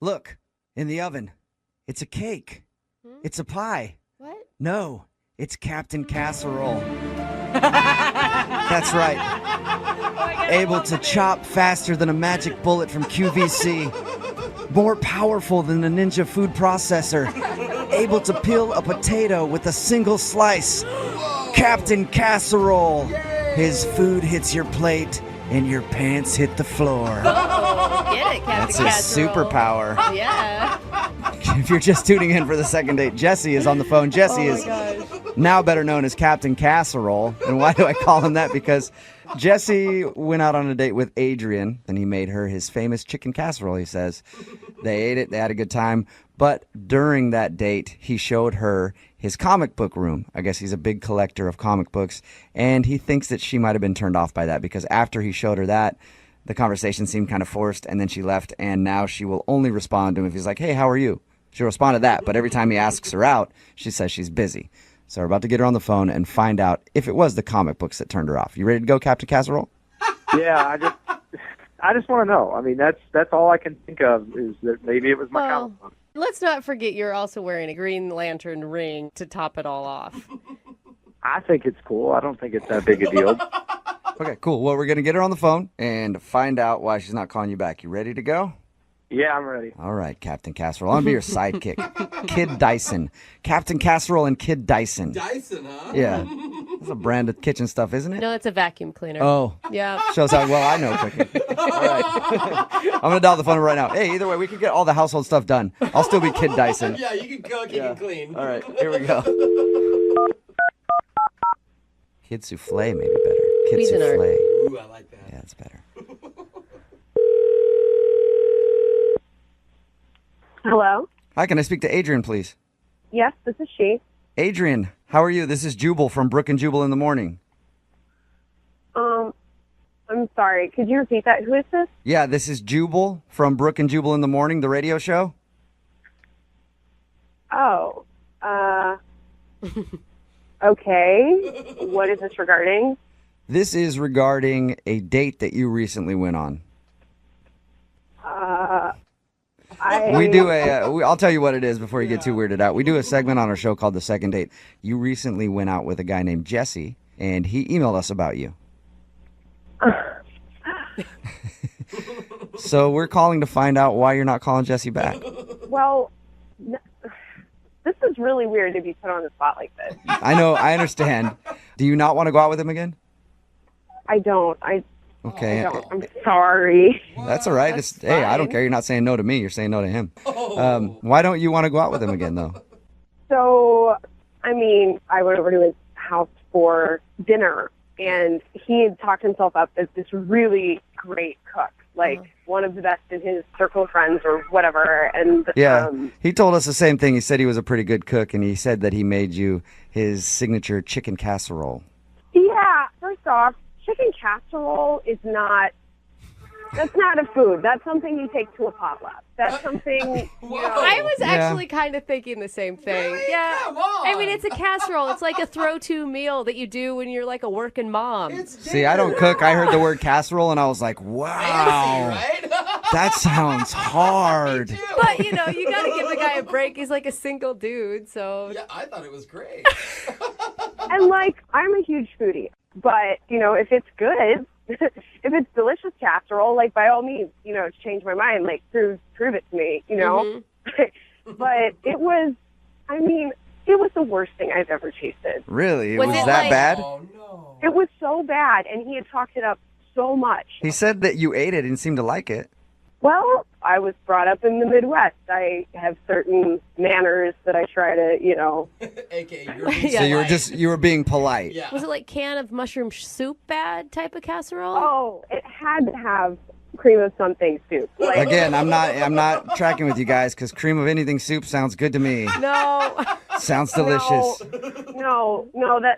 Look, in the oven. It's a cake. It's a pie. What? No, it's Captain Casserole. That's right. Able to chop faster than a magic bullet from QVC. More powerful than a ninja food processor. Able to peel a potato with a single slice. Captain Casserole. His food hits your plate and your pants hit the floor. Get it, Captain That's his Casserole. superpower. Yeah. If you're just tuning in for the second date, Jesse is on the phone. Jesse is now better known as Captain Casserole. And why do I call him that? Because Jesse went out on a date with Adrian, and he made her his famous chicken casserole, he says. They ate it. They had a good time. But during that date, he showed her his comic book room. I guess he's a big collector of comic books. And he thinks that she might have been turned off by that because after he showed her that, the conversation seemed kind of forced, and then she left, and now she will only respond to him if he's like, hey, how are you? She'll respond to that, but every time he asks her out, she says she's busy. So we're about to get her on the phone and find out if it was the comic books that turned her off. You ready to go, Captain Casserole? Yeah, I just want to know. I mean, that's all I can think of is that maybe it was my comic book. Let's not forget you're also wearing a Green Lantern ring to top it all off. I think it's cool. I don't think it's that big a deal. Okay, cool. Well, we're going to get her on the phone and find out why she's not calling you back. You ready to go? Yeah, I'm ready. All right, Captain Casserole. I'm going to be your sidekick. Kid Dyson. Captain Casserole and Kid Dyson. Dyson, huh? Yeah. That's a brand of kitchen stuff, isn't it? No, it's a vacuum cleaner. Oh. Yeah. Shows how well I know cooking. All right. I'm going to dial the phone right now. Hey, either way, we can get all the household stuff done. I'll still be Kid Dyson. Yeah, you can cook, you can clean. All right, here we go. Kid souffle may be better. Kid Cuisinart. souffle. Ooh, I like that. Yeah, that's better. Hello? Hi, can I speak to Adrian, please? Yes, this is she. Adrian, how are you? This is Jubal from Brooke and Jubal in the Morning. I'm sorry. Could you repeat that? Who is this? Yeah, this is Jubal from Brooke and Jubal in the Morning, the radio show. Oh, okay. What is this regarding? This is regarding a date that you recently went on. We do I'll tell you what it is before you get too weirded out. We do a segment on our show called The Second Date. You recently went out with a guy named Jesse, and he emailed us about you. So we're calling to find out why you're not calling Jesse back. Well, this is really weird to be put on the spot like this. I know, I understand. Do you not want to go out with him again? I don't. Okay. I'm sorry. That's all right. Hey, I don't care. You're not saying no to me. You're saying no to him. Why don't you want to go out with him again, though? So, I mean, I went over to his house for dinner, and he had talked himself up as this really great cook, like one of the best in his circle of friends or whatever. And yeah, he told us the same thing. He said he was a pretty good cook, and he said that he made you his signature chicken casserole. Yeah, first off, chicken casserole is that's not a food. That's something you take to a potluck. That's something, I was actually kind of thinking the same thing. Really? Yeah. Come on. I mean, it's a casserole. It's like a throw-to meal that you do when you're like a working mom. See, I don't cook. I heard the word casserole, and I was like, wow. Fancy, right? That sounds hard. But, you got to give the guy a break. He's like a single dude, so. Yeah, I thought it was great. and I'm a huge foodie. But, if it's good, if it's delicious casserole, by all means, change my mind, prove it to me, But it was the worst thing I've ever tasted. Really? Was Was it that like- bad? Oh, no. It was so bad, and he had talked it up so much. He said that you ate it and seemed to like it. Well, I was brought up in the Midwest. I have certain manners that I try to, AKA, you're being Yeah. So you were being polite. Yeah. Was it like can of mushroom soup bad type of casserole? Oh, it had to have cream of something soup. Again, I'm not tracking with you guys because cream of anything soup sounds good to me. No. Sounds delicious. No,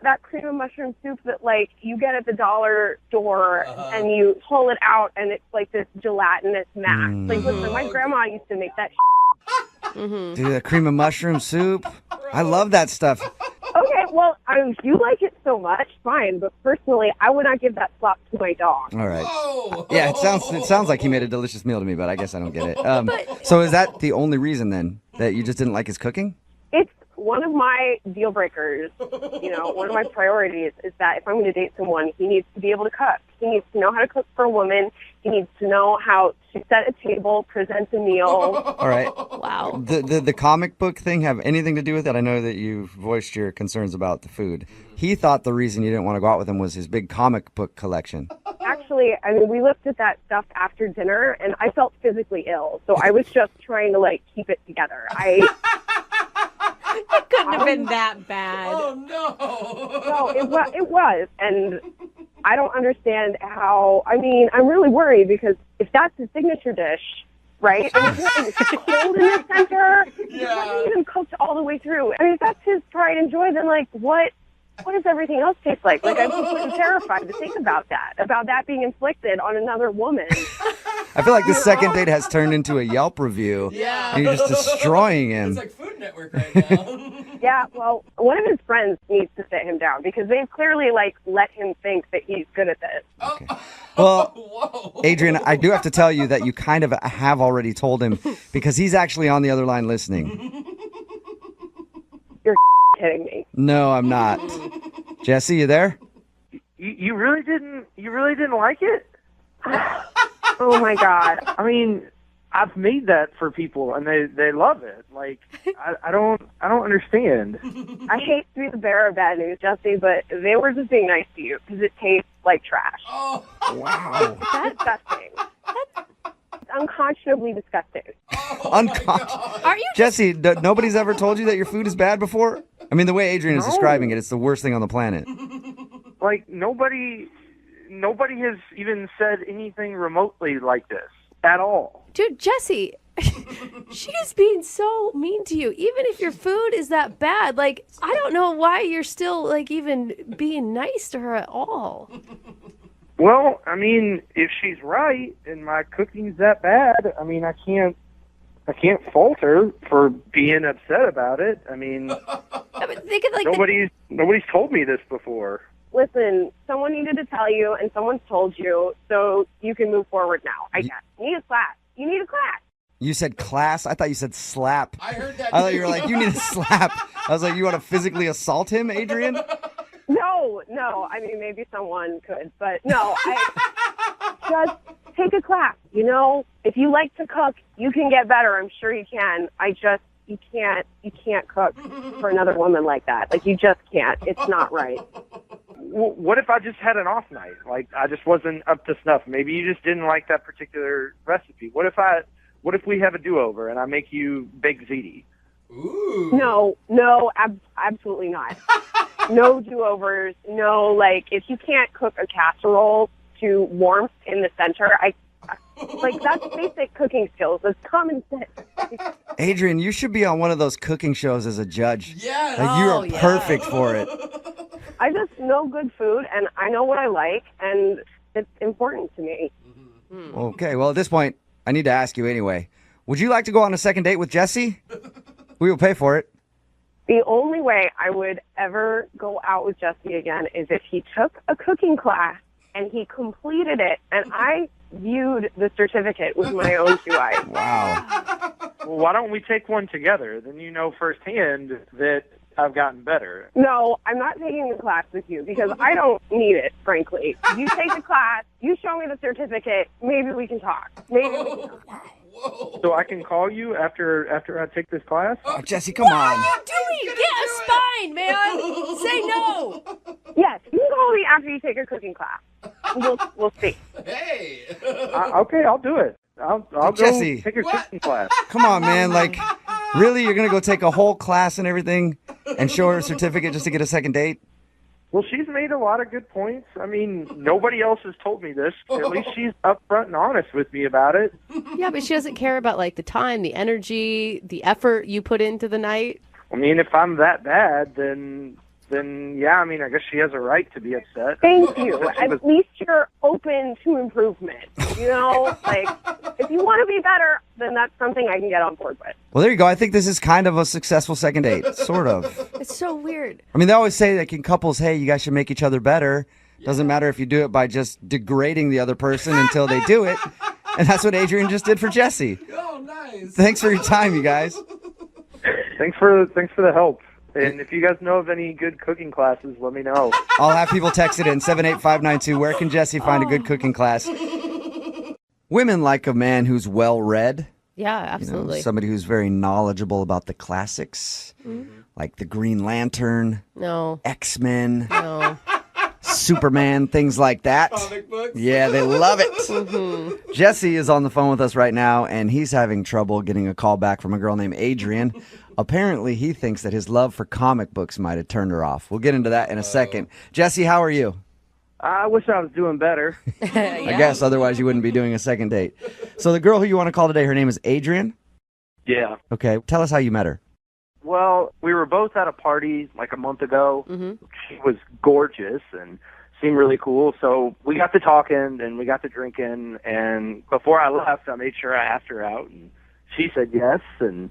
that cream of mushroom soup that you get at the dollar store and you pull it out and it's like this gelatinous mass. Listen, my grandma used to make that. Dude, that cream of mushroom soup. I love that stuff. Okay, well, if you like it so much, fine. But personally, I would not give that slop to my dog. All right. Whoa. Yeah, it sounds like he made a delicious meal to me, but I guess I don't get it. So is that the only reason then that you just didn't like his cooking? It's one of my deal breakers. One of my priorities is that if I'm going to date someone, he needs to be able to cook. He needs to know how to cook for a woman. He needs to know how to set a table, present a meal. All right. Wow. The comic book thing have anything to do with it? I know that you voiced your concerns about the food. He thought the reason you didn't want to go out with him was his big comic book collection. Actually, we looked at that stuff after dinner, and I felt physically ill. So I was just trying to, keep it together. It couldn't have been that bad. Oh, no. No, it was. And I don't understand how. I'm really worried because if that's his signature dish, right? It's cold in the center. It wasn't even cooked all the way through. If that's his pride and joy, then, what does everything else taste like? I'm completely terrified to think about that being inflicted on another woman. I feel like the second date has turned into a Yelp review. Yeah. And you're just destroying him. It's like Food Network right now. Yeah, well, one of his friends needs to sit him down because they've clearly, let him think that he's good at this. Okay. Well, Whoa. Adrian, I do have to tell you that you kind of have already told him because he's actually on the other line listening. You're kidding me. No, I'm not. Jesse, you there? You really didn't like it? Oh, my God. I've made that for people, and they love it. I don't understand. I hate to be the bearer of bad news, Jesse, but they were just being nice to you because it tastes like trash. Oh, Wow. That's disgusting. It's unconscionably disgusting. Unconscious. Are you? Jesse, nobody's ever told you that your food is bad before? The way Adrian is describing it, it's the worst thing on the planet. Nobody has even said anything remotely like this at all. Dude, Jesse, she is being so mean to you. Even if your food is that bad, I don't know why you're still, even being nice to her at all. Well, if she's right and my cooking's that bad, I can't fault her for being upset about it. Think of, Nobody's told me this before. Listen, someone needed to tell you, and someone's told you, so you can move forward now. I guess. You need a class. You need a class. You said class? I thought you said slap. I heard that. I thought you were like, you need a slap. I was like, you want to physically assault him, Adrian? No. Maybe someone could, but no. Just take a class. If you like to cook, you can get better. I'm sure you can. You can't cook for another woman like that. You just can't. It's not right. What if I just had an off night? I just wasn't up to snuff. Maybe you just didn't like that particular recipe. What if we have a do-over and I make you baked ziti? Ooh. No, absolutely not. No do-overs. No, if you can't cook a casserole to warmth in the center, that's basic cooking skills. That's common sense. Adrian, you should be on one of those cooking shows as a judge. Yes. You are perfect for it. I just know good food, and I know what I like, and it's important to me. Okay, well, at this point, I need to ask you anyway. Would you like to go on a second date with Jesse? We will pay for it. The only way I would ever go out with Jesse again is if he took a cooking class and he completed it, and I viewed the certificate with my own two eyes. Wow. Well, why don't we take one together? Then you know firsthand that I've gotten better. No, I'm not taking the class with you because I don't need it, frankly. You take the class, you show me the certificate, maybe we can talk. Whoa. So I can call you after I take this class? Oh, Jesse, come on. Doing? Get a spine, man. Say no. Yes, you can call me after you take a cooking class. We'll see. Hey. Okay, I'll do it. I'll go Jesse. take a cooking class. Come on, man. Really? You're going to go take a whole class and everything and show her a certificate just to get a second date? Well, she's made a lot of good points. Nobody else has told me this. At least she's upfront and honest with me about it. Yeah, but she doesn't care about the time, the energy, the effort you put into the night. If I'm that bad, then then yeah, I mean, I guess she has a right to be upset. Thank you. At least you're open to improvement. You know, like, if you want to be better, then that's something I can get on board with. Well, there you go. I think this is kind of a successful second date, sort of. It's so weird. I mean, they always say, like, in couples, hey, you guys should make each other better. Doesn't matter if you do it by just degrading the other person until they do it. And that's what Adrian just did for Jesse. Oh, nice. Thanks for your time, you guys. Thanks for the help. And if you guys know of any good cooking classes, let me know. I'll have people text it in 78592. Where can Jesse find a good cooking class? Women like a man who's well-read. Yeah, You know, absolutely. somebody who's very knowledgeable about the classics, like the Green Lantern, No, X-Men, no. Superman, things like that. Comic books. Yeah, they love it. Jesse is on the phone with us right now, and he's having trouble getting a call back from a girl named Adrian. Apparently, he thinks that his love for comic books might have turned her off. We'll get into that in a second. Jesse, how are you? I wish I was doing better. I guess, otherwise you wouldn't be doing a second date. So the girl who you want to call today, her name is Adrian? Yeah. Okay, tell us how you met her. Well, we were both at a party like a month ago. Mm-hmm. She was gorgeous and seemed really cool. So we got to talking and we got to drinking. And before I left, I made sure I asked her out. And she said yes. And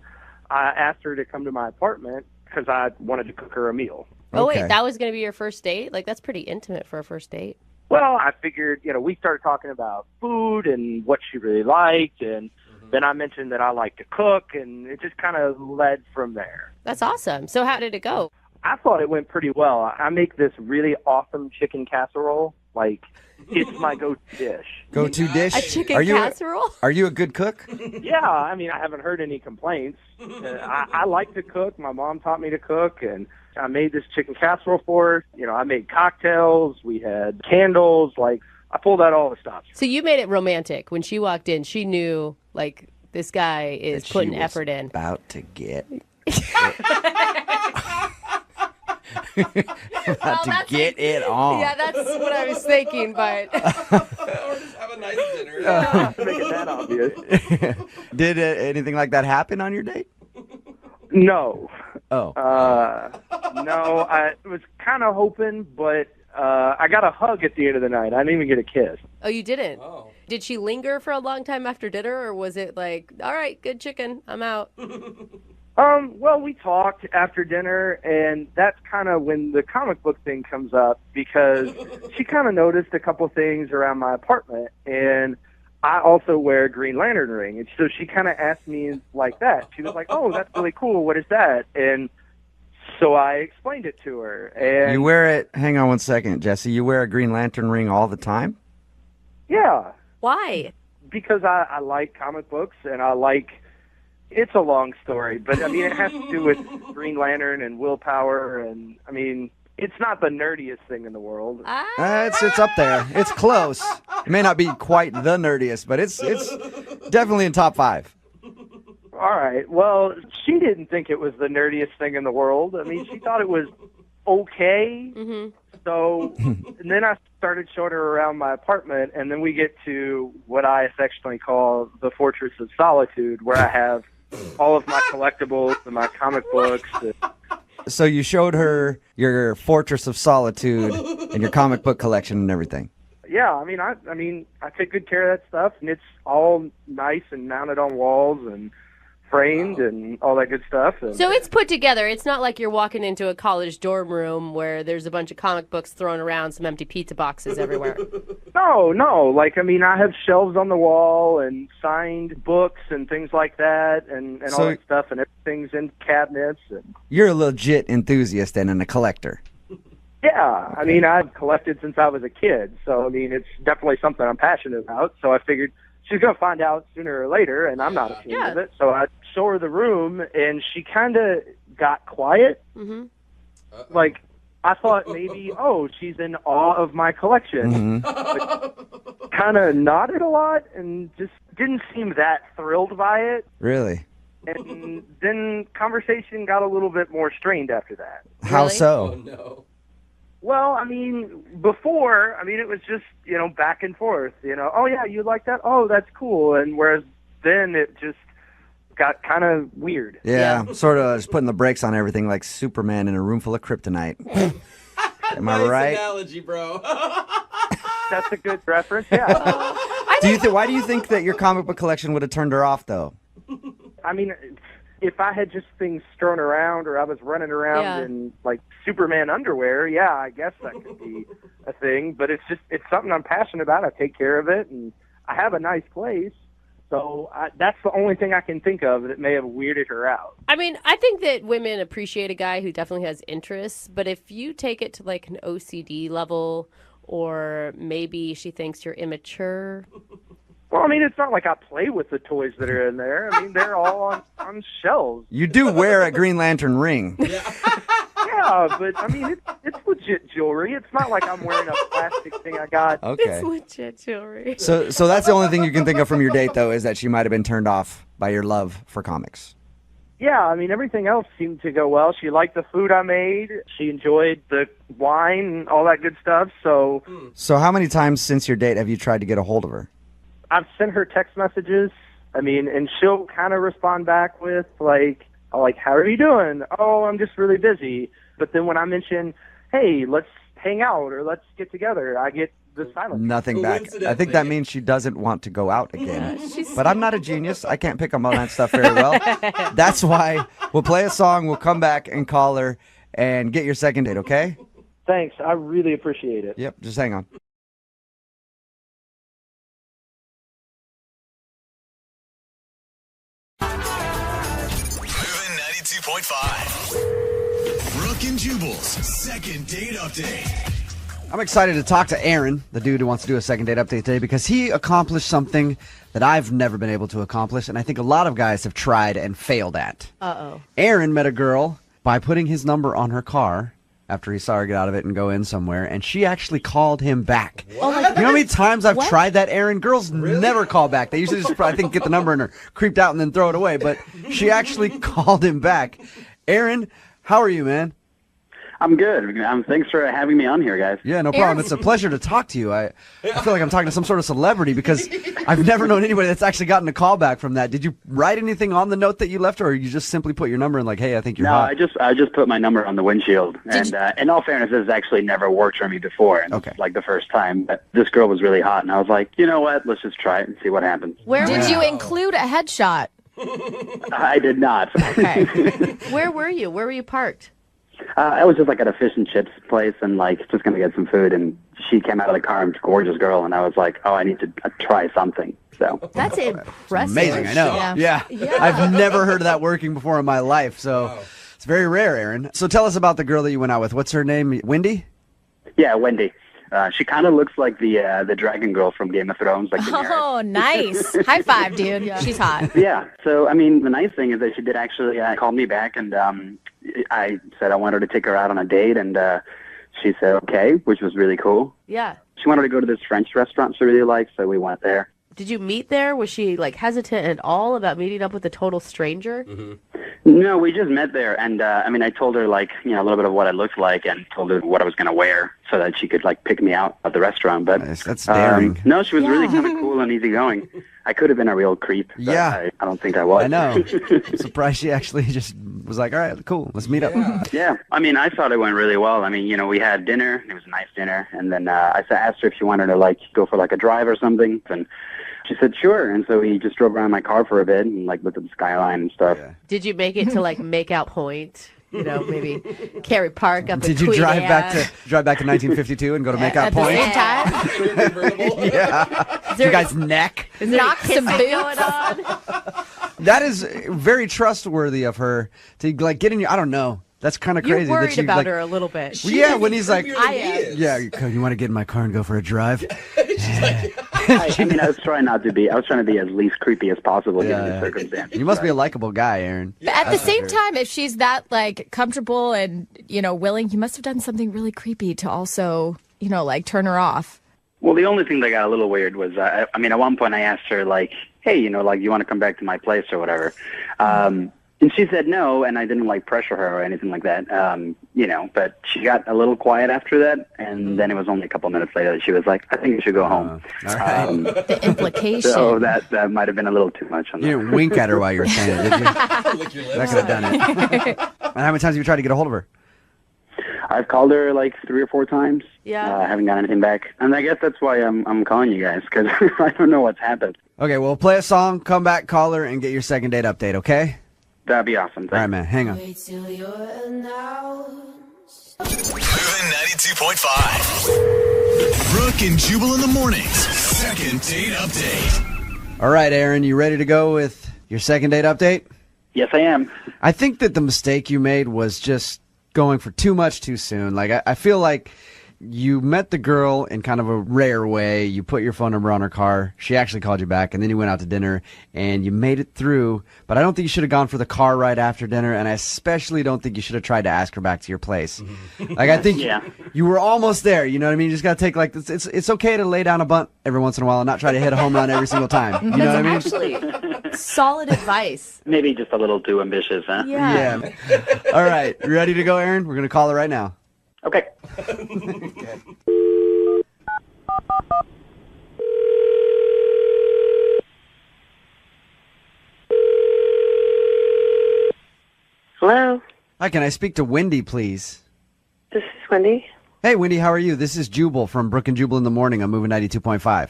I asked her to come to my apartment because I wanted to cook her a meal. Oh, Okay. wait, that was going to be your first date? Like, that's pretty intimate for a first date. Well, I figured, we started talking about food and what she really liked. And then I mentioned that I like to cook. And it just kind of led from there. That's awesome. So how did it go? I thought it went pretty well. I make this really awesome chicken casserole. Like, it's my go-to dish. Go-to dish? A chicken are you casserole? Are you a good cook? Yeah, I mean, I haven't heard any complaints. I like to cook. My mom taught me to cook, and I made this chicken casserole for her. I made cocktails. We had candles. Like, I pulled out all the stops. So you made it romantic. When she walked in, she knew, like, this guy is That putting she was effort in. About to get. Get it on. Yeah, that's what I was thinking, but Or just have a nice dinner. To make it that obvious. Did anything like that happen on your date? No. Oh. No, I was kind of hoping, but I got a hug at the end of the night. I didn't even get a kiss. oh, you didn't. Oh. Did she linger for a long time after dinner, or was it like, all right, good chicken, I'm out? Well, we talked after dinner, and that's kind of when the comic book thing comes up, because she kind of noticed a couple things around my apartment, and I also wear a Green Lantern ring, and so she kind of asked me like that. She was like, "Oh, that's really cool. What is that?" And so I explained it to her. And You wear it. Hang on one second, Jesse. You wear a Green Lantern ring all the time? yeah, Why? because I like comic books, and I like. It's a long story, but I mean, it has to do with Green Lantern and willpower, and I mean, it's not the nerdiest thing in the world. It's up there. It's close. It may not be quite the nerdiest, but it's definitely in top 5. All right. Well, she didn't think it was the nerdiest thing in the world. I mean, she thought it was okay. Mm-hmm. So, and then I started showing her around my apartment, and then we get to what I affectionately call the Fortress of Solitude, where I have all of my collectibles and my comic books. So you showed her your Fortress of Solitude and your comic book collection and everything. Yeah, I mean, I take good care of that stuff, and it's all nice and mounted on walls and framed and all that good stuff. And So it's put together. It's not like you're walking into a college dorm room where there's a bunch of comic books thrown around, some empty pizza boxes everywhere. No. Like, I mean, I have shelves on the wall and signed books and things like that and So- all that stuff, and everything's in cabinets. And You're a legit enthusiast and a collector. yeah, I mean, I've collected since I was a kid, so, I mean, it's definitely something I'm passionate about. So I figured she's going to find out sooner or later, and I'm not ashamed of it. So I show her the room, and she kind of got quiet. Mm-hmm. Like, I thought maybe, she's in awe of my collection. Kind of nodded a lot and just didn't seem that thrilled by it. Really? And then conversation got a little bit more strained after that. How Really? so? Oh, no. Well, I mean, before, it was just, back and forth, oh, yeah, you like that? Oh, that's cool. And whereas then it just got kind of weird. Yeah, sort of just putting the brakes on everything like Superman in a room full of kryptonite. Am I Nice right? analogy, bro. That's a good reference, yeah. Why do you think that your comic book collection would have turned her off, though? I mean, if I had just things strewn around or I was running around in, like, Superman underwear, yeah, I guess that could be a thing. But it's something I'm passionate about. I take care of it, and I have a nice place. So that's the only thing I can think of that may have weirded her out. I mean, I think that women appreciate a guy who definitely has interests, but if you take it to like an OCD level, or maybe she thinks you're immature. Well, I mean, it's not like I play with the toys that are in there. I mean, they're all on shelves. You do wear a Green Lantern ring. Yeah, but I mean, it's legit jewelry. It's not like I'm wearing a plastic thing I got. Okay. It's legit jewelry. So that's the only thing you can think of from your date, though, is that she might have been turned off by your love for comics. Yeah, I mean, everything else seemed to go well. She liked the food I made. She enjoyed the wine and all that good stuff. So how many times since your date have you tried to get a hold of her? I've sent her text messages. I mean, and she'll kind of respond back with, like, how are you doing? Oh, I'm just really busy. But then when I mention, hey, let's hang out or let's get together, I get the silence. Nothing back. I think that means she doesn't want to go out again. But I'm not a genius. I can't pick up on that stuff very well. That's why we'll play a song, we'll come back and call her and get your second date, okay? Thanks. I really appreciate it. Yep, just hang on. Moving 92.5. Brooke and Jubal's second date update. I'm excited to talk to Aaron, the dude who wants to do a second date update today, because he accomplished something that I've never been able to accomplish, and I think a lot of guys have tried and failed at. Uh-oh. Aaron met a girl by putting his number on her car after he saw her get out of it and go in somewhere, and she actually called him back. Oh my You know how many times I've tried that, Aaron? Girls never call back. They usually just, I think, get the number and are creeped out and then throw it away, but she actually called him back. Aaron, how are you, man? I'm good. Thanks for having me on here, guys. Yeah, no problem. It's a pleasure to talk to you. I feel like I'm talking to some sort of celebrity because I've never known anybody that's actually gotten a call back from that. Did you write anything on the note that you left her, or you just simply put your number in like, hey, I think you're hot? No, I just put my number on the windshield. And in all fairness, this has actually never worked for me before. And Okay. It's like the first time. But this girl was really hot, and I was like, you know what? Let's just try it and see what happens. Where did you include a headshot? I did not. Okay. Where were you? Where were you parked? I was just like at a fish and chips place and like just going to get some food. And she came out of the car and gorgeous girl. And I was like, oh, I need to try something. So That's impressive. Amazing, I know. Yeah. Yeah. I've never heard of that working before in my life, so it's very rare, Aaron. So tell us about the girl that you went out with. What's her name? Wendy? yeah, Wendy. She kind of looks like the dragon girl from Game of Thrones. Like Daenerys. Oh, nice. High five, dude. She's hot. Yeah. So, I mean, the nice thing is that she did actually call me back, and I said I wanted to take her out on a date, and she said okay, which was really cool. Yeah. She wanted to go to this French restaurant she really liked, so we went there. Did you meet there? Was she like hesitant at all about meeting up with a total stranger? Mm-hmm. No, we just met there, and I mean, I told her like a little bit of what I looked like, and told her what I was going to wear, so that she could like pick me out at the restaurant. But Nice, that's daring. No, she was really kind of cool and easygoing. I could have been a real creep. But Yeah. I don't think I was. I know. I'm surprised she actually just was like, all right, cool, let's meet up. Yeah, I mean, I thought it went really well. I mean, we had dinner. It was a nice dinner, and then I asked her if she wanted to like go for like a drive or something, and she said sure. And so we just drove around my car for a bit and like looked at the skyline and stuff. Yeah. Did you make it to like Makeout Point? Maybe Cary Park up in Did you Queen drive Anne? back to 1952 and go to Makeout At the Point? same time, Convertible. Yeah. You guys neck. knock some Kissing going boots. on? That is very trustworthy of her to like get in your. I don't know. That's kind of You're crazy. worried that she, about like, her a little bit. Well, yeah, when he's like, Creepier than I he am. is. yeah, you want to get in my car and go for a drive? I mean, I was trying to be as least creepy as possible given Yeah. the circumstances. You must be a likable guy, Aaron. But at the same time, if she's that like comfortable and willing, you must have done something really creepy to also like turn her off. Well, the only thing that got a little weird was, I mean, at one point I asked her, like, hey, like, you want to come back to my place or whatever? And she said no, and I didn't, like, pressure her or anything like that. but she got a little quiet after that, and then it was only a couple minutes later that she was like, I think you should go home. All right. The implication. So that might have been a little too much on You that. didn't wink at her while you were saying it, did you? Lick your That lips. could have done it. And how many times have you tried to get a hold of her? I've called her like 3 or 4 times. Yeah. I haven't got anything back. And I guess that's why I'm calling you guys, because I don't know what's happened. Okay, well, play a song, come back, call her, and get your second date update, okay? That'd be awesome. All right, man, hang on. Moving 92.5. Brooke and Jubal in the mornings. Second date update. All right, Aaron, you ready to go with your second date update? Yes, I am. I think that the mistake you made was just going for too much too soon. Like, I feel like you met the girl in kind of a rare way. You put your phone number on her car. She actually called you back, and then you went out to dinner, and you made it through. But I don't think you should have gone for the car ride after dinner, and I especially don't think you should have tried to ask her back to your place. Like, I think Yeah. you were almost there. You know what I mean? You just got to take, like, it's okay to lay down a bunt every once in a while and not try to hit a home run every single time. You know what I mean? Actually, solid advice. Maybe just a little too ambitious, huh? Yeah. Yeah. All right. Ready to go, Aaron? We're going to call her right now. Okay. Hello, Hi, can I speak to Wendy, please? this is Wendy. Hey, Wendy, how are you? This is Jubal from Brooke and Jubal in the Morning. I'm moving 92.5.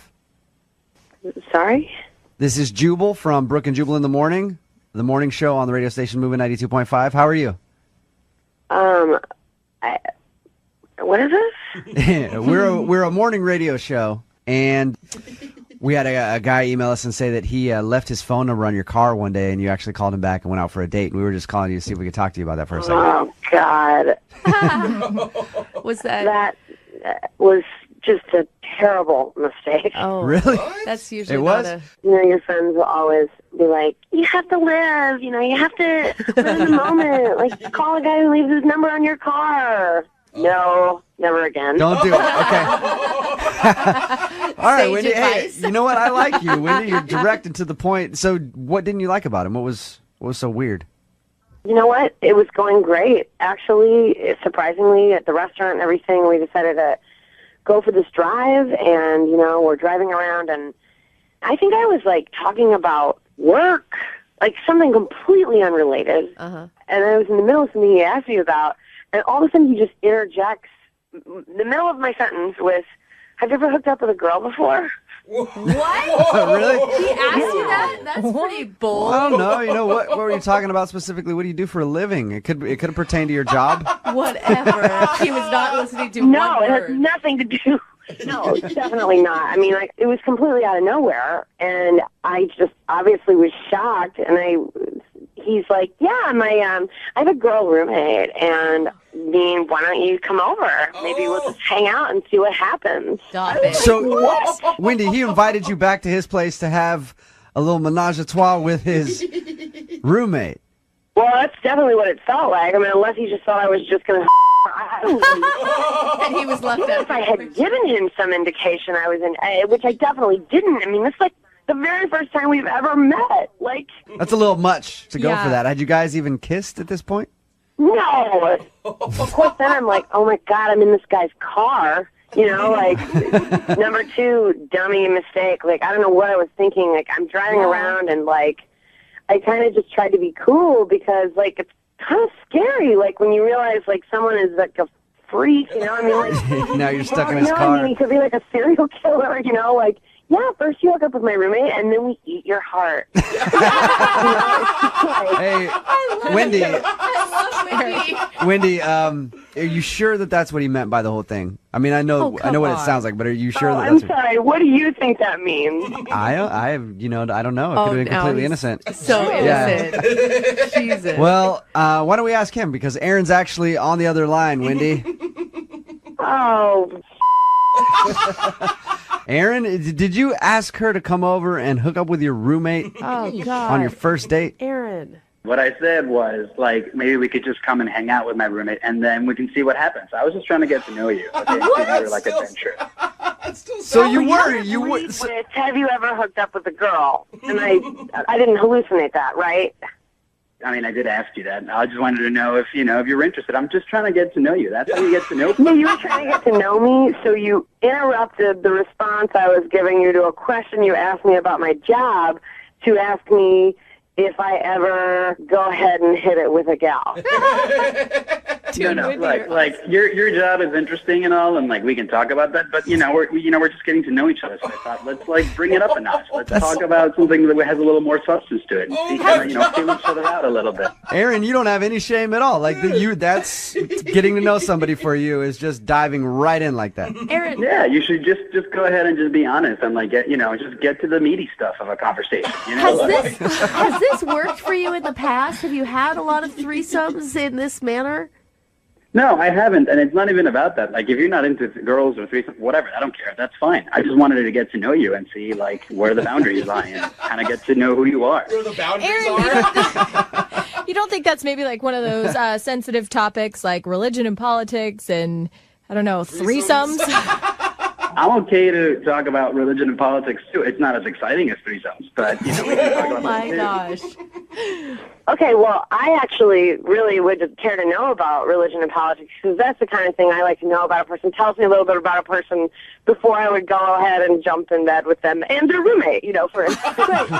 Sorry? This is Jubal from Brooke and Jubal in the Morning, the morning show on the radio station moving 92.5. How are you? What is this? we're a morning radio show, and we had a guy email us and say that he left his phone number on your car one day, and you actually called him back and went out for a date. And we were just calling you to see if we could talk to you about that for a second. Oh, God. Was that? That was just a terrible mistake. Oh, Really? that's usually It not was? a. You know, your friends will always be like, you have to live, you have to live in the moment. Like, call a guy who leaves his number on your car. No, never again. Don't do it. Okay. All right, Sage Wendy. Hey, advice. you know what? I like you, Wendy. You're direct and to the point. So, what didn't you like about him? What was so weird? You know what? It was going great. Actually, surprisingly, at the restaurant and everything, we decided to go for this drive, and, we're driving around, and I think I was, talking about work, something completely unrelated. Uh-huh. And I was in the middle of something he asked me about, and all of a sudden he just interjects the middle of my sentence with, have you ever hooked up with a girl before? What? Really? He asked you that? That's pretty bold. I don't know. You know what were you talking about specifically? What do you do for a living? It could have pertained to your job. Whatever. He was not listening to No, one it has word. nothing to do. No, definitely not. I mean, it was completely out of nowhere, and I just obviously was shocked. And he's like, "Yeah, I have a girl roommate, and why don't you come over? Maybe we'll just hang out and see what happens." Stop it. So, Wendy, he invited you back to his place to have a little menage a trois with his roommate. Well, that's definitely what it felt like. I mean, unless he just thought I was just going to. And he was left Even out. if I had given him some indication I was in, which I definitely didn't. I mean, this is the very first time we've ever met. That's a little much to go Yeah. for that. Had you guys even kissed at this point? No. Of course, then I'm like, oh my God, I'm in this guy's car. Number 2, dummy mistake. I don't know what I was thinking. I'm driving around and I kind of just tried to be cool because it's kind of scary. When you realize someone is a freak, I mean, Now you're stuck in his I car. mean, he could be a serial killer, yeah, first you hook up with my roommate and then we eat your heart. Hey, Wendy, I love Wendy. Wendy, are you sure that that's what he meant by the whole thing? I mean, I know come what it on. sounds like, but are you sure Oh, that I'm that's what... sorry. What do you think that means? I don't know. It Oh, could have been now completely he's innocent. So Yeah. innocent. Jesus. Well, why don't we ask him? Because Aaron's actually on the other line, Wendy. Oh, Aaron, did you ask her to come over and hook up with your roommate Oh, God. on your first date? Aaron. What I said was, maybe we could just come and hang out with my roommate, and then we can see what happens. I was just trying to get to know you. Okay? Give you, adventure. That's still So you Lead with, have you ever hooked up with a girl? And I didn't hallucinate that, right? I mean, I did ask you that. I just wanted to know if you're interested. I'm just trying to get to know you. That's how you get to know people. Yeah, you were trying to get to know me, so you interrupted the response I was giving you to a question you asked me about my job to ask me if I ever go ahead and hit it with a gal. No, like your job is interesting and all, and like we can talk about that. But we're just getting to know each other. So I thought let's like bring it up a notch. Let's talk about something that has a little more substance to it, and feel each other out a little bit. Aaron, you don't have any shame at all. Like that's getting to know somebody for you is just diving right in like that. Aaron. Yeah, you should just go ahead and just be honest and like just get to the meaty stuff of a conversation. Has this worked for you in the past? Have you had a lot of threesomes in this manner? No, I haven't, and it's not even about that. Like, if you're not into girls or threesomes, whatever, I don't care. That's fine. I just wanted to get to know you and see, like, where the boundaries lie and kind of get to know who you are. Where the boundaries Aaron, are? you don't think that's maybe like one of those sensitive topics like religion and politics and, I don't know, threesomes? I'm okay to talk about religion and politics, too. It's not as exciting as threesomes, but, we can talk about that, too. Gosh. Okay, well, I actually really would care to know about religion and politics because that's the kind of thing I like to know about a person. Tells me a little bit about a person before I would go ahead and jump in bed with them and their roommate, for instance.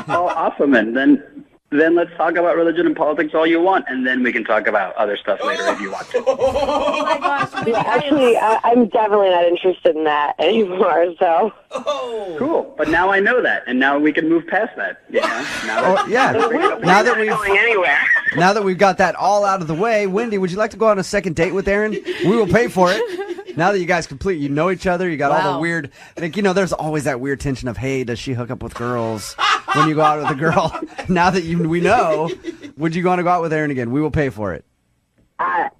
Oh, awesome. And then let's talk about religion and politics all you want, and then we can talk about other stuff later if you want to. Oh my gosh. Yeah, actually, I'm definitely not interested in that anymore, so. Oh. Cool. But now I know that, and now we can move past that. Now We're not going anywhere. Now that we've got that all out of the way, Wendy, would you like to go on a second date with Aaron? We will pay for it. Now that you guys you know each other, you got all the weird, there's always that weird tension of, hey, does she hook up with girls when you go out with a girl? Now that we know, would you want to go out with Aaron again? We will pay for it.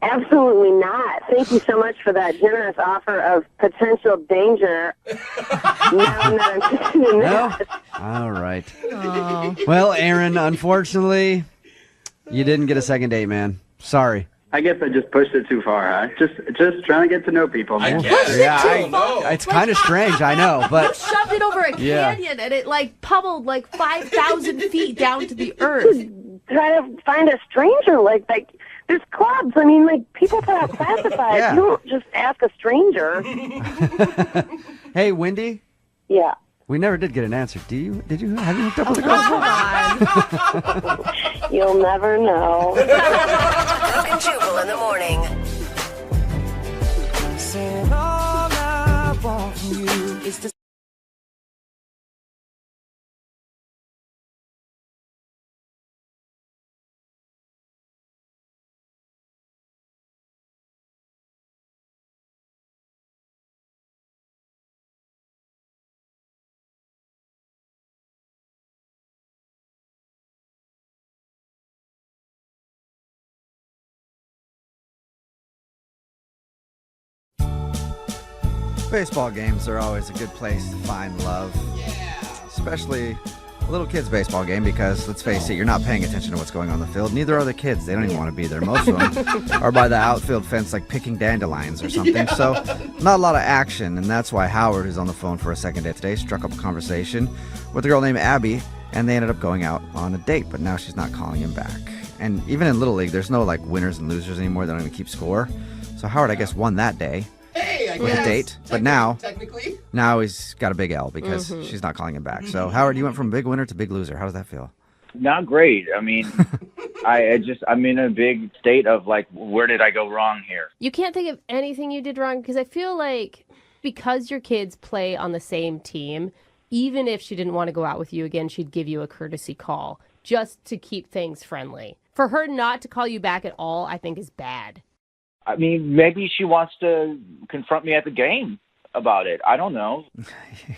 Absolutely not. Thank you so much for that generous offer of potential danger. No, I'm not interested in that. All right. Well, Aaron, unfortunately, you didn't get a second date, man. Sorry. I guess I just pushed it too far, huh? Just trying to get to know people. I Man. guess. It's kind of strange, I know, You but shoved it over a canyon and it pummeled 5,000 feet down to the earth. Try to find a stranger, like there's clubs. I mean, people put out classifieds. Yeah. You don't just ask a stranger. Hey, Wendy, Yeah. we never did get an answer. Have you hooked up with a girl? Come on. You'll never know. Brooke and Jubal in the morning. Saying all I want from you is to Baseball games are always a good place to find love. Yeah. Especially a little kid's baseball game because, let's face it, you're not paying attention to what's going on the field. Neither are the kids. They don't even want to be there. Most of them are by the outfield fence picking dandelions or something. Yeah. So not a lot of action, and that's why Howard, who's on the phone for a second date today, struck up a conversation with a girl named Abby, and they ended up going out on a date, but now she's not calling him back. And even in Little League, there's no winners and losers anymore. They don't even keep score. So Howard, I guess, won that day. Hey, I with guess. a date, but now he's got a big L because Mm-hmm. she's not calling him back. So Howard, you went from big winner to big loser. How does that feel? Not great. I mean, I'm in a big state of where did I go wrong here? You can't think of anything you did wrong because I feel like because your kids play on the same team, even if she didn't want to go out with you again, she'd give you a courtesy call just to keep things friendly. For her not to call you back at all, I think is bad. I mean, maybe she wants to confront me at the game about it. I don't know.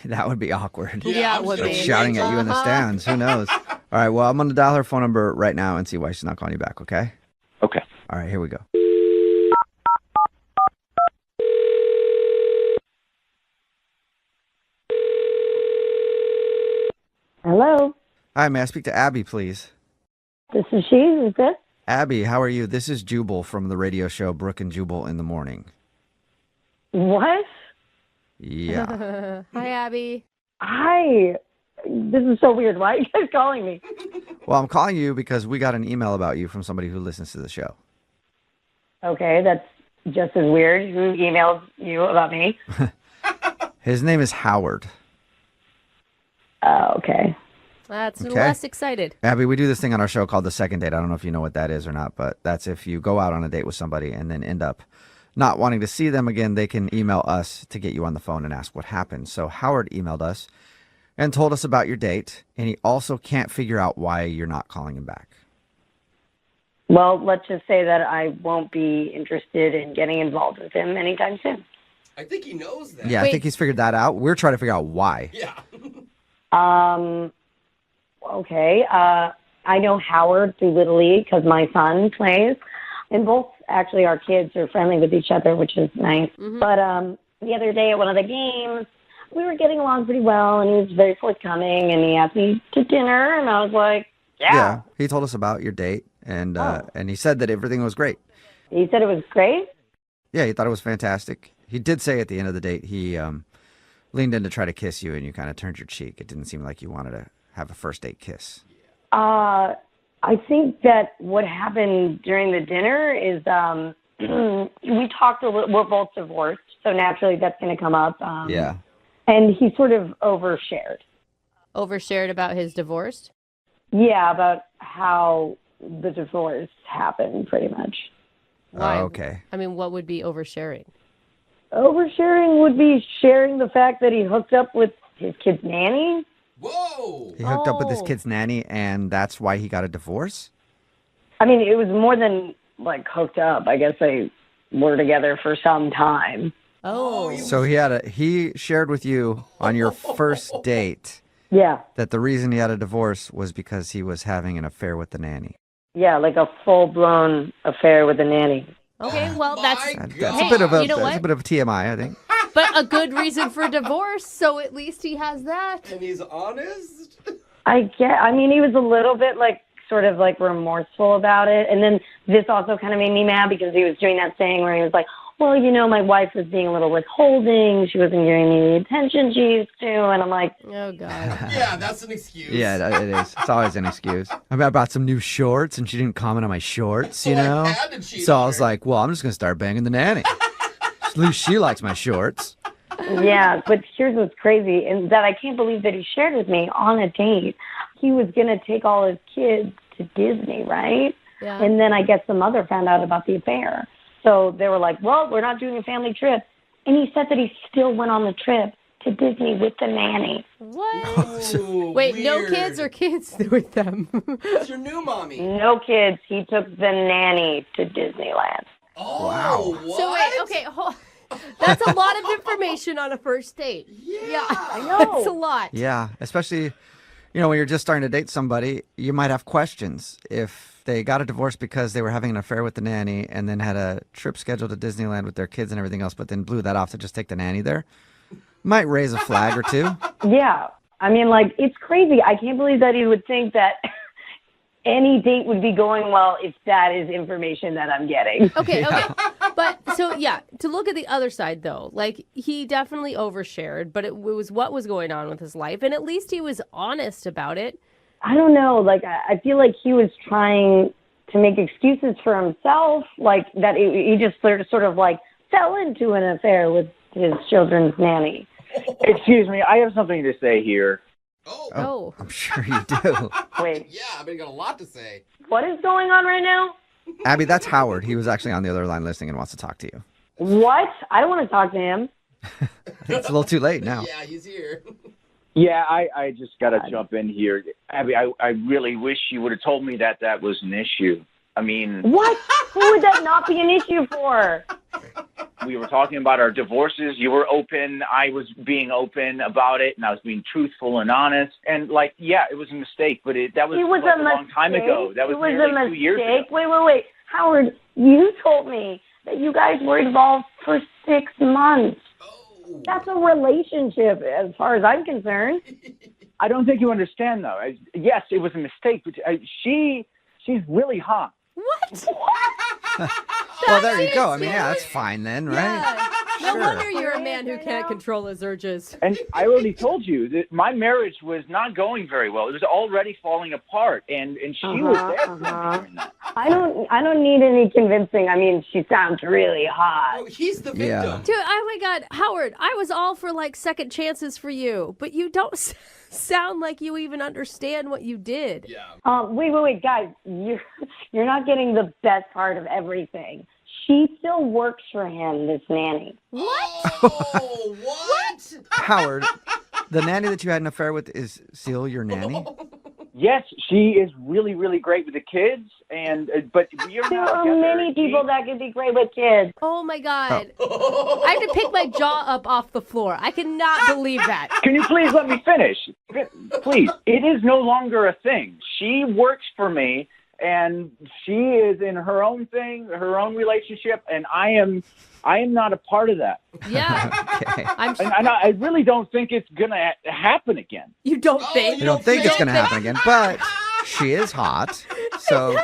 That would be awkward. Yeah, it would be. Shouting at you in the stands. Who knows? All right, well, I'm going to dial her phone number right now and see why she's not calling you back, okay? Okay. All right, here we go. Hello. Hi, may I speak to Abby, please? This is she. Is this? Abby, how are you? This is Jubal from the radio show Brooke and Jubal in the Morning. What? Yeah. Hi, Abby. Hi. This is so weird. Why are you guys calling me? Well, I'm calling you because we got an email about you from somebody who listens to the show. Okay, that's just as weird. Who emailed you about me? His name is Howard. Okay. That's Okay. less excited. Abby, we do this thing on our show called the second date. I don't know if you know what that is or not, but that's if you go out on a date with somebody and then end up not wanting to see them again, they can email us to get you on the phone and ask what happened. So Howard emailed us and told us about your date, and he also can't figure out why you're not calling him back. Well, let's just say that I won't be interested in getting involved with him anytime soon. I think he knows that. Yeah, I think he's figured that out. We're trying to figure out why. Yeah. Okay. I know Howard through Little League because my son plays, and both actually our kids are friendly with each other, which is nice. But the other day at one of the games, we were getting along pretty well, and he was very forthcoming, and he asked me to dinner, and I was like, yeah. He told us about your date, and he said that everything was great. He said it was great? Yeah, he thought it was fantastic. He did say at the end of the date he leaned in to try to kiss you, and you kind of turned your cheek. It didn't seem like you wanted to have a first date kiss. I think that what happened during the dinner is we talked a little. We're both divorced, so naturally that's going to come up. Yeah. And he sort of overshared. Overshared about his divorce? Yeah, about how the divorce happened, pretty much. Why? Okay. I mean, what would be oversharing? Oversharing would be sharing the fact that he hooked up with his kid's nanny. Whoa! He hooked up with his kid's nanny, and that's why he got a divorce? I mean, it was more than, like, hooked up. I guess they were together for some time. Oh. So he shared with you on your first date Yeah. that the reason he had a divorce was because he was having an affair with the nanny. Yeah, like a full-blown affair with a nanny. Okay, well, that's That's hey, a bit of a you know that's what? a bit of a TMI, I think. But a good reason for divorce, so at least he has that. And he's honest? I mean, he was a little bit, like, sort of, like, remorseful about it. And then this also kind of made me mad because he was doing that thing where he was like, well, you know, my wife was being a little withholding. She wasn't giving me the attention she used to. And I'm like, oh, God. Yeah, that's an excuse. Yeah, it is. It's always an excuse. I mean, I bought some new shorts, and she didn't comment on my shorts, you know? So I was like, well, I'm just going to start banging the nanny. At least she likes my shorts. yeah, but here's what's crazy, and that I can't believe that he shared with me on a date. He was going to take all his kids to Disney, right? Yeah. And then I guess the mother found out about the affair. So they were like, well, we're not doing a family trip. And he said that he still went on the trip to Disney with the nanny. What? Ooh, Wait, no weird. kids or kids with them? It's your new mommy. No kids. He took the nanny to Disneyland. Oh, Wow. what? So wait, okay, that's a lot of information on a first date. Yeah. I know. That's a lot. Yeah, especially, you know, when you're just starting to date somebody, you might have questions. If they got a divorce because they were having an affair with the nanny and then had a trip scheduled to Disneyland with their kids and everything else, but then blew that off to just take the nanny there, might raise a flag or two. Yeah. I mean, like, it's crazy. I can't believe that he would think that any date would be going well if that is information that I'm getting. Okay. But so, yeah, to look at the other side, though, like, he definitely overshared, but it was what was going on with his life, and at least he was honest about it. I don't know. Like, I feel like he was trying to make excuses for himself, like that he just sort of like fell into an affair with his children's nanny. Excuse me, I have something to say here. Oh. I'm sure you do. Wait. Yeah, I've got a lot to say. What is going on right now? Abby, that's Howard. He was actually on the other line listening and wants to talk to you. What? I don't want to talk to him. It's a little too late now. Yeah, he's here. Yeah, I just got to jump in here. Abby, I really wish you would have told me that was an issue. I mean... What? Who would that not be an issue for? We were talking about our divorces. You were open. I was being open about it, and I was being truthful and honest. And, like, yeah, it was a mistake, but that was, like, a long time ago. That was nearly 2 years ago. Wait. Howard, you told me that you guys were involved for 6 months. That's a relationship, as far as I'm concerned. I don't think you understand, though. Yes, it was a mistake, but she's really hot. What? Well, there you go. I mean, yeah, that's fine then, right? Yeah. No wonder you're a man who can't control his urges. And I already told you that my marriage was not going very well. It was already falling apart, and she was there for me during that. I don't need any convincing. I mean, she sounds really hot. Oh, he's the victim. Yeah. Dude, oh my God, Howard, I was all for like second chances for you, but you don't sound like you even understand what you did. Yeah. Wait, guys, you're not getting the best part of everything. She still works for him, this nanny. What? Oh, what? Howard, the nanny that you had an affair with is still your nanny? Yes, she is really, really great with the kids, and but you're There not are together. many people that could be great with kids. Oh my God. I have to pick my jaw up off the floor. I cannot believe that. Can you please let me finish? Please. It is no longer a thing. She works for me, and she is in her own thing, her own relationship, and I am not a part of that. Yeah. Okay. And I really don't think it's going to happen again. You don't think? You don't think it's going to happen again, but she is hot. So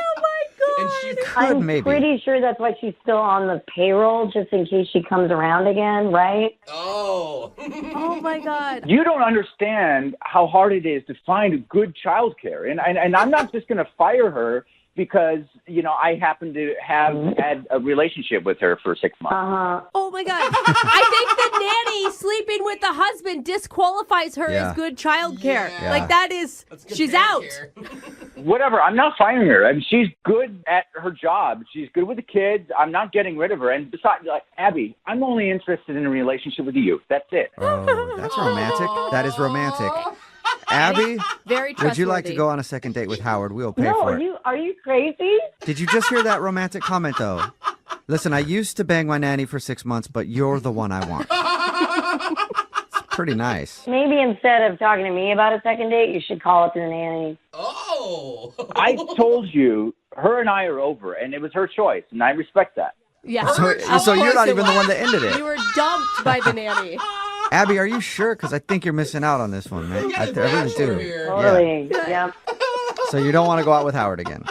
And she's could maybe. Pretty sure that's why she's still on the payroll, just in case she comes around again, right? Oh. Oh my God. You don't understand how hard it is to find good childcare. And I'm not just going to fire her because, I happen to have had a relationship with her for 6 months. Oh my God. I think the nanny sleeping with the husband disqualifies her Yeah. as good childcare. Yeah. Like that is, That's good she's dad out. care. Whatever. I'm not firing her. I mean, she's good at her job. She's good with the kids. I'm not getting rid of her. And besides, Abby, I'm only interested in a relationship with you. That's it. Oh, that's romantic. That is romantic. Abby, Very trustworthy. would you like to go on a second date with Howard? We'll pay No, for it. are you crazy? Did you just hear that romantic comment, though? Listen, I used to bang my nanny for 6 months, but you're the one I want. It's pretty nice. Maybe instead of talking to me about a second date, you should call up the nanny. Oh. I told you, her and I are over, and it was her choice, and I respect that. Yeah. So you're not even the one that ended it. You were dumped by the nanny. Abby, are you sure? Because I think you're missing out on this one, man. I really do. Here. Totally. Yeah. So you don't want to go out with Howard again?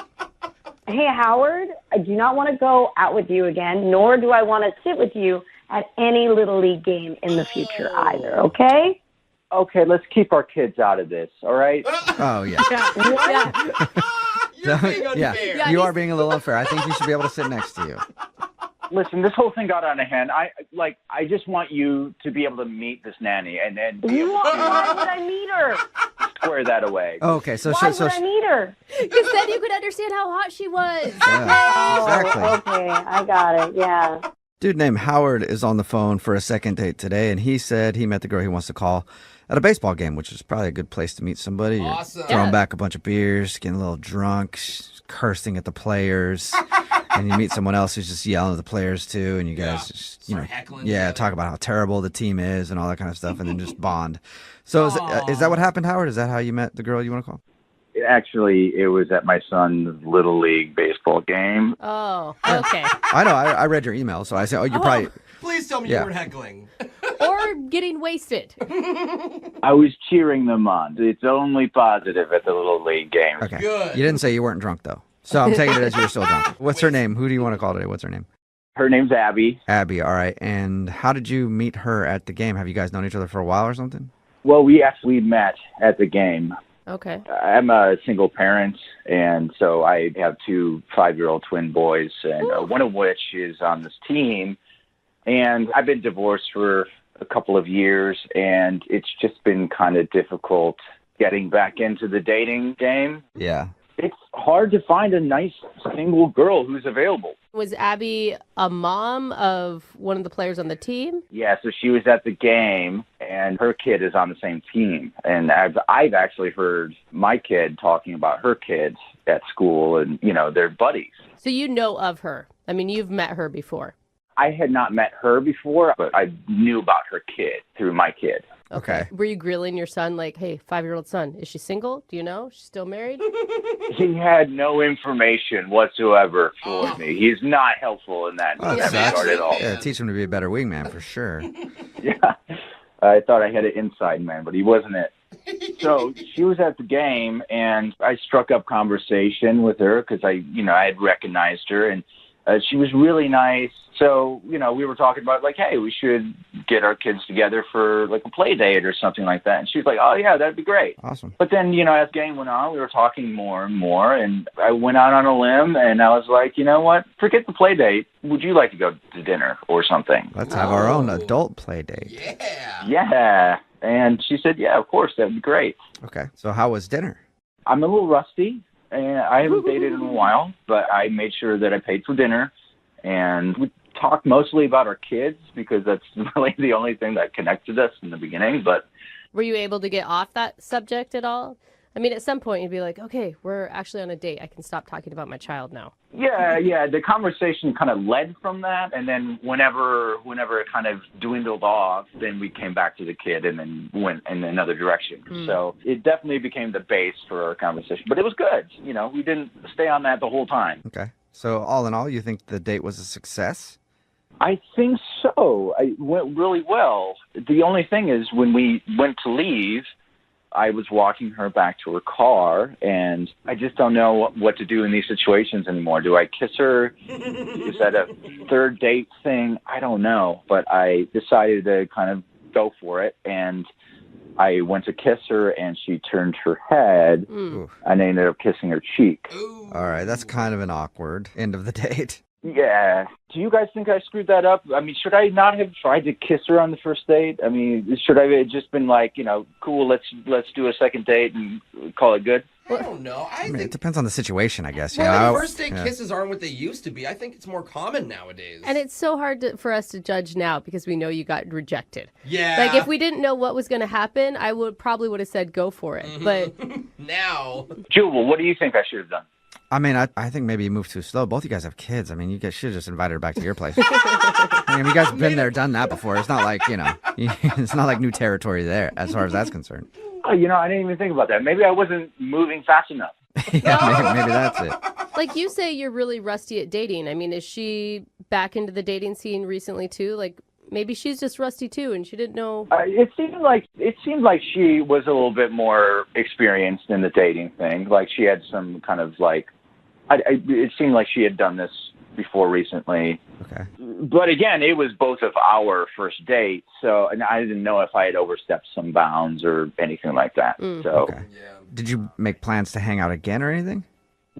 Hey, Howard, I do not want to go out with you again, nor do I want to sit with you at any Little League game in the future either, okay? Okay, let's keep our kids out of this, all right? Oh, yeah. You're being unfair. Yeah, you are being a little unfair. I think you should be able to sit next to you. Listen, this whole thing got out of hand. I just want you to be able to meet this nanny and then be able Why would I meet her? to square that away. Okay, so Why would I meet her? Because then you could understand how hot she was. exactly. Okay, I got it, yeah. Dude named Howard is on the phone for a second date today, and he said he met the girl he wants to call at a baseball game, which is probably a good place to meet somebody. You're Awesome. throwing back a bunch of beers, getting a little drunk, cursing at the players. And you meet someone else who's just yelling at the players too, and you guys just, Start heckling yeah, together. talk about how terrible the team is and all that kind of stuff, and then just bond. So is that what happened, Howard? Is that how you met the girl you want to call? Actually, it was at my son's Little League baseball game. Oh, okay. I know. I read your email, so I said, you're probably. Please tell me Yeah. you weren't heckling. Or getting wasted. I was cheering them on. It's only positive at the Little League game. Okay. Good. You didn't say you weren't drunk though, so I'm taking it as you were still drunk. What's her name? Who do you want to call today? What's her name? Her name's Abby. Abby. All right. And how did you meet her at the game? Have you guys known each other for a while or something? Well, we actually met at the game. Okay. I'm a single parent, and so I have 2 5-year-old twin boys, and one of which is on this team. And I've been divorced for a couple of years, and it's just been kind of difficult getting back into the dating game. Yeah. It's hard to find a nice single girl who's available. Was Abby a mom of one of the players on the team? Yeah, so she was at the game, and her kid is on the same team. And I've actually heard my kid talking about her kids at school, and, they're buddies. So you know of her. I mean, you've met her before. I had not met her before, but I knew about her kid through my kid. Okay. Were you grilling your son like, hey, 5-year-old son, is she single? Do you know? She's still married? He had no information whatsoever for me. He's not helpful in that regard at all. Yeah, teach him to be a better wingman for sure. Yeah. I thought I had an inside man, but he wasn't it. So she was at the game, and I struck up conversation with her because I had recognized her, and She was really nice. So, we were talking about, like, hey, we should get our kids together for, like, a play date or something like that. And she was like, oh, yeah, that'd be great. Awesome. But then, as the game went on, we were talking more and more. And I went out on a limb, and I was like, you know what? Forget the play date. Would you like to go to dinner or something? Let's have our own adult play date. Yeah. Yeah. And she said, yeah, of course, that'd be great. Okay. So how was dinner? I'm a little rusty, and I haven't dated in a while, but I made sure that I paid for dinner. And we talked mostly about our kids because that's really the only thing that connected us in the beginning. But were you able to get off that subject at all? I mean, at some point you'd be like, okay, we're actually on a date. I can stop talking about my child now. Yeah. The conversation kind of led from that. And then whenever it kind of dwindled off, then we came back to the kid and then went in another direction. So it definitely became the base for our conversation. But it was good. We didn't stay on that the whole time. Okay. So all in all, you think the date was a success? I think so. It went really well. The only thing is when we went to leave, I was walking her back to her car, and I just don't know what to do in these situations anymore. Do I kiss her? Is that a third date thing? I don't know. But I decided to kind of go for it, and I went to kiss her, and she turned her head, and I ended up kissing her cheek. All right, that's kind of an awkward end of the date. Yeah. Do you guys think I screwed that up? I mean, should I not have tried to kiss her on the first date? I mean, should I have just been like, cool, let's do a second date and call it good? I don't know. I mean, think it depends on the situation, I guess. well, first date kisses aren't what they used to be. I think it's more common nowadays. And it's so hard for us to judge now because we know you got rejected. Yeah. Like, if we didn't know what was going to happen, I probably would have said go for it. But now. Jubal, what do you think I should have done? I mean, I think maybe you moved too slow. Both of you guys have kids. I mean, you guys should have just invited her back to your place. I mean, you guys have been there, done that before. It's not like, it's not like new territory there as far as that's concerned. Oh, I didn't even think about that. Maybe I wasn't moving fast enough. Yeah, maybe that's it. Like you say, you're really rusty at dating. I mean, is she back into the dating scene recently too? Like, maybe she's just rusty too, and she didn't know. It seemed like she was a little bit more experienced in the dating thing. Like she had some kind of like, it seemed like she had done this before recently. Okay. But again, it was both of our first date, and I didn't know if I had overstepped some bounds or anything like that. So. Okay. Did you make plans to hang out again or anything?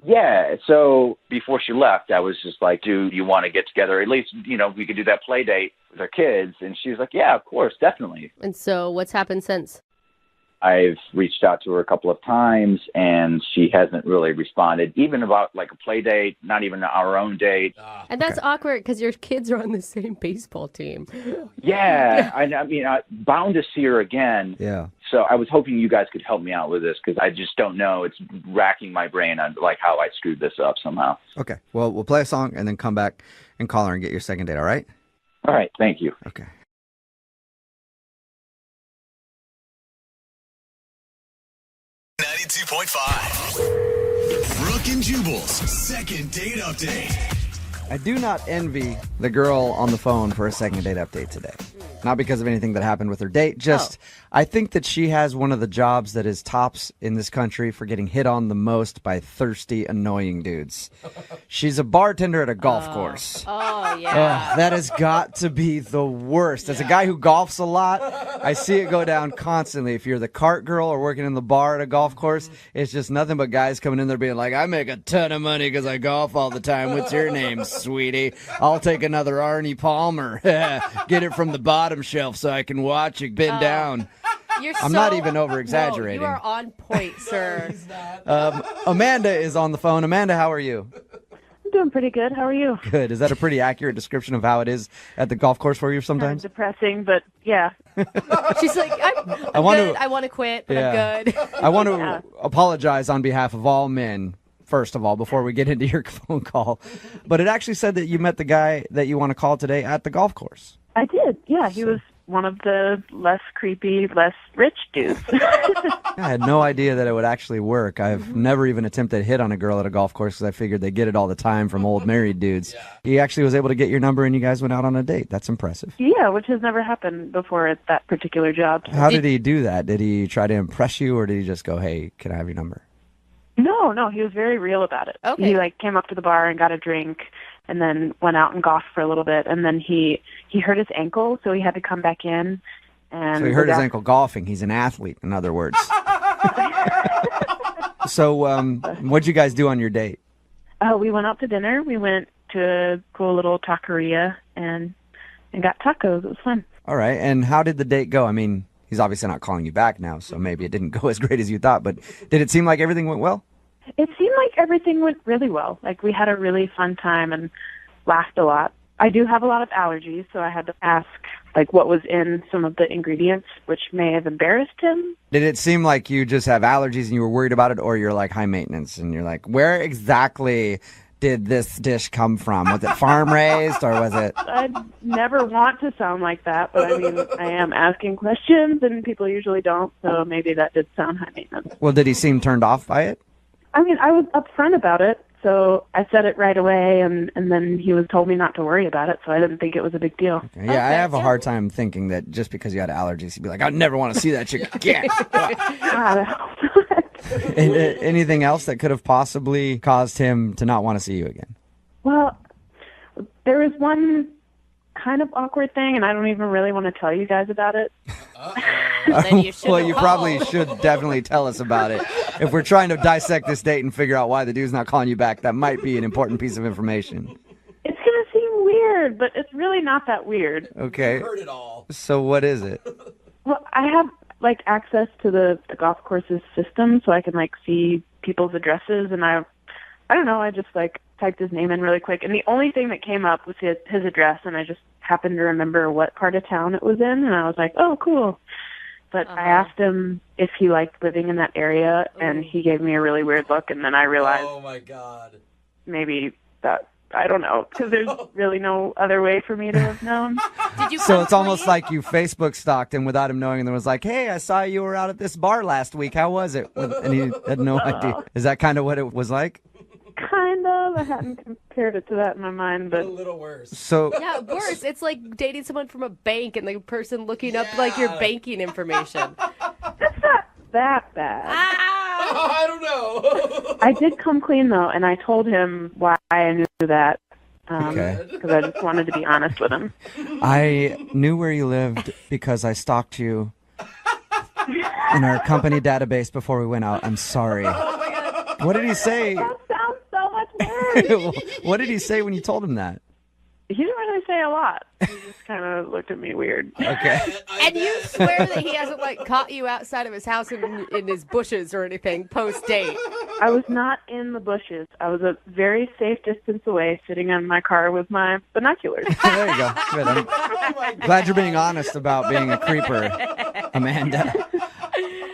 Yeah, so before she left, I was just like, do you want to get together? At least, we could do that play date with our kids. And she was like, yeah, of course, definitely. And so what's happened since? I've reached out to her a couple of times, and she hasn't really responded, even about like a play date, not even our own date. And that's awkward because your kids are on the same baseball team. Yeah, I mean, I'm bound to see her again. Yeah. So I was hoping you guys could help me out with this because I just don't know. It's racking my brain on like how I screwed this up somehow. Okay. Well, we'll play a song and then come back and call her and get your second date, all right? All right. Thank you. Okay. Brooke and Jubal's second date update. I do not envy the girl on the phone for a second date update today. Not because of anything that happened with her date, just I think that she has one of the jobs that is tops in this country for getting hit on the most by thirsty, annoying dudes. She's a bartender at a golf course. Oh, yeah. That has got to be the worst. As a guy who golfs a lot, I see it go down constantly. If you're the cart girl or working in the bar at a golf course, it's just nothing but guys coming in there being like, I make a ton of money because I golf all the time. What's your name, sweetie? I'll take another Arnie Palmer. Get it from the bottom shelf so I can watch it bend down. I'm not even over-exaggerating. No, you are on point, sir. Amanda is on the phone. Amanda, how are you? I'm doing pretty good. How are you? Good. Is that a pretty accurate description of how it is at the golf course for you sometimes? Kind of depressing, but yeah. She's like, I'm good. I want to quit, but I'm good. I want to apologize on behalf of all men, first of all, before we get into your phone call. But it actually said that you met the guy that you want to call today at the golf course. I did. Yeah, he was one of the less creepy, less rich dudes. I had no idea that it would actually work. I've never even attempted to hit on a girl at a golf course because I figured they get it all the time from old married dudes. He actually was able to get your number and you guys went out on a date. That's impressive. Yeah, which has never happened before at that particular job. How did he do that? Did he try to impress you or did he just go, hey, can I have your number? No, he was very real about it. Okay. He came up to the bar and got a drink and then went out and golfed for a little bit, and then he hurt his ankle, so he had to come back in. And So he hurt his ankle golfing. He's an athlete, in other words. So what'd you guys do on your date? We went out to dinner. We went to a cool little taqueria and got tacos. It was fun. All right, and how did the date go? I mean, he's obviously not calling you back now, so maybe it didn't go as great as you thought, but did it seem like everything went well? It seemed like everything went really well. We had a really fun time and laughed a lot. I do have a lot of allergies, so I had to ask what was in some of the ingredients, which may have embarrassed him. Did it seem like you just have allergies and you were worried about it, or you're high maintenance and you're where exactly did this dish come from? Was it farm raised or was it? I'd never want to sound like that, but I mean, I am asking questions and people usually don't, so maybe that did sound high maintenance. Well, did he seem turned off by it? I mean, I was upfront about it, so I said it right away, and then he told me not to worry about it, so I didn't think it was a big deal. Yeah, I have a hard time thinking that just because you had allergies, you'd be like, I'd never want to see that chick again. And, anything else that could have possibly caused him to not want to see you again? Well, there was one kind of awkward thing, and I don't even really want to tell you guys about it. Then you well, you probably should definitely tell us about it. If we're trying to dissect this date and figure out why the dude's not calling you back, that might be an important piece of information. It's going to seem weird, but it's really not that weird. Okay. I've heard it all. So what is it? Well, I have access to the golf course's system, so I can see people's addresses, and I don't know, I just typed his name in really quick, and the only thing that came up was his address, and I just happened to remember what part of town it was in, and I was like, oh, cool. But I asked him if he liked living in that area, and he gave me a really weird look, and then I realized, oh my God, maybe that, I don't know, because there's really no other way for me to have known. Did you So it's almost like you Facebook stalked him without him knowing, and then was like, hey, I saw you were out at this bar last week. How was it? And he had no idea. Is that kind of what it was like? Kind of. I hadn't compared it to that in my mind, but a little worse. So Yeah, worse. It's like dating someone from a bank and the person looking up your banking information. It's not that bad. I don't know. I did come clean, though, and I told him why I knew that. Okay. Because I just wanted to be honest with him. I knew where you lived because I stalked you in our company database before we went out. I'm sorry. What did he say? That sounds so much worse. What did he say when you told him that? He didn't really say a lot. He just kind of looked at me weird. Okay. And you swear that he hasn't caught you outside of his house in his bushes or anything post date. I was not in the bushes. I was a very safe distance away, sitting in my car with my binoculars. There you go. Good. I'm glad you're being honest about being a creeper, Amanda.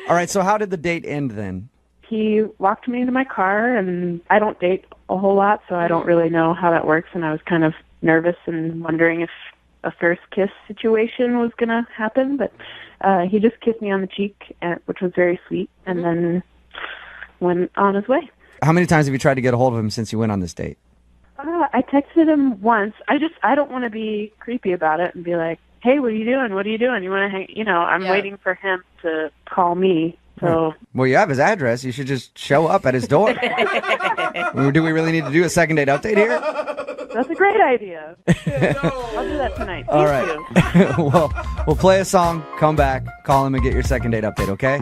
All right, so how did the date end then? He walked me into my car, and I don't date a whole lot, so I don't really know how that works, and I was kind of nervous and wondering if a first kiss situation was going to happen, but he just kissed me on the cheek, which was very sweet, and then went on his way. How many times have you tried to get a hold of him since you went on this date? I texted him once. I don't want to be creepy about it and be like, hey, what are you doing? What are you doing? You want to hang? I'm waiting for him to call me. So, well, you have his address. You should just show up at his door. Do we really need to do a second date update here? That's a great idea. I'll do that tonight. All right. Well, we'll play a song, come back, call him, and get your second date update, okay?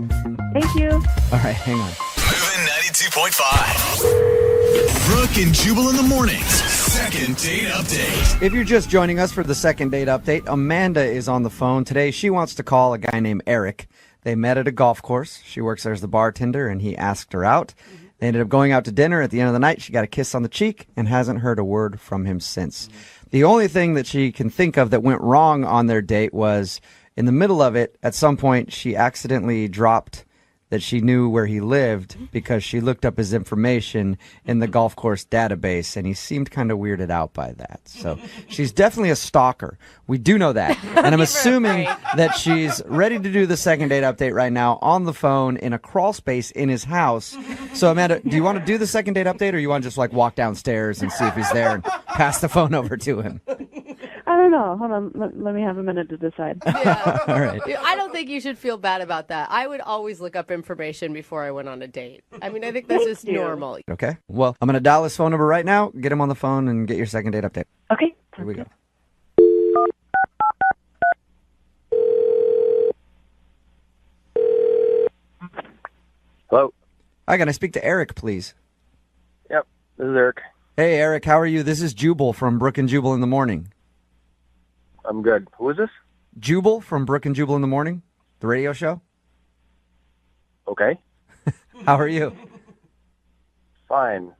Thank you. All right, hang on. Moving 92.5. Brooke and Jubal in the mornings. Second date update. If you're just joining us for the second date update, Amanda is on the phone today. She wants to call a guy named Eric. They met at a golf course. She works there as the bartender, and he asked her out. They ended up going out to dinner. At the end of the night, she got a kiss on the cheek and hasn't heard a word from him since. The only thing that she can think of that went wrong on their date was in the middle of it, at some point, she accidentally dropped that she knew where he lived because she looked up his information in the golf course database, and he seemed kind of weirded out by that. So she's definitely a stalker. We do know that. And I'm assuming that she's ready to do the second date update right now on the phone in a crawl space in his house. So, Amanda, do you want to do the second date update, or you want to just walk downstairs and see if he's there and pass the phone over to him? I don't know. Hold on. Let me have a minute to decide. Yeah. All right. I don't think you should feel bad about that. I would always look up information before I went on a date. I mean, I think that's just normal. Okay. Well, I'm going to dial his phone number right now, get him on the phone, and get your second date update. Okay. Here we go. Hello. Hi, can I speak to Eric, please? Yep, this is Eric. Hey, Eric, how are you? This is Jubal from Brooke and Jubal in the Morning. I'm good. Who is this? Jubal from Brooke and Jubal in the Morning, the radio show. Okay. How are you? Fine.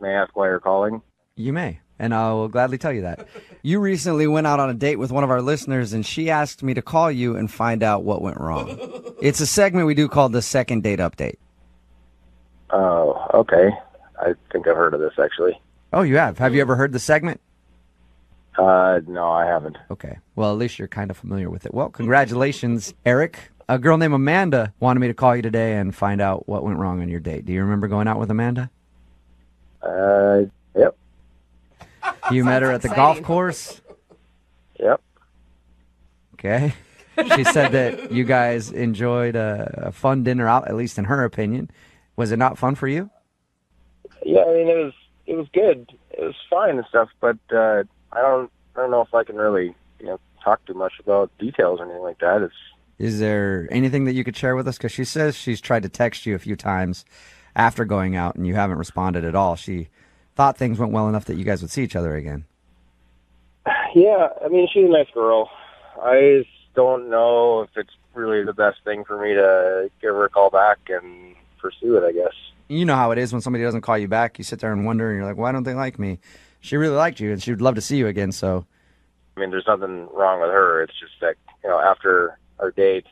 May I ask why you're calling? You may, and I will gladly tell you that. You recently went out on a date with one of our listeners, and she asked me to call you and find out what went wrong. It's a segment we do called the Second Date Update. Oh, okay. I think I've heard of this, actually. Oh, you have? Have you ever heard the segment? No, I haven't. Okay. Well, at least you're kind of familiar with it. Well, congratulations, Eric. A girl named Amanda wanted me to call you today and find out what went wrong on your date. Do you remember going out with Amanda? Yep. You met her at the golf course? Yep. Okay. She said that you guys enjoyed a fun dinner out, at least in her opinion. Was it not fun for you? Yeah, I mean, it was good. It was fine and stuff, but I don't know if I can really, talk too much about details or anything like that. Is there anything that you could share with us? Because she says she's tried to text you a few times after going out, and you haven't responded at all. She thought things went well enough that you guys would see each other again. Yeah, I mean, she's a nice girl. I just don't know if it's really the best thing for me to give her a call back and pursue it, I guess. You know how it is when somebody doesn't call you back. You sit there and wonder, and you're like, why don't they like me? She really liked you, and she would love to see you again, so. I mean, there's nothing wrong with her. It's just that, after our date,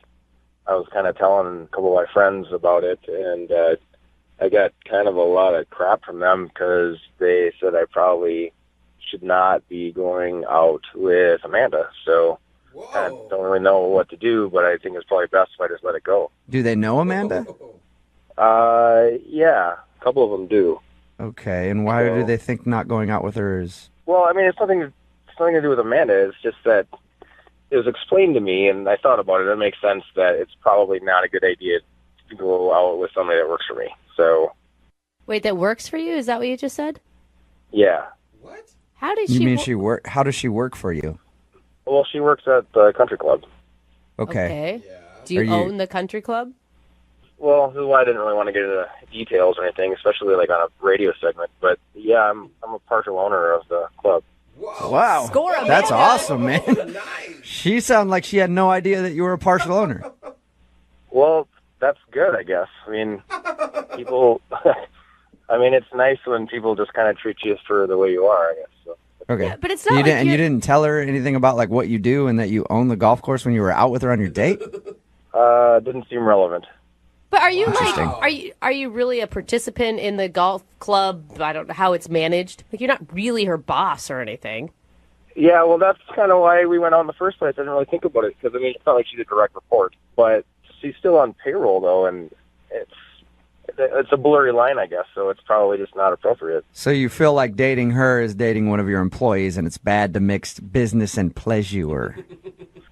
I was kind of telling a couple of my friends about it, and I got kind of a lot of crap from them because they said I probably should not be going out with Amanda. So I don't really know what to do, but I think it's probably best if I just let it go. Do they know Amanda? Yeah, a couple of them do. Okay, and why do they think not going out with her is? Well, I mean, it's nothing to do with Amanda. It's just that it was explained to me, and I thought about it. It makes sense that it's probably not a good idea to go out with somebody that works for me. So. Wait, that works for you? Is that what you just said? Yeah. How does You she mean she work? How does she work for you? Well, she works at the country club. Okay. Do you own the country club? Well, this is why I didn't really want to get into details or anything, especially like on a radio segment. But yeah, I'm a partial owner of the club. Wow. Score, Amanda. That's awesome, man. She sounded like she had no idea that you were a partial owner. Well, that's good, I guess. I mean, people. I mean, it's nice when people just kind of treat you for the way you are, I guess. So. Okay. Yeah, but it's not you didn't tell her anything about like what you do and that you own the golf course when you were out with her on your date? Didn't seem relevant. But are you are you really a participant in the golf club? I don't know how it's managed. Like, you're not really her boss or anything. Yeah, well, that's kind of why we went out in the first place. I didn't really think about it because, I mean, it's not like she's a direct report. But she's still on payroll, though, and it's a blurry line, I guess, so it's probably just not appropriate. So you feel like dating her is dating one of your employees, and it's bad to mix business and pleasure.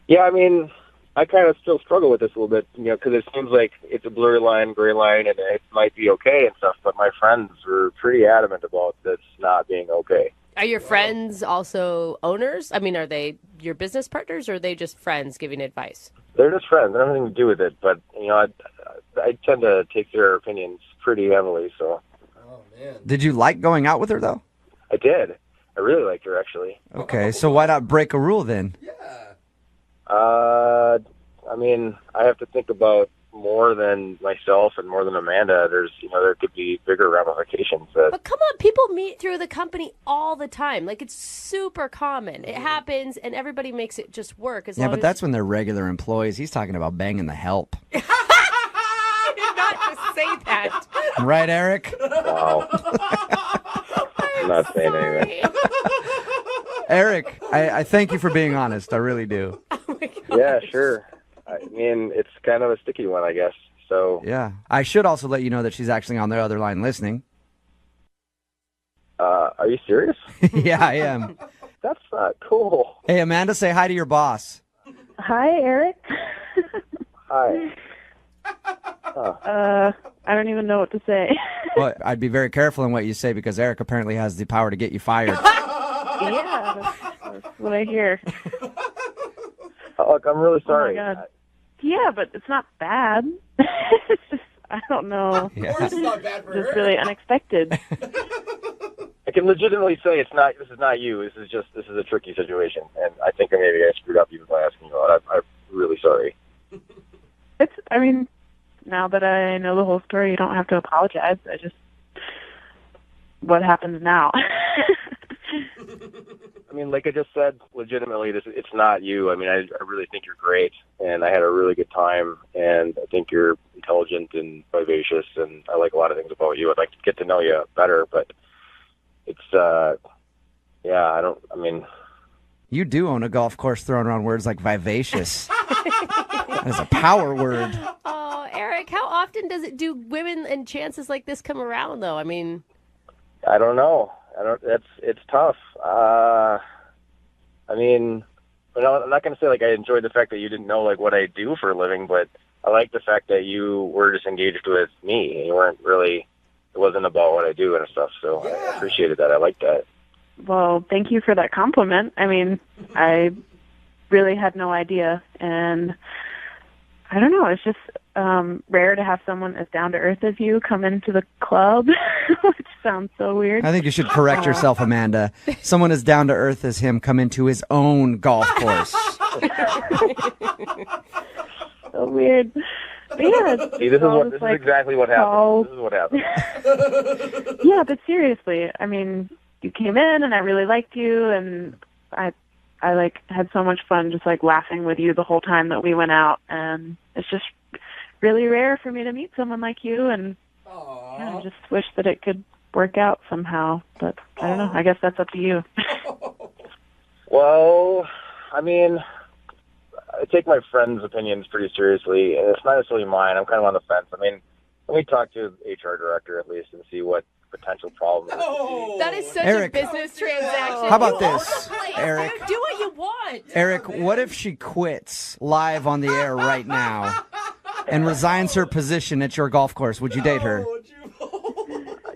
Yeah, I mean, I kind of still struggle with this a little bit, because it seems like it's a blurry line, gray line, and it might be okay and stuff, but my friends were pretty adamant about this not being okay. Are your friends also owners? I mean, are they your business partners, or are they just friends giving advice? They're just friends. They don't have anything to do with it, but, I tend to take their opinions pretty heavily, so. Oh, man. Did you like going out with her, though? I did. I really liked her, actually. Okay, so why not break a rule then? I mean, I have to think about more than myself and more than Amanda. There's, there could be bigger ramifications. But come on, people meet through the company all the time. Like, it's super common. It happens, and everybody makes it just work. Yeah, but that's when they're regular employees. He's talking about banging the help. I did not just say that. Right, Eric? Wow. I'm not saying anything. Eric, I thank you for being honest. I really do. Oh my God. Yeah, sure. I mean, it's kind of a sticky one, I guess. So yeah. I should also let you know that she's actually on the other line listening. Are you serious? Yeah, I am. That's not cool. Hey, Amanda, say hi to your boss. Hi, Eric. Hi. I don't even know what to say. Well, I'd be very careful in what you say because Eric apparently has the power to get you fired. Yeah, that's what I hear. Look, I'm really sorry. Oh my God. Yeah, but it's not bad. It's just, I don't know. Yeah. Of course it's not bad for Just her. really unexpected. I can legitimately say this is not you. This is a tricky situation, and I think maybe I screwed up even by asking you out. I'm really sorry. I mean, now that I know the whole story, you don't have to apologize. What happens now? I mean, like I just said, legitimately, it's not you. I mean, I really think you're great, and I had a really good time, and I think you're intelligent and vivacious, and I like a lot of things about you. I'd like to get to know you better, but it's, You do own a golf course throwing around words like vivacious. That is a power word. Oh, Eric, how often do women and chances like this come around, though? I mean, I don't know. It's tough. I mean, I'm not going to say like I enjoyed the fact that you didn't know like what I do for a living, but I like the fact that you were just engaged with me. You weren't really. It wasn't about what I do and stuff. So I appreciated that. I liked that. Well, thank you for that compliment. I mean, I really had no idea, and I don't know. It's just rare to have someone as down to earth as you come into the club, which sounds so weird. I think you should correct yourself, Amanda. Someone as down to earth as him come into his own golf course. So weird. But yeah, See, this is exactly what happened. This is what happened. Yeah, but seriously, I mean, you came in and I really liked you, and I like had so much fun just like laughing with you the whole time that we went out, and it's just really rare for me to meet someone like you, and I just wish that it could work out somehow, but I don't know. I guess that's up to you. Well, I mean, I take my friends' opinions pretty seriously, and it's not necessarily mine. I'm kind of on the fence. I mean, let me talk to the HR director at least and see what potential problems. that is such Eric, a business transaction. How about this, Eric? Do what you want. Eric, what if she quits live on the air right now and resigns her position at your golf course? Would you date her?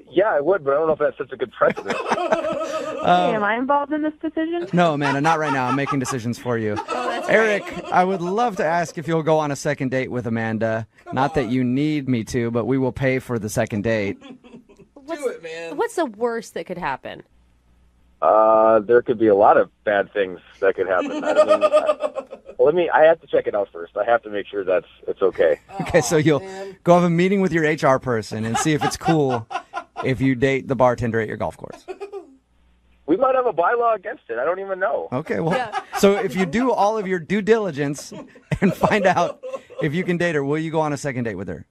Yeah, I would, but I don't know if that's such a good precedent. Hey, am I involved in this decision? No, Amanda, not right now. I'm making decisions for you. Eric, I would love to ask if you'll go on a second date with Amanda. Not that you need me to, but we will pay for the second date. Do it, man. What's the worst that could happen? There could be a lot of bad things that could happen. I mean, I have to check it out first. I have to make sure it's okay. Okay, so you'll go have a meeting with your HR person and see if it's cool if you date the bartender at your golf course. We might have a bylaw against it. I don't even know. Okay, well, so if you do all of your due diligence and find out if you can date her, will you go on a second date with her?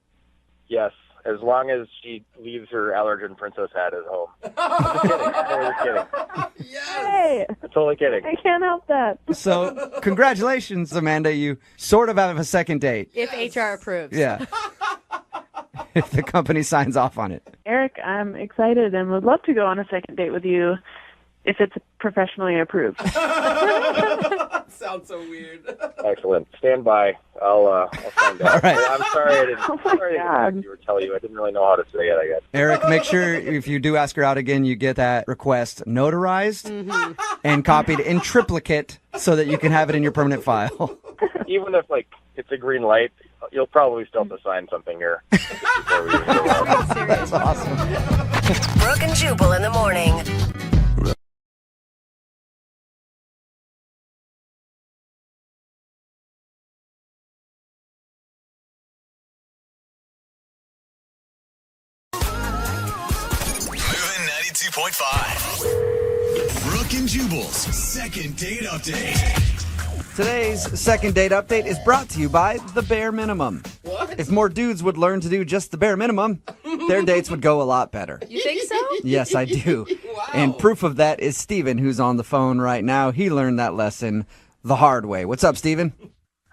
Yes, as long as she leaves her allergen princess hat at home. I'm just kidding. I'm just kidding. Hey, I'm totally kidding. I can't help that. So, congratulations, Amanda. You sort of have a second date. If HR approves. Yeah. If the company signs off on it. Eric, I'm excited and would love to go on a second date with you if it's professionally approved. Sounds so weird. Excellent. Stand by. I'll find out. All right. I'm sorry I didn't tell you. I didn't really know how to say it, I guess. Eric, make sure if you do ask her out again, you get that request notarized and copied in triplicate so that you can have it in your permanent file. Even if, like, it's a green light, you'll probably still have to sign something here. That's awesome. Brooke and Jubal in the morning. Moving 92.5. Brooke and Jubal's second date update. Today's second date update is brought to you by the bare minimum. What? If more dudes would learn to do just the bare minimum, their dates would go a lot better. You think so? Yes, I do. Wow. And proof of that is Steven, who's on the phone right now. He learned that lesson the hard way. What's up, Steven?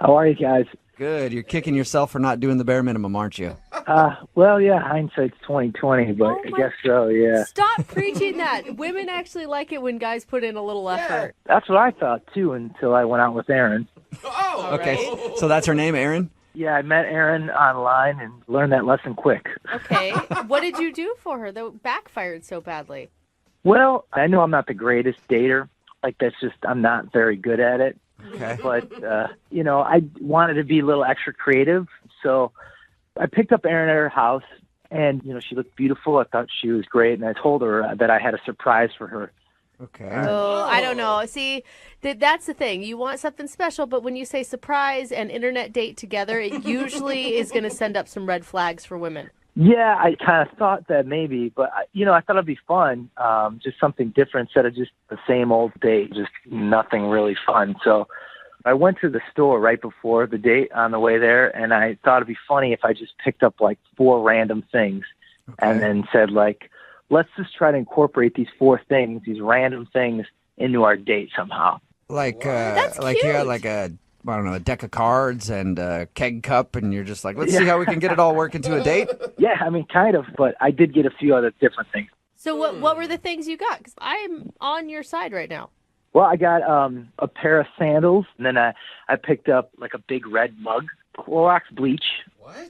How are you guys? Good. You're kicking yourself for not doing the bare minimum, aren't you? Well, yeah, hindsight's 20/20, but I guess so, yeah. Stop preaching that. Women actually like it when guys put in a little effort. That's what I thought, too, until I went out with Erin. Oh, Okay, right. so that's her name, Erin? Yeah, I met Erin online and learned that lesson quick. Okay. What did you do for her that backfired so badly? Well, I know I'm not the greatest dater. Like, I'm not very good at it. Okay. But, I wanted to be a little extra creative. So I picked up Erin at her house, and, she looked beautiful. I thought she was great, and I told her that I had a surprise for her. Okay. Oh, I don't know. See, that's the thing. You want something special, but when you say surprise and internet date together, it usually is going to send up some red flags for women. Yeah, I kind of thought that maybe, but, I thought it'd be fun, just something different instead of just the same old date, just nothing really fun. So I went to the store right before the date on the way there, and I thought it'd be funny if I just picked up, 4 random things and then said, let's just try to incorporate these 4 things, these random things, into our date somehow. Like you got a deck of cards and a keg cup, and you're just like, let's see how we can get it all work into a date? Yeah, kind of, but I did get a few other different things. So what were the things you got? Because I'm on your side right now. Well, I got a pair of sandals, and then I picked up, a big red mug, Clorox bleach,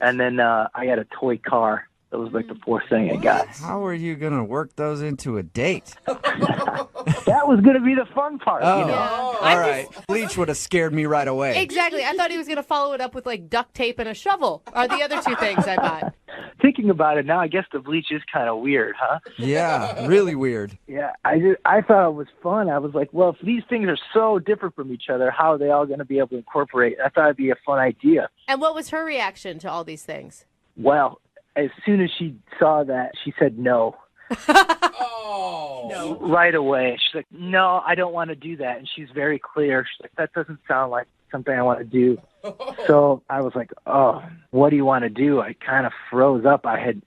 and then I got a toy car. That was, the 4th thing I got. How are you going to work those into a date? That was going to be the fun part, All right. Bleach would have scared me right away. Exactly. I thought he was going to follow it up with, duct tape and a shovel are the other 2 things I bought. Thinking about it now, I guess the bleach is kind of weird, huh? Yeah, really weird. Yeah, I thought it was fun. I was like, well, if these things are so different from each other, how are they all going to be able to incorporate? I thought it'd be a fun idea. And what was her reaction to all these things? Well, as soon as she saw that, she said no. No. Right away. She's like, no, I don't want to do that. And she's very clear. She's like, that doesn't sound like something I want to do. So I was like, oh, what do you want to do? I kind of froze up. I had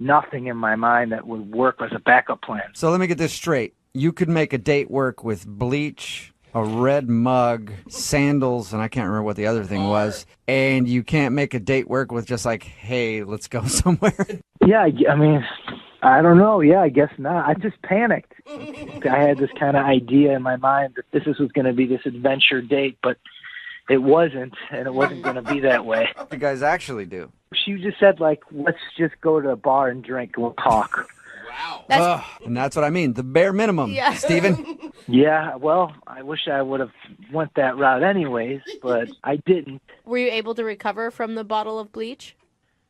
nothing in my mind that would work as a backup plan. So let me get this straight. You could make a date work with bleach, a red mug, sandals, and I can't remember what the other thing was. And you can't make a date work with just hey, let's go somewhere. Yeah, I don't know. Yeah, I guess not. I just panicked. I had this kind of idea in my mind that this was going to be this adventure date, but it wasn't, and it wasn't going to be that way. What do you guys actually do? She just said, let's just go to a bar and drink and we'll talk. Wow. And that's what I mean, the bare minimum, yeah. Steven. Yeah, well, I wish I would have went that route anyways, but I didn't. Were you able to recover from the bottle of bleach?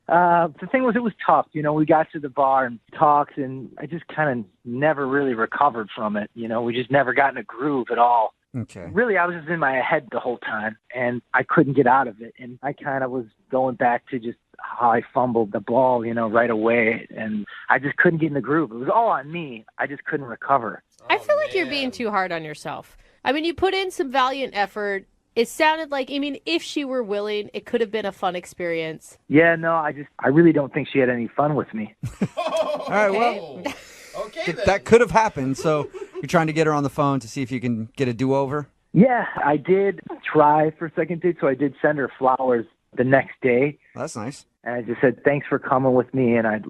The thing was, it was tough. We got to the bar and talked, and I just kind of never really recovered from it. We just never got in a groove at all. Okay. Really, I was just in my head the whole time, and I couldn't get out of it. And I kind of was going back to just how I fumbled the ball, right away. And I just couldn't get in the groove. It was all on me. I just couldn't recover. I feel like you're being too hard on yourself. You put in some valiant effort. It sounded like, if she were willing, it could have been a fun experience. Yeah, no, I really don't think she had any fun with me. All right, well, okay, that could have happened. So you're trying to get her on the phone to see if you can get a do-over? Yeah, I did try for a second date, so I did send her flowers the next day. That's nice. And I just said, thanks for coming with me, and I'd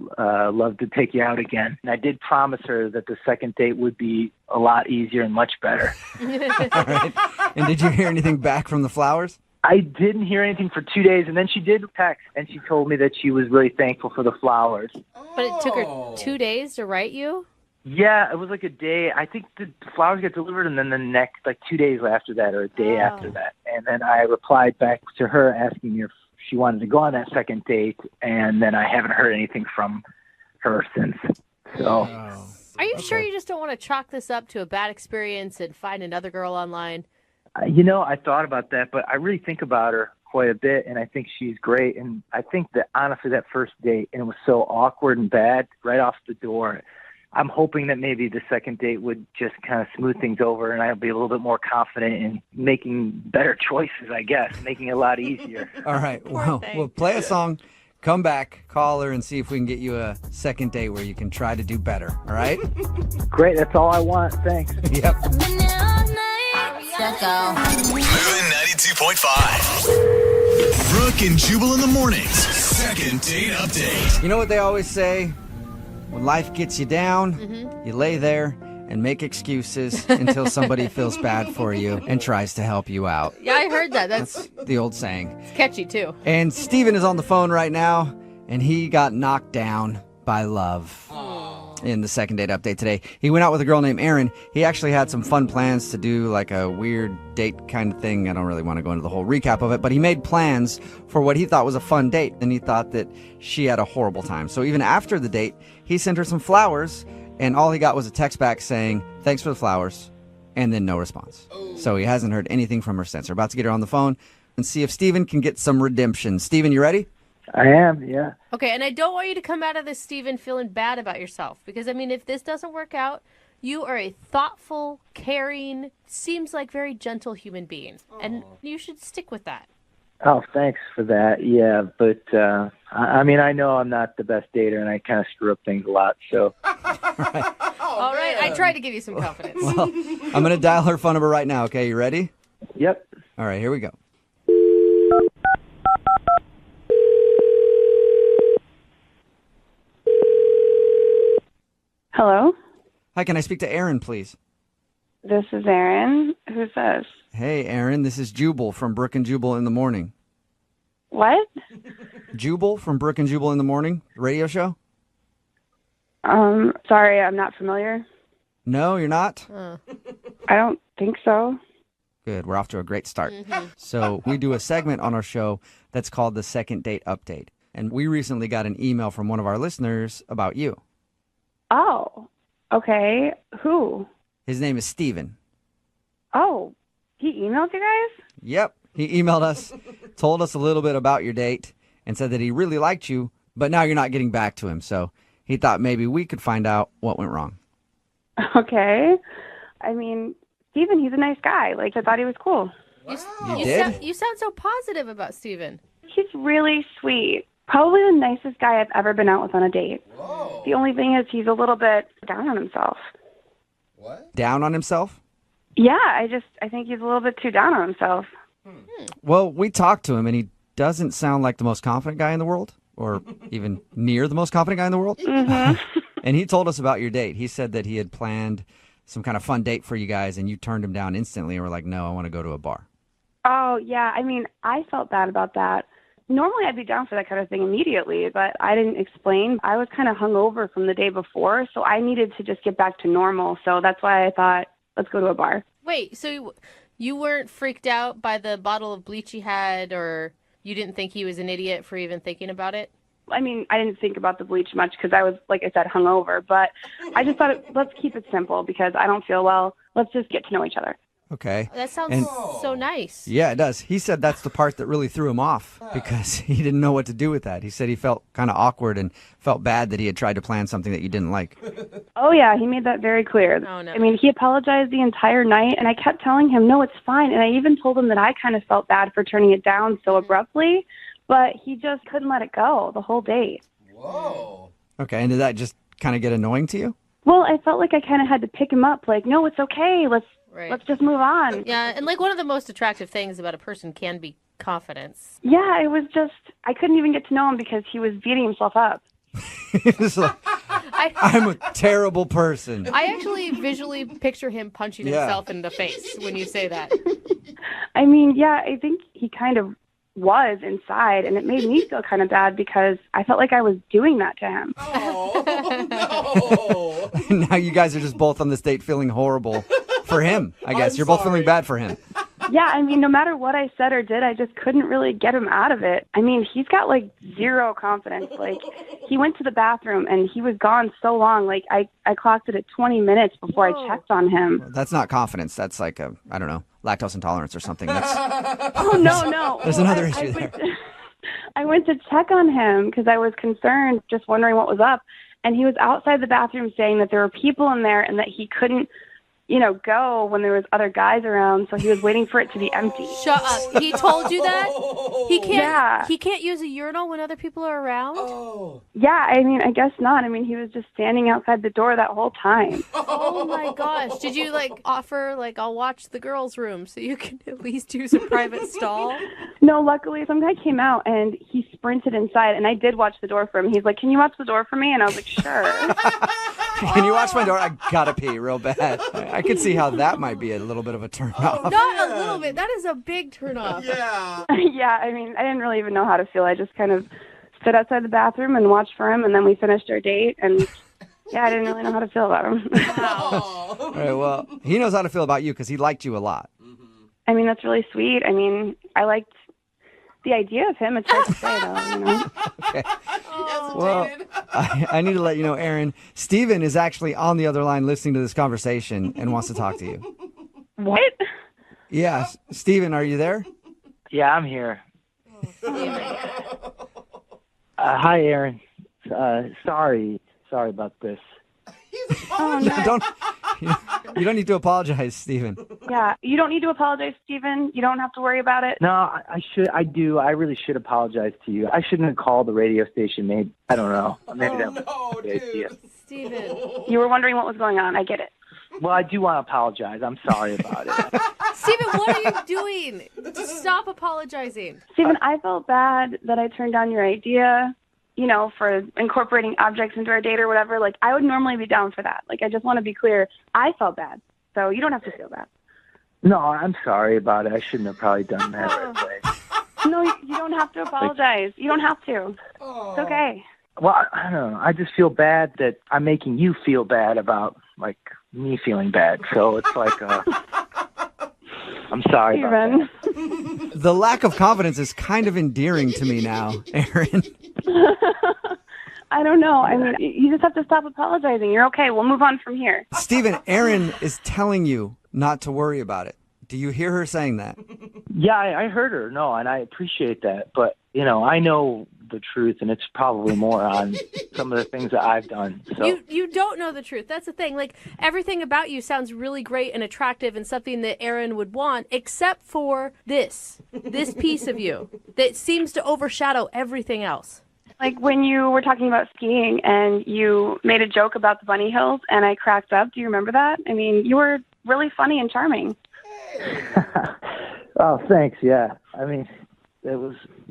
love to take you out again. And I did promise her that the second date would be a lot easier and much better. All right. And did you hear anything back from the flowers? I didn't hear anything for 2 days, and then she did text, and she told me that she was really thankful for the flowers. But it took her 2 days to write you? Yeah, it was a day. I think the flowers got delivered, and then the next, 2 days after that, or a day after that. And then I replied back to her asking if she wanted to go on that second date, and then I haven't heard anything from her since. So, Are you sure you just don't want to chalk this up to a bad experience and find another girl online? I thought about that, but I really think about her quite a bit, and I think she's great. And I think that, honestly, that first date, and it was so awkward and bad right off the door, I'm hoping that maybe the second date would just kind of smooth things over, and I'll be a little bit more confident in making better choices, I guess, making it a lot easier. All right. Well, we'll play a song, come back, call her, and see if we can get you a second date where you can try to do better. All right? Great. That's all I want. Thanks. Yep. Moving 92.5. Brooke and Jubal in the mornings. Second date update. You know what they always say? When life gets you down, you lay there and make excuses until somebody feels bad for you and tries to help you out. Yeah, I heard that. That's the old saying. It's catchy, too. And Steven is on the phone right now, and he got knocked down by love. In the second date update today. He went out with a girl named Erin. He actually had some fun plans to do like a weird date kind of thing. I don't really want to go into the whole recap of it, but he made plans for what he thought was a fun date, and he thought that she had a horrible time. So even after the date, he sent her some flowers, and all he got was a text back saying, "Thanks for the flowers," and then no response. So he hasn't heard anything from her since. We're about to get her on the phone and see if Steven can get some redemption. Steven, you ready? I am, yeah. Okay, and I don't want you to come out of this, Steven, feeling bad about yourself. Because, I mean, if this doesn't work out, you are a thoughtful, caring, seems like very gentle human being. And you should stick with that. Oh, thanks for that. Yeah, but I mean, I know I'm not the best dater, and I kind of screw up things a lot, so. All right, I tried to give you some confidence. Well, I'm going to dial her phone number right now, okay? You ready? Yep. All right, here we go. Hello? Hi, can I speak to Erin, please? This is Erin. Who's this? Hey, Erin, this is Jubal from Brooke and Jubal in the Morning. What? Jubal from Brooke and Jubal in the Morning, radio show? Sorry, I'm not familiar. No, you're not? I don't think so. Good, we're off to a great start. So we do a segment on our show that's called the Second Date Update. And we recently got an email from one of our listeners about you. Oh, okay. Who? His name is Steven. Oh, he emailed you guys? Yep. He emailed us, told us a little bit about your date, and said that he really liked you, but now you're not getting back to him. So he thought maybe we could find out what went wrong. Okay. I mean, Steven, he's a nice guy. Like, I thought he was cool. You did? You sound so positive about Steven. He's really sweet. Probably the nicest guy I've ever been out with on a date. Whoa. The only thing is he's a little bit down on himself. What? Down on himself? Yeah, I think he's a little bit too down on himself. Well, we talked to him, and he doesn't sound like the most confident guy in the world, or even near the most confident guy in the world. Mm-hmm. And he told us about your date. He said that he had planned some kind of fun date for you guys, and you turned him down instantly and were like, no, I want to go to a bar. Oh, yeah. I mean, I felt bad about that. Normally, I'd be down for that kind of thing immediately, but I didn't explain. I was kind of hungover from the day before, so I needed to just get back to normal. So that's why I thought, let's go to a bar. Wait, so you weren't freaked out by the bottle of bleach he had, or you didn't think he was an idiot for even thinking about it? I mean, I didn't think about the bleach much because I was, like I said, hungover. But I just thought, let's keep it simple because I don't feel well. Let's just get to know each other. Okay. That sounds so nice. Yeah, it does. He said that's the part that really threw him off because he didn't know what to do with that. He said he felt kind of awkward and felt bad that he had tried to plan something that you didn't like. Oh, yeah, he made that very clear. Oh, no. I mean, he apologized the entire night, and I kept telling him, no, it's fine. And I even told him that I kind of felt bad for turning it down so abruptly, but he just couldn't let it go the whole date. Whoa. Okay, and did that just kind of get annoying to you? Well, I felt like I kind of had to pick him up, like, no, it's okay. Let's just move on. Yeah, and like one of the most attractive things about a person can be confidence. Yeah, it was just, I couldn't even get to know him because he was beating himself up. It's like, I'm a terrible person. I actually visually picture him punching himself in the face when you say that. I mean, yeah, I think he kind of was inside, and it made me feel kind of bad because I felt like I was doing that to him. Oh, no. Now you guys are just both on this date feeling horrible for him, I guess. You're both feeling bad for him. Yeah, I mean, no matter what I said or did, I just couldn't really get him out of it. I mean, he's got, like, zero confidence. Like, he went to the bathroom, and he was gone so long. Like, I clocked it at 20 minutes before I checked on him. Well, that's not confidence. That's like a, I don't know, lactose intolerance or something. Oh, no. There's another issue there. I went to check on him because I was concerned, just wondering what was up. And he was outside the bathroom saying that there were people in there and that he couldn't go when there was other guys around, so he was waiting for it to be empty. Shut up. He told you that? He can't Yeah. he can't use a urinal when other people are around? Yeah, I mean, I guess not. I mean, he was just standing outside the door that whole time. Oh my gosh. Did you offer I'll watch the girls' room so you can at least use a private stall? No, luckily some guy came out and he sprinted inside, and I did watch the door for him. He's like, "Can you watch the door for me?" And I was like, "Sure." Can you watch my door? I gotta pee real bad. I could see how that might be a little bit of a turn off. Not a little bit. That is a big turnoff. Yeah. Yeah, I mean, I didn't really even know how to feel. I just kind of stood outside the bathroom and watched for him, and then we finished our date, and yeah, I didn't really know how to feel about him. All right, well, he knows how to feel about you because he liked you a lot. I mean, that's really sweet. I mean, I liked the idea of him. It's hard to say, though, Okay. Well, I need to let you know, Aaron, Steven is actually on the other line listening to this conversation and wants to talk to you. What? Yeah, Steven, are you there? Yeah, I'm here. Hi, Aaron. Sorry about this. Oh, no. You don't need to apologize, Steven. Yeah, you don't need to apologize, Steven. You don't have to worry about it. No, I should. I do. I really should apologize to you. I shouldn't have called the radio station. Maybe I don't know. Maybe that was the idea. Steven. You were wondering what was going on. I get it. Well, I do want to apologize. I'm sorry about it. Steven, what are you doing? Stop apologizing. Steven, I felt bad that I turned down your idea, for incorporating objects into our date or whatever. I would normally be down for that. I just want to be clear. I felt bad, so you don't have to feel bad. No, I'm sorry about it. I shouldn't have probably done that right away. No, you don't have to apologize. You don't have to. It's okay. Well, I don't know. I just feel bad that I'm making you feel bad about, me feeling bad. So it's I'm sorry about that. The lack of confidence is kind of endearing to me now, Aaron. I don't know. I mean, you just have to stop apologizing. You're okay. We'll move on from here. Steven, Aaron is telling you not to worry about it. Do you hear her saying that? Yeah, I heard her. No, and I appreciate that. But, I know the truth, and it's probably more on some of the things that I've done. So You don't know the truth. That's the thing. Everything about you sounds really great and attractive and something that Aaron would want, except for this piece of you that seems to overshadow everything else. When you were talking about skiing and you made a joke about the bunny hills and I cracked up. Do you remember that? I mean, you were really funny and charming. Oh, thanks. Yeah. I mean,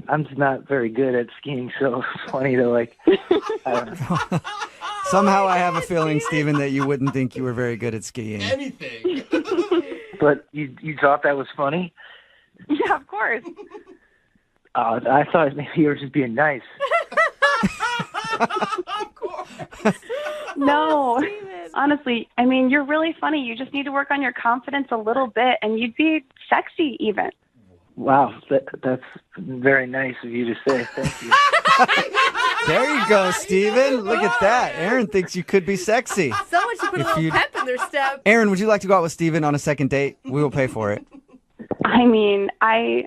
I'm just not very good at skiing, so it's funny to I don't know. Somehow I have a feeling, Steven, that you wouldn't think you were very good at skiing. Anything. But you thought that was funny? Yeah, of course. I thought maybe you were just being nice. No, honestly, I mean, you're really funny. You just need to work on your confidence a little bit, and you'd be sexy even. Wow, that's very nice of you to say. Thank you. There you go, Steven. Look at that. Aaron thinks you could be sexy. Someone should put a little pep in their step. Aaron, would you like to go out with Steven on a second date? We will pay for it. I mean, I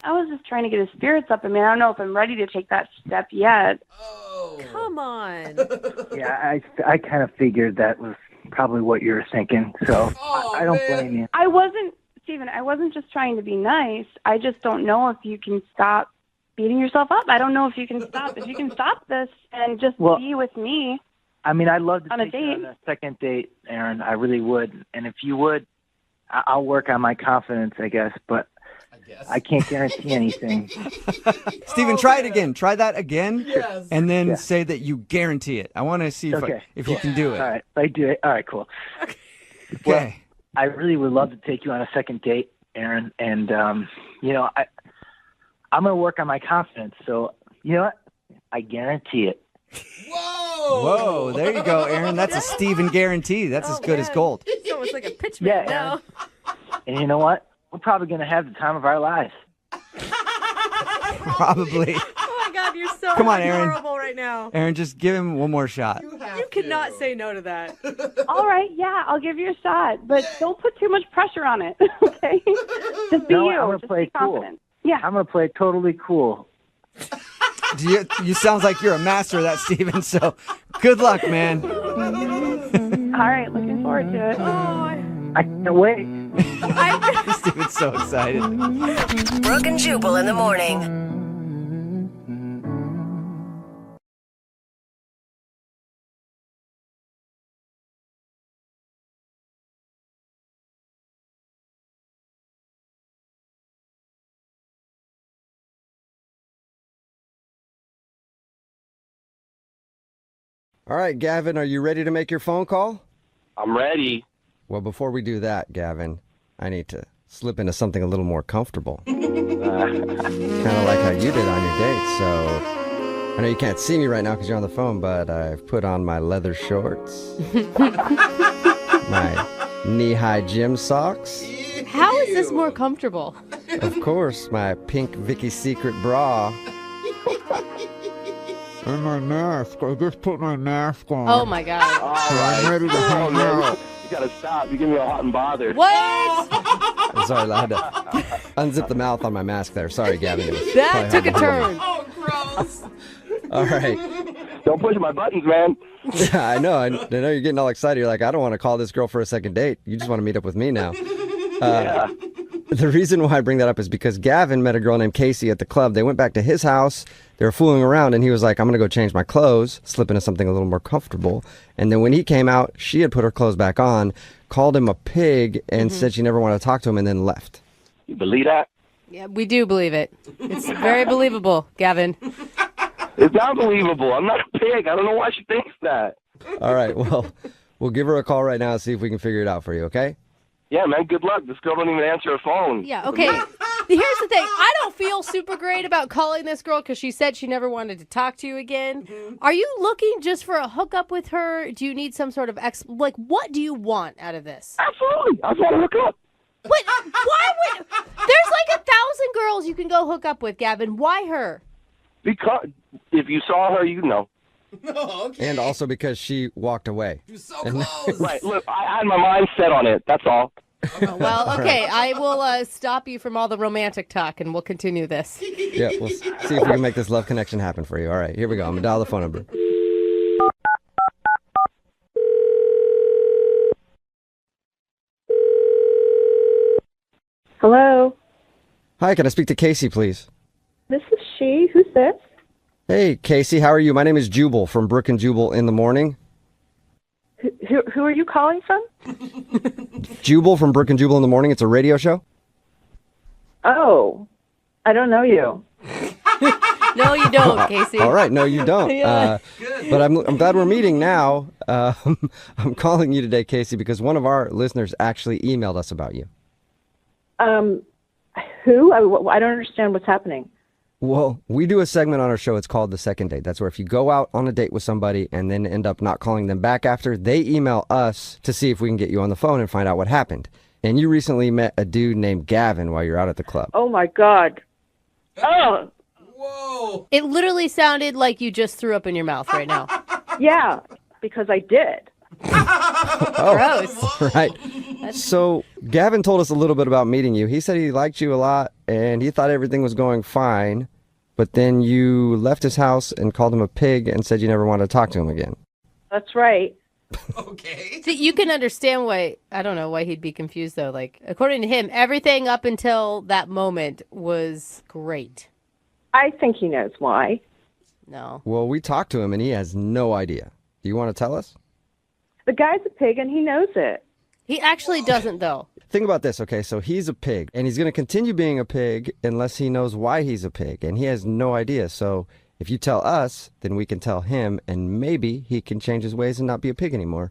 was just trying to get his spirits up. I mean, I don't know if I'm ready to take that step yet. Come on. Yeah, I kind of figured that was probably what you were thinking, so I don't blame you. Steven, I wasn't just trying to be nice. I just don't know if you can stop beating yourself up. I don't know if you can stop. If you can stop this and just be with me. I mean, I'd love to on a take you date. on a second date, Aaron. I really would. And if you would, I'll work on my confidence, I guess. But I can't guarantee anything. Steven, try it again. Try that again. Yes. And then say that you guarantee it. I want to see if you can do it. All right. I do it. All right, cool. Okay. Well, I really would love to take you on a second date, Aaron. And, I'm going to work on my confidence. So, you know what? I guarantee it. Whoa, there you go, Aaron. That's a Steven guarantee. That's as good as gold. It's almost like a pitch man now. And you know what? We're probably going to have the time of our lives. Probably. Oh, my God, you're so Come on, Aaron. horrible right now. Aaron, just give him one more shot. You cannot say no to that. All right, yeah, I'll give you a shot, but don't put too much pressure on it, okay? Just be No, you. I'm gonna Just play be cool. confident. Yeah. I'm going to play totally cool. You sounds like you're a master of that, Steven, so good luck, man. All right, looking forward to it. Oh, I can't wait. Steven's so excited. Brooke and Jubal in the morning. All right, Gavin, are you ready to make your phone call? I'm ready. Well, before we do that, Gavin, I need to slip into something a little more comfortable. Kind of like how you did on your date. So I know you can't see me right now because you're on the phone, but I've put on my leather shorts, my knee-high gym socks. How is this more comfortable? Of course, my pink Vicky's Secret bra. And my mask. I just put my mask on. Oh my God. I'm ready to hang out. You gotta stop. You give me all hot and bothered. What? I'm sorry, I had to unzip the mouth on my mask there. Sorry, Gavin. That took a turn. Oh, gross. All right. Don't push my buttons, man. Yeah, I know. I know you're getting all excited. You're like, I don't want to call this girl for a second date. You just want to meet up with me now. Yeah. The reason why I bring that up is because Gavin met a girl named Casey at the club. They went back to his house. They were fooling around, and he was like, I'm going to go change my clothes, slip into something a little more comfortable. And then when he came out, she had put her clothes back on, called him a pig, and said she never wanted to talk to him, and then left. You believe that? Yeah, we do believe it. It's very believable, Gavin. It's not believable. I'm not a pig. I don't know why she thinks that. All right, well, we'll give her a call right now and see if we can figure it out for you, okay? Yeah, man, good luck. This girl don't even answer her phone. Yeah, okay. Here's the thing. I don't feel super great about calling this girl because she said she never wanted to talk to you again. Are you looking just for a hookup with her? Do you need some sort of what do you want out of this? Absolutely. I just want to hook up. Wait, why would... There's like 1,000 girls you can go hook up with, Gavin. Why her? Because if you saw her, you'd know. Oh, okay. And also because she walked away. You're so close. Right, look, I had my mind set on it. That's all. Well, okay, I will stop you from all the romantic talk, and we'll continue this. Yeah, we'll see if we can make this love connection happen for you. All right, here we go. I'm going to dial the phone number. Hello, Hi, can I speak to Casey, please? this is she. Who's this? Hey, Casey, how are you? My name is Jubal from Brooke and Jubal in the morning. Who are you calling from? Jubal from Brooke and Jubal in the morning. It's a radio show. Oh, I don't know you. No, you don't, Casey. All right, no, you don't. Yeah. But I'm glad we're meeting now. I'm calling you today, Casey, because one of our listeners actually emailed us about you. Who? I don't understand what's happening. Well, we do a segment on our show. It's called The Second Date. That's where if you go out on a date with somebody and then end up not calling them back after, they email us to see if we can get you on the phone and find out what happened. And you recently met a dude named Gavin while you're out at the club. Oh, my God. Oh, Whoa. It literally sounded like you just threw up in your mouth right now. yeah, because I did. Oh, Gross. right. So Gavin told us a little bit about meeting you. He said he liked you a lot and he thought everything was going fine. But then you left his house and called him a pig and said you never wanted to talk to him again. That's right. Okay. See, you can understand why, I don't know why he'd be confused though. Like, according to him, everything up until that moment was great. I think he knows why. No. Well, we talked to him and he has no idea. Do you want to tell us? The guy's a pig and he knows it. He actually doesn't though. Think about this, okay? So he's a pig and he's going to continue being a pig unless he knows why he's a pig. And he has no idea. So if you tell us, then we can tell him and maybe he can change his ways and not be a pig anymore.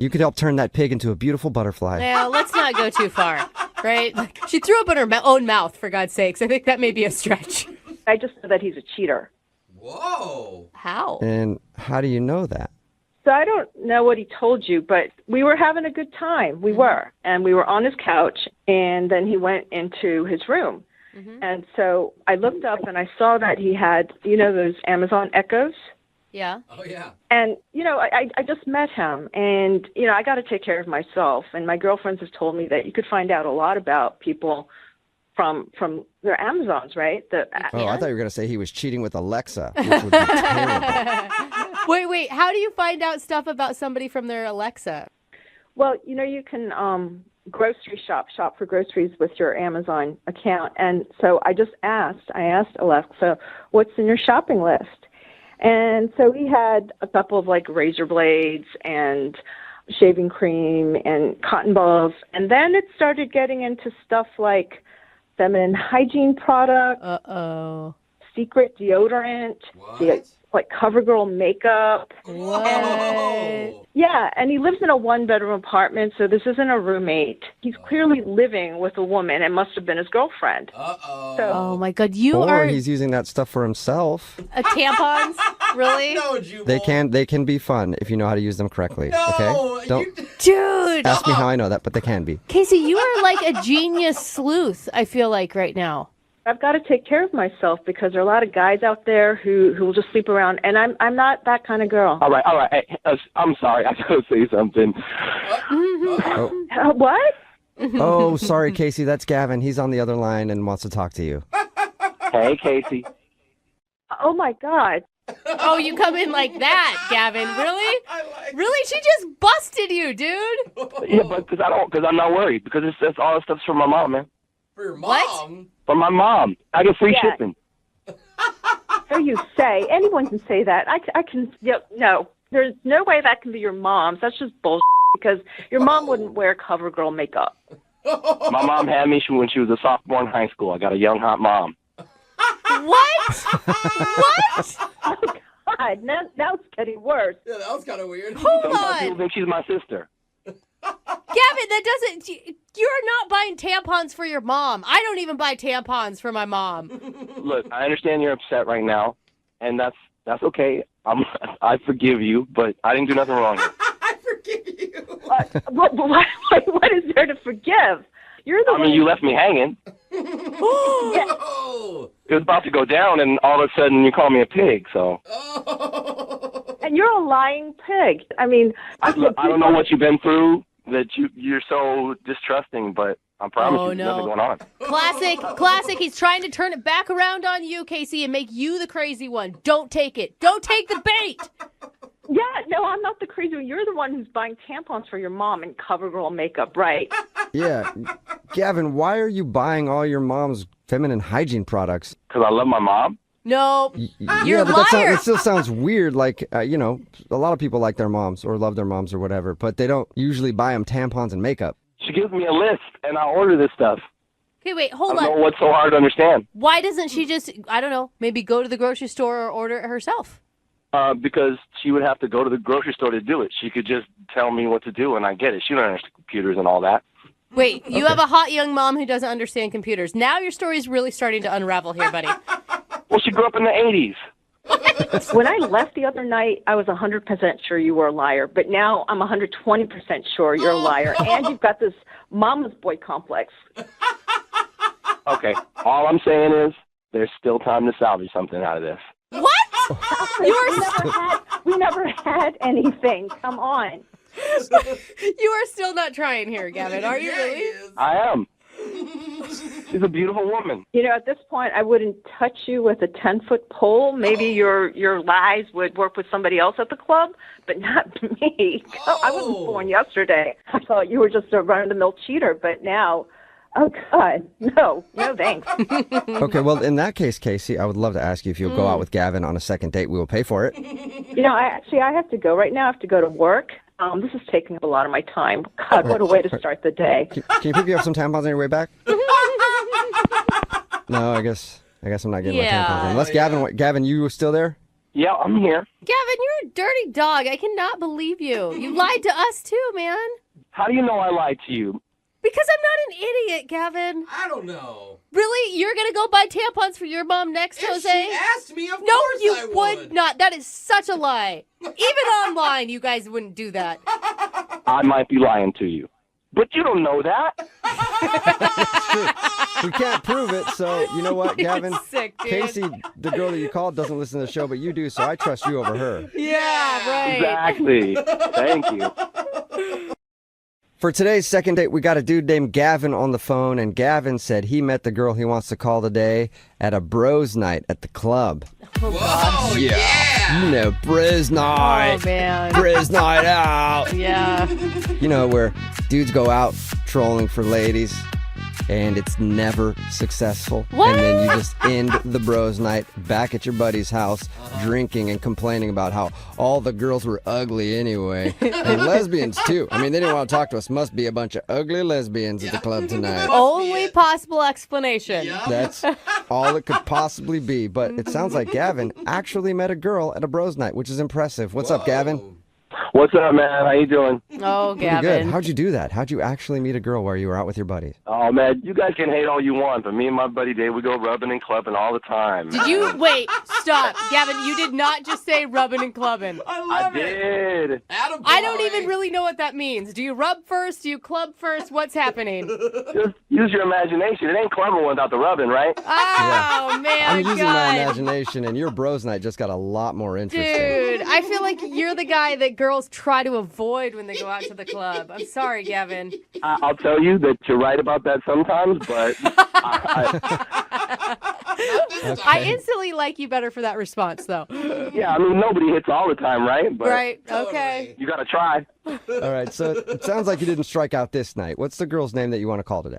You could help turn that pig into a beautiful butterfly. Now, let's not go too far, right? Like, she threw up in her own mouth, for God's sakes. I think that may be a stretch. I just know that he's a cheater. Whoa. How? And how do you know that? So I don't know what he told you, but we were having a good time. We were. And we were on his couch, and then he went into his room. And so I looked up, and I saw that he had, you know, those Amazon Echoes? Yeah. Oh, yeah. And, you know, I just met him, and, you know, I got to take care of myself. And my girlfriends have told me that you could find out a lot about people from their Amazons, right? Oh, I thought you were going to say he was cheating with Alexa, which would be terrible. Wait, how do you find out stuff about somebody from their Alexa? Well, you can grocery shop for groceries with your Amazon account. And so I asked Alexa, what's in your shopping list? And so he had a couple of like razor blades and shaving cream and cotton balls. And then it started getting into stuff like feminine hygiene products, secret deodorant, like CoverGirl makeup. What? And he lives in a one-bedroom apartment, so this isn't a roommate. He's clearly living with a woman and must have been his girlfriend. Oh my God, or he's using that stuff for himself. Tampons? Really? No, Jubal. They can be fun if you know how to use them correctly. Okay? Don't Dude. ask me how I know that, but they can be. Casey, you are like a genius sleuth, I feel like, right now. I've got to take care of myself because there are a lot of guys out there who will just sleep around, and I'm not that kind of girl. All right. Hey, I'm sorry. I gotta say something. What? Oh, sorry, Casey. That's Gavin. He's on the other line and wants to talk to you. Hey, Casey. Oh, my God. Oh, you come in like that, Gavin. Really? Really? She just busted you, dude. Yeah, but because I'm not worried because it's all the stuff's for my mom, man. For your mom? What? For my mom. I get free shipping. So you say. Anyone can say that. I can. No. There's no way that can be your mom's. That's just bullshit because your mom wouldn't wear CoverGirl makeup. My mom had me when she was a sophomore in high school. I got a young, hot mom. What? What? Oh, God. Now it's getting worse. Yeah, that was kind of weird. Hold People on. think she's my sister. Gavin, that doesn't... You're not buying tampons for your mom. I don't even buy tampons for my mom. Look, I understand you're upset right now, and that's okay. I forgive you, but I didn't do nothing wrong here. I forgive you. What is there to forgive? You're the one. You left me hanging. Oh. It was about to go down, and all of a sudden you call me a pig, so... And you're a lying pig. I mean... Look, I don't know what you've been through, that you're so distrusting, but I promise you there's nothing going on. Classic. He's trying to turn it back around on you, Casey, and make you the crazy one. Don't take it. Don't take the bait. Yeah, no, I'm not the crazy one. You're the one who's buying tampons for your mom and CoverGirl makeup, right? Yeah. Gavin, why are you buying all your mom's feminine hygiene products? Because I love my mom. No, you're a but liar. It still sounds weird. Like, a lot of people like their moms or love their moms or whatever, but they don't usually buy them tampons and makeup. She gives me a list, and I order this stuff. Okay, wait, hold I on. don't know what's so hard to understand. Why doesn't she just, I don't know, maybe go to the grocery store or order it herself? Because she would have to go to the grocery store to do it. She could just tell me what to do, and I get it. She don't understand computers and all that. Wait, you have a hot young mom who doesn't understand computers. Now your story is really starting to unravel here, buddy. Well, she grew up in the 80s. When I left the other night, I was 100% sure you were a liar. But now I'm 120% sure you're a liar. And you've got this mama's boy complex. Okay, all I'm saying is there's still time to salvage something out of this. What? We never had anything. Come on. You are still not trying here, Gavin, are you really? I am. She's a beautiful woman. At this point, I wouldn't touch you with a 10-foot pole. Maybe your lies would work with somebody else at the club, but not me. I wasn't born yesterday. I thought you were just a run-of-the-mill cheater, but now... Oh, God. No, thanks. Okay, well, in that case, Casey, I would love to ask you if you'll go out with Gavin on a second date. We will pay for it. I have to go. Right now, I have to go to work. This is taking up a lot of my time. God, what a way to start the day. Can you pick up some tampons on your way back? No, I guess I'm not getting my tampons. Unless Gavin, you still there? Yeah, I'm here. Gavin, you're a dirty dog. I cannot believe you. You lied to us too, man. How do you know I lied to you? Because I'm not an idiot, Gavin. I don't know. Really? You're going to go buy tampons for your mom next, Jose? She asked me, of no, course you I would not. That is such a lie. Even online, you guys wouldn't do that. I might be lying to you. But you don't know that. We can't prove it, so you know what, Gavin? Sick, dude. Casey, the girl that you called, doesn't listen to the show, but you do, so I trust you over her. Yeah, right. Exactly. Thank you. For today's second date, we got a dude named Gavin on the phone, and Gavin said he met the girl he wants to call today at a bros night at the club. Oh, gosh. Yeah. Briz night. Oh, man. Briz night out. Yeah. Where dudes go out trolling for ladies and it's never successful. What? And then you just end the bros night back at your buddy's house drinking and complaining about how all the girls were ugly anyway. And lesbians too. I mean, they didn't want to talk to us. Must be a bunch of ugly lesbians at the club tonight. Only possible explanation. That's all it could possibly be. But it sounds like Gavin actually met a girl at a bros night, which is impressive. What's up, Gavin? What's up, man? How you doing? Oh, Pretty Gavin. good. How'd you do that? How'd you actually meet a girl while you were out with your buddies? Oh, man, you guys can hate all you want, but me and my buddy Dave, we go rubbing and clubbing all the time. Did you wait? Stop, Gavin. You did not just say rubbing and clubbing. I did. I don't even really know what that means. Do you rub first? Do you club first? What's happening? Just use your imagination. It ain't clubbing without the rubbing, right? Oh, man. I'm using God. my imagination, and your bros night just got a lot more interesting. Dude, I feel like you're the guy that girls try to avoid when they go out to the club. I'm sorry, Gavin. I'll tell you that you're right about that sometimes, but I instantly like you better for that response, though. yeah, I mean, nobody hits all the time, right? But Right, okay. you got to try. All right, so it sounds like you didn't strike out this night. What's the girl's name that you want to call today?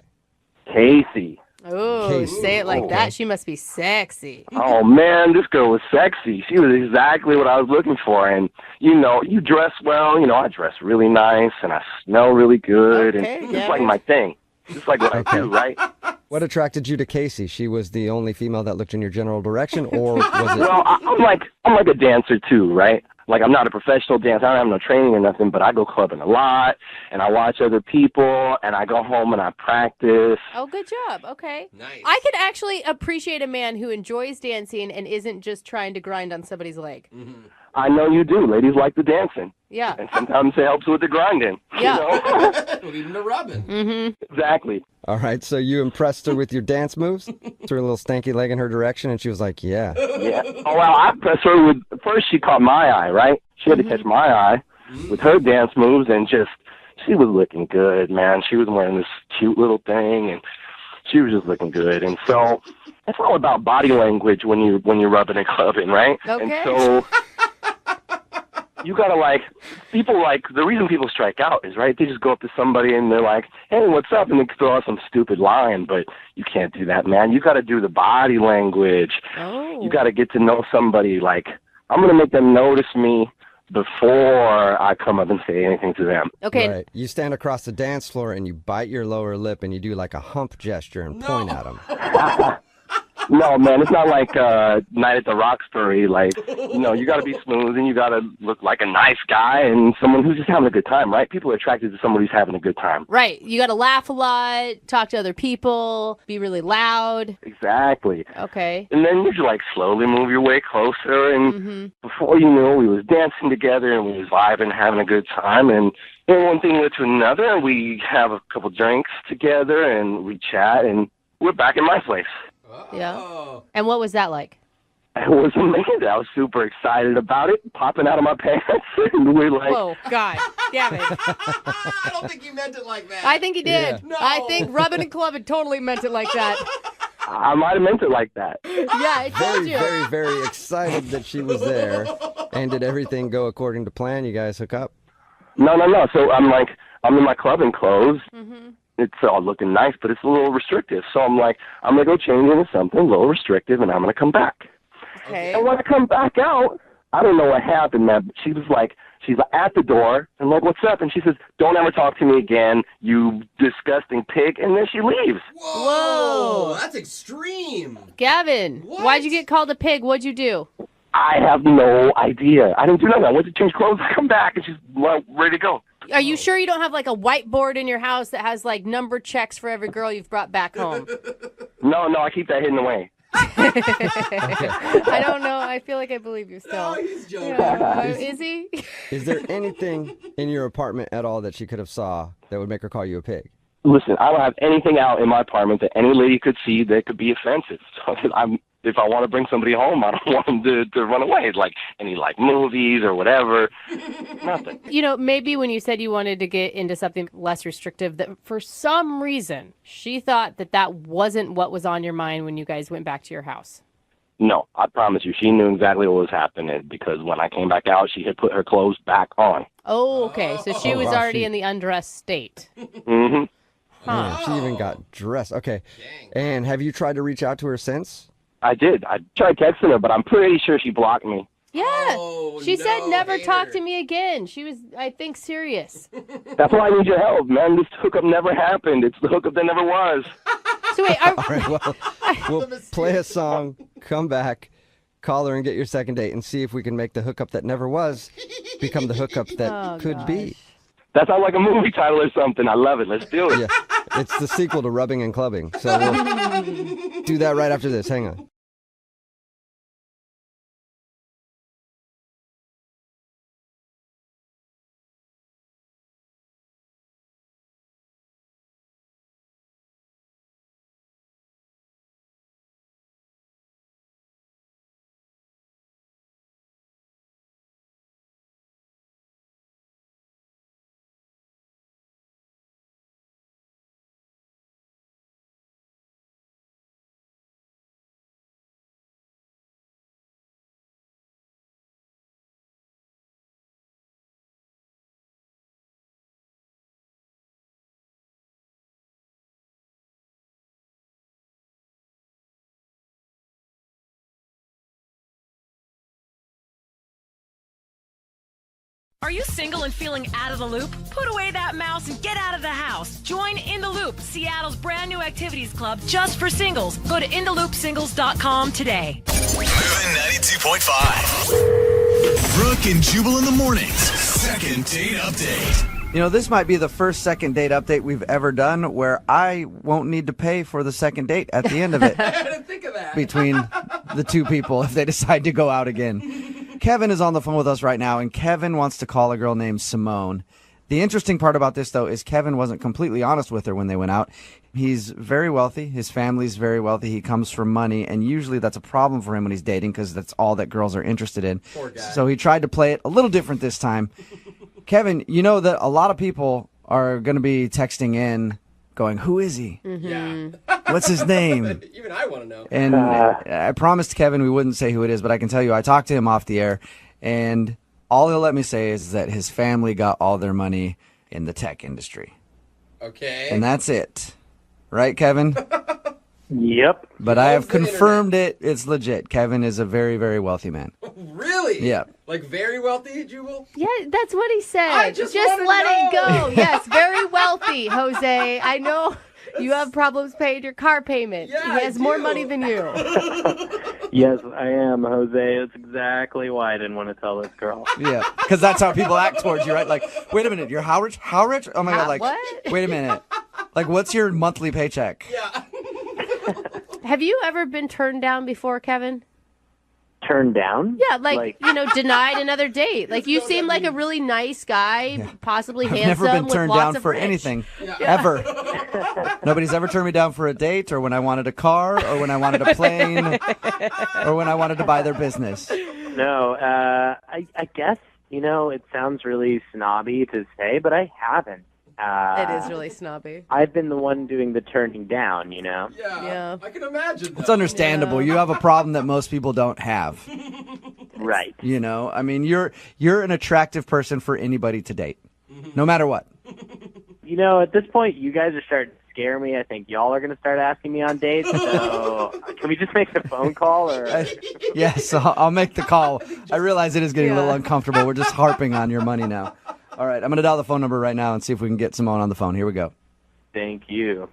Casey. Oh, Casey. say it like Okay. that. She must be sexy. Oh, man, this girl was sexy. She was exactly what I was looking for. And, you dress well. I dress really nice, and I smell really good. Okay, and yeah. it's like my thing. It's like what I do, right? What attracted you to Casey? She was the only female that looked in your general direction, or was it? Well, I'm like a dancer, too, right? Like, I'm not a professional dancer. I don't have no training or nothing, but I go clubbing a lot, and I watch other people, and I go home and I practice. Oh, good job. Okay. Nice. I could actually appreciate a man who enjoys dancing and isn't just trying to grind on somebody's leg. Mm-hmm. I know you do. Ladies like the dancing. Yeah. And sometimes it helps with the grinding. Yeah. Well, even the rubbing. Mm-hmm. Exactly. All right, so you impressed her with your dance moves? Threw a little stanky leg in her direction, and she was like, yeah. Yeah. Oh, well, I pressed her with, first she caught my eye, right? She had to catch my eye with her dance moves, and she was looking good, man. She was wearing this cute little thing, and she was just looking good. And so it's all about body language when you're rubbing and clubbing, right? Okay. And so you gotta the reason people strike out is, right, they just go up to somebody and they're like, hey, what's up? And they throw out some stupid line, but you can't do that, man. You gotta do the body language. Oh. You gotta get to know somebody. Like, I'm gonna make them notice me before I come up and say anything to them. Okay. Right. You stand across the dance floor and you bite your lower lip and you do like a hump gesture and point at them. No, man, it's not like Night at the Roxbury. Like, you got to be smooth and you got to look like a nice guy and someone who's just having a good time, right? People are attracted to somebody who's having a good time. Right. You got to laugh a lot, talk to other people, be really loud. Exactly. Okay. And then you just slowly move your way closer, and before you knew, we was dancing together and we was vibing, having a good time, and then one thing led to another, and we have a couple drinks together and we chat, and we're back in my place. Yeah. And what was that like? It was amazing. I was super excited about it, popping out of my pants, and we're like, Whoa, God, damn it. I don't think you meant it like that. I think he did. Yeah. No. I think rubbing and clubbing totally meant it like that. I might have meant it like that. Yeah, I told Very, you. very, very excited that she was there. And did everything go according to plan? You guys hook up? No. So I'm in my clubbing clothes. It's all looking nice, but it's a little restrictive. So I'm like, I'm going to go change into something a little restrictive, and I'm going to come back. Okay. And when I come back out, I don't know what happened, man. She's at the door, and like, what's up? And she says, don't ever talk to me again, you disgusting pig. And then she leaves. Whoa. That's extreme. Gavin, What? why'd you get called a pig? What'd you do? I have no idea. I didn't do nothing. I went to change clothes, I come back, and she's ready to go. Are you sure you don't have like a whiteboard in your house that has like number checks for every girl you've brought back home? No, I keep that hidden away. I don't know. I feel like I believe you still. No, he's joking. Yeah. Is he? Is there anything in your apartment at all that she could have saw that would make her call you a pig? Listen, I don't have anything out in my apartment that any lady could see that could be offensive. So if I want to bring somebody home, I don't want them to run away. Like any movies or whatever. Nothing. Maybe when you said you wanted to get into something less restrictive, that for some reason she thought that wasn't what was on your mind when you guys went back to your house. No, I promise you, she knew exactly what was happening because when I came back out, she had put her clothes back on. Oh, okay. So she was wow, already in the undressed state. Mm-hmm. Man, she even got dressed. Okay. And have you tried to reach out to her since? I did. I tried texting her, but I'm pretty sure she blocked me. Yeah. She said never talk to me again. She was, I think, serious. That's why I need your help, man. This hookup never happened. It's the hookup that never was. So wait, All right, well, we'll play a song, come back, call her and get your second date and see if we can make the hookup that never was become the hookup that could be. That sounds like a movie title or something. I love it. Let's do it. Yeah, it's the sequel to Rubbing and Clubbing. So we'll do that right after this. Hang on. Are you single and feeling out of the loop? Put away that mouse and get out of the house. Join In the Loop, Seattle's brand new activities club just for singles. Go to intheloopsingles.com today. Moving 92.5. Brooke and Jubal in the mornings. Second date update. You know, this might be the first second date update we've ever done where I won't need to pay for the second date at the end of it. I didn't think of that. Between the two people if they decide to go out again. Kevin is on the phone with us right now, and Kevin wants to call a girl named Simone. The interesting part about this, though, is Kevin wasn't completely honest with her when they went out. He's very wealthy. His family's very wealthy. He comes from money, and usually that's a problem for him when he's dating because that's all that girls are interested in. Poor guy. So he tried to play it a little different this time. Kevin, you know that a lot of people are going to be texting in going, who is he? Yeah. What's his name? Even I want to know. And I promised Kevin we wouldn't say who it is, but I can tell you I talked to him off the air, and all he'll let me say is that his family got all their money in the tech industry. Okay. And that's it. Right, Kevin? Yep. But I have confirmed it. It's legit. Kevin is a very, very wealthy man. Really? Yeah. Like very wealthy, Jubal? Yeah, that's what he said. I just wanna let it know. go. Yes, very wealthy, Jose. I know you have problems paying your car payment. Yeah, he has more money than you. Yes, I am, Jose. That's exactly why I didn't want to tell this girl. Yeah, because that's how people act towards you, right? Like, wait a minute, you're how rich? How rich? Oh, my God, like, what? wait a minute. Like, what's your monthly paycheck? Yeah. Have you ever been turned down before, Kevin? Turned down? Yeah, like denied another date. Like, you seem like a really nice guy, possibly I've handsome, never been with turned lots down of for rich. anything, ever. Nobody's ever turned me down for a date, or when I wanted a car, or when I wanted a plane, or when I wanted to buy their business. No, I guess, it sounds really snobby to say, but I haven't. It is really snobby. I've been the one doing the turning down, Yeah. I can imagine. It's understandable. You have a problem that most people don't have. Right. I mean, you're an attractive person for anybody to date, no matter what. At this point, you guys are starting to scare me. I think y'all are going to start asking me on dates. So can we just make the phone call? Or Yes, I'll make the call. I realize it is getting a little uncomfortable. We're just harping on your money now. All right, I'm going to dial the phone number right now and see if we can get Simone on the phone. Here we go. Thank you.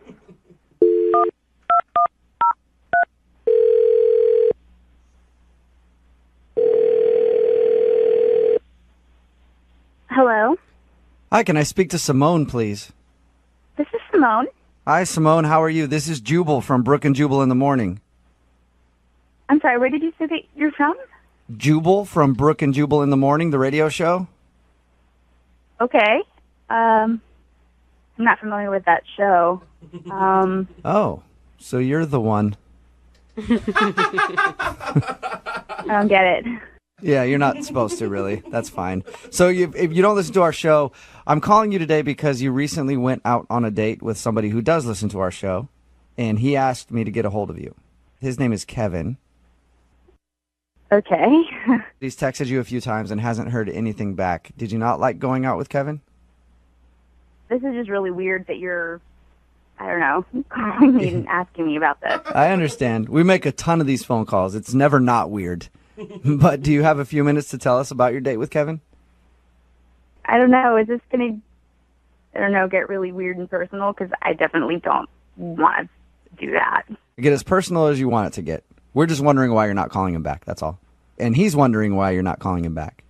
Hello, Hi, can I speak to Simone, please? this is Simone. Hi, Simone. How are you? This is Jubal from Brooke and Jubal in the Morning. I'm sorry, where did you say that you're from? Jubal from Brooke and Jubal in the Morning, the radio show. Okay. I'm not familiar with that show. Oh, so you're the one. I don't get it. Yeah, you're not supposed to, really. That's fine. So if you don't listen to our show, I'm calling you today because you recently went out on a date with somebody who does listen to our show, and he asked me to get a hold of you. His name is Kevin, Okay. He's texted you a few times and hasn't heard anything back. Did you not like going out with Kevin? This is just really weird that you're, I don't know, calling me and asking me about this. I understand. We make a ton of these phone calls. It's never not weird. But do you have a few minutes to tell us about your date with Kevin? I don't know. Is this going to, I don't know, get really weird and personal? Because I definitely don't want to do that. Get as personal as you want it to get. We're just wondering why you're not calling him back. That's all. And he's wondering why you're not calling him back.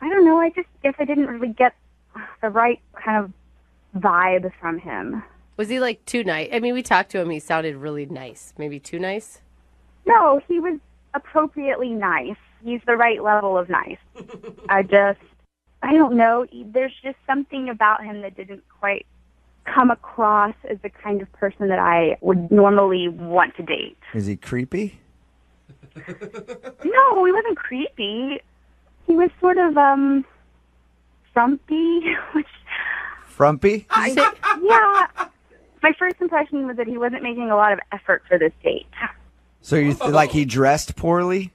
I don't know. I just guess I didn't really get the right kind of vibe from him. Was he like too nice? I mean, we talked to him. He sounded really nice. Maybe too nice? No, he was appropriately nice. He's the right level of nice. I don't know. There's just something about him that didn't quite come across as the kind of person that I would normally want to date. Is he creepy? No, he wasn't creepy. He was sort of, frumpy. Frumpy? Yeah. My first impression was that he wasn't making a lot of effort for this date. So you like he dressed poorly?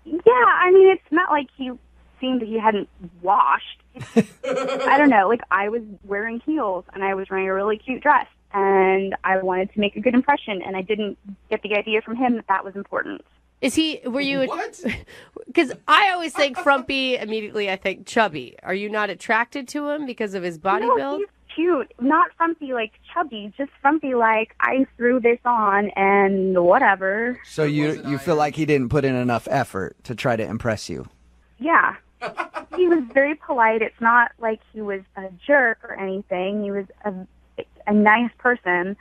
Yeah, I mean, it's not like he seemed he hadn't washed. I don't know, like I was wearing heels and I was wearing a really cute dress and I wanted to make a good impression and I didn't get the idea from him that that was important. Were you, what? Because I always think frumpy, immediately I think chubby. Are you not attracted to him because of his body build? He's cute. Not frumpy like chubby, just frumpy like I threw this on and whatever. So you feel like he didn't put in enough effort to try to impress you? Yeah. He was very polite. It's not like he was a jerk or anything. He was a nice person.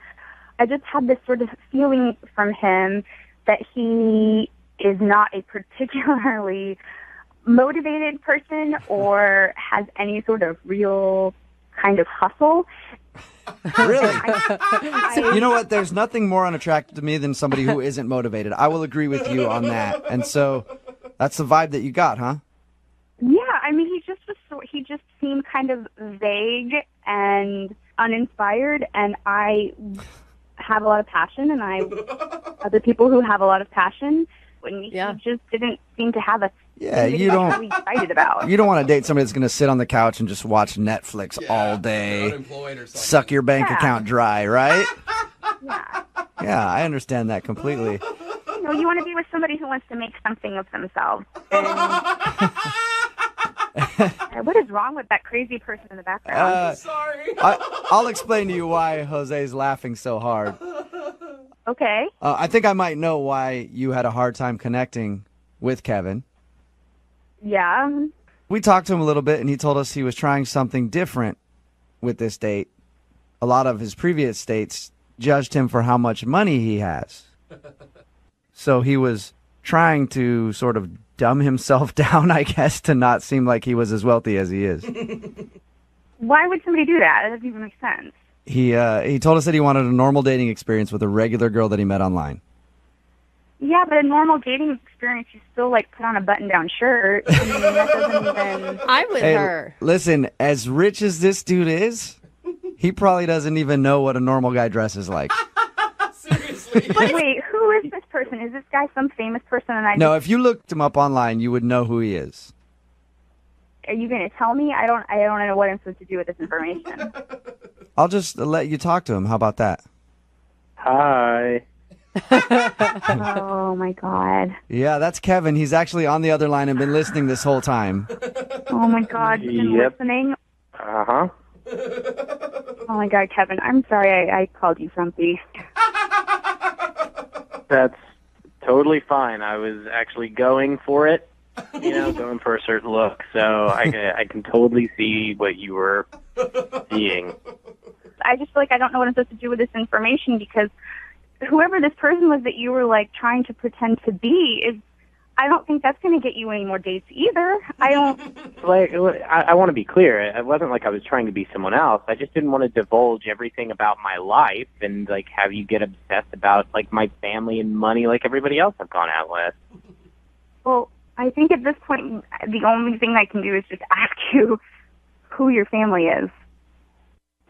I just had this sort of feeling from him that he is not a particularly motivated person or has any sort of real kind of hustle. Really? You know what? There's nothing more unattractive to me than somebody who isn't motivated. I will agree with you on that. And so that's the vibe that you got, huh? Yeah, I mean, he just seemed kind of vague and uninspired, and I have a lot of passion, and other people who have a lot of passion, and he just didn't seem to have a you don't really excited about. You don't want to date somebody that's going to sit on the couch and just watch Netflix all day, suck your bank account dry, right? Yeah, I understand that completely. You know, you want to be with somebody who wants to make something of themselves. What is wrong with that crazy person in the background? Sorry. I'll explain to you why Jose's laughing so hard. Okay. I think I might know why you had a hard time connecting with Kevin. Yeah. We talked to him a little bit, and he told us he was trying something different with this date. A lot of his previous dates judged him for how much money he has. So he was trying to sort of dumb himself down, I guess, to not seem like he was as wealthy as he is. Why would somebody do that? It doesn't even make sense. He told us that he wanted a normal dating experience with a regular girl that he met online. Yeah, but a normal dating experience, you still, like, put on a button-down shirt. I mean, that doesn't even... I'm with her. Listen, as rich as this dude is, he probably doesn't even know what a normal guy dresses like. Seriously. But wait, who is this person? Is this guy some famous person? And No, if you looked him up online, you would know who he is. Are you going to tell me? I don't know what I'm supposed to do with this information. I'll just let you talk to him. How about that? Hi. Oh, my God. Yeah, that's Kevin. He's actually on the other line and been listening this whole time. Oh, my God. You've been listening? Uh-huh. Oh, my God, Kevin. I'm sorry I called you frumpy. That's totally fine. I was actually going for it, going for a certain look. So I can totally see what you were seeing. I just feel like I don't know what I'm supposed to do with this information because whoever this person was that you were, like, trying to pretend to be I don't think that's going to get you any more dates either. I don't... Like, I want to be clear. It wasn't like I was trying to be someone else. I just didn't want to divulge everything about my life and, like, have you get obsessed about, like, my family and money like everybody else I've gone out with. Well, I think at this point, the only thing I can do is just ask you who your family is.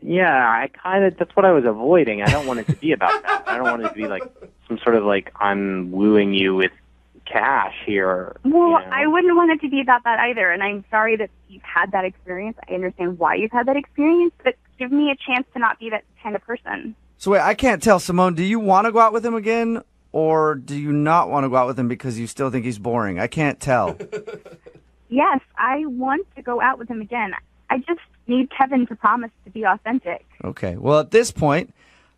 Yeah, that's what I was avoiding. I don't want it to be about that. I don't want it to be, like, some sort of, like, I'm wooing you with cash here. Well, I wouldn't want it to be about that either, and I'm sorry that you've had that experience. I understand why you've had that experience, but give me a chance to not be that kind of person. So wait, I can't tell. Simone, do you want to go out with him again, or do you not want to go out with him because you still think he's boring? I can't tell. Yes, I want to go out with him again. I just need Kevin to promise to be authentic. Okay. Well, at this point,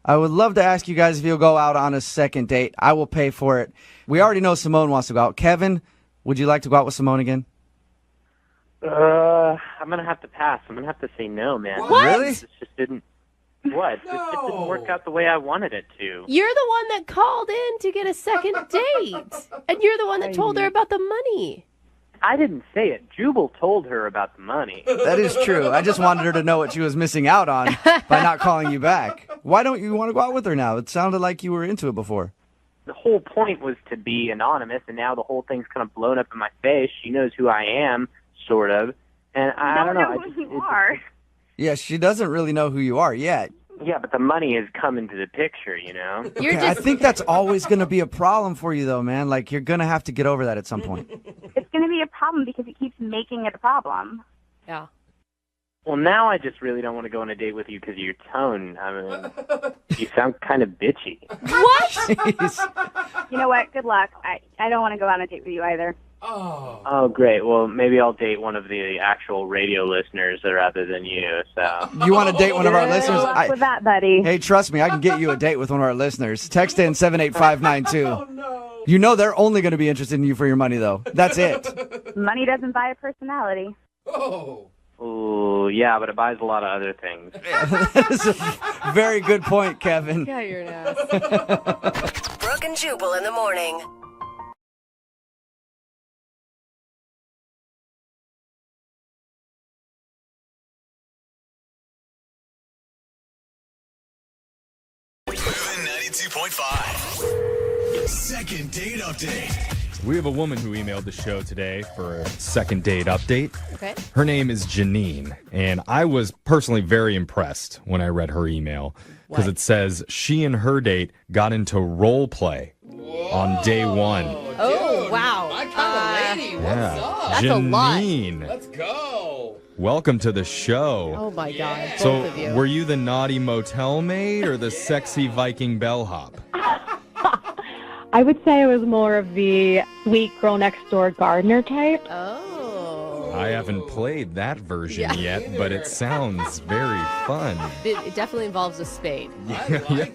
I would love to ask you guys if you'll go out on a second date. I will pay for it. We already know Simone wants to go out. Kevin, would you like to go out with Simone again? I'm gonna have to pass. I'm gonna have to say no, man. What? Really? This just didn't. What? This just didn't work out the way I wanted it to. You're the one that called in to get a second date. And you're the one that told her about the money. I didn't say it. Jubal told her about the money. That is true. I just wanted her to know what she was missing out on by not calling you back. Why don't you want to go out with her now? It sounded like you were into it before. The whole point was to be anonymous, and now the whole thing's kind of blown up in my face. She knows who I am, sort of. And I don't know. Who you are. Yeah, she doesn't really know who you are yet. Yeah, but the money has come into the picture, you know? Okay, I think that's always going to be a problem for you, though, man. Like, you're going to have to get over that at some point. It's going to be a problem because he keeps making it a problem. Yeah. Well, now I just really don't want to go on a date with you because of your tone. I mean, you sound kind of bitchy. What? You know what? Good luck. I don't want to go on a date with you either. Oh, great. Well, maybe I'll date one of the actual radio listeners rather than you. So You want to date one of our listeners? Good luck with that, buddy. Hey, trust me, I can get you a date with one of our listeners. Text in 78592. You know they're only going to be interested in you for your money, though. That's it. Money doesn't buy a personality. Oh, yeah, but it buys a lot of other things. That is a very good point, Kevin. Yeah, you're an ass. Brooke and Jubal in the morning. Moving 92.5. Second date update. We have a woman who emailed the show today for a second date update. Okay. Her name is Janine, and I was personally very impressed when I read her email because it says she and her date got into role play on day one. Oh, wow. My kind of lady. What's up? That's Janine, a lot. Let's go. welcome to the show. Oh, my God. Both So, of you. were you the naughty motel maid or the sexy Viking bellhop? I would say I was more of the sweet girl next door gardener type. Oh. I haven't played that version yet, but it sounds very fun. It definitely involves a spade. Yeah.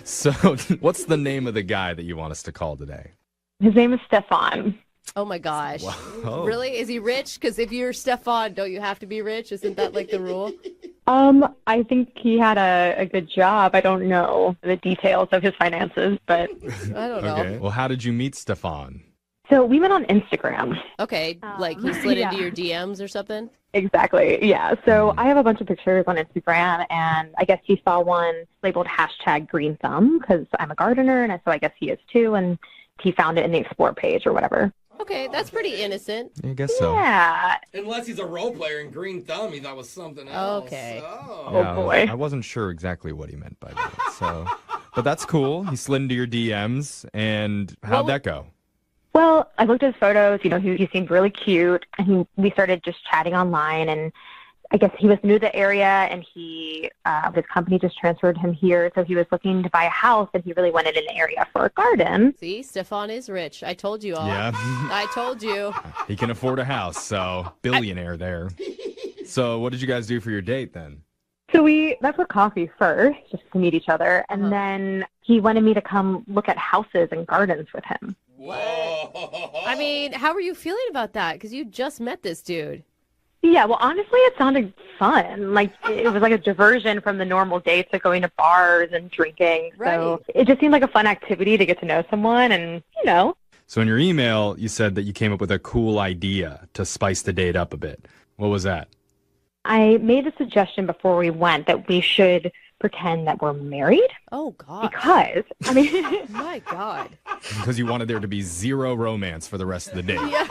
So, what's the name of the guy that you want us to call today? His name is Stefan. Oh, my gosh. Wow. Really? Is he rich? Because if you're Stefan, don't you have to be rich? Isn't that like the rule? I think he had a good job. I don't know the details of his finances, but I don't know. Okay. Well, how did you meet Stefan? so we met on Instagram. Okay, like he slid yeah. into your DMs or something? Exactly. Yeah. So I have a bunch of pictures on Instagram, and I guess he saw one labeled #green thumb because I'm a gardener, and so I guess he is too, and he found it in the explore page or whatever. Okay, that's pretty innocent. I guess so. Yeah. Unless he's a role player in Green Thumb, he thought was something else. Okay. Yeah, boy. I wasn't sure exactly what he meant by that. So, but that's cool. He slid into your DMs, and how'd that go? Well, I looked at his photos. You know, he seemed really cute, and we started just chatting online. And I guess he was new to the area, and his company just transferred him here, so he was looking to buy a house, and he really wanted an area for a garden. See, Stefan is rich. I told you all. Yeah. I told you. He can afford a house, so billionaire there. So, what did you guys do for your date then? So we met for coffee first, just to meet each other, and then he wanted me to come look at houses and gardens with him. I mean, how were you feeling about that? Because you just met this dude. Yeah, well, honestly, it sounded fun. Like, it was like a diversion from the normal dates of going to bars and drinking. Right. So it just seemed like a fun activity to get to know someone and, you know. So, in your email, you said that you came up with a cool idea to spice the date up a bit. What was that? I made a suggestion before we went that we should pretend that we're married. Oh, God. Because, I mean... My God. Because you wanted there to be zero romance for the rest of the day. Yeah.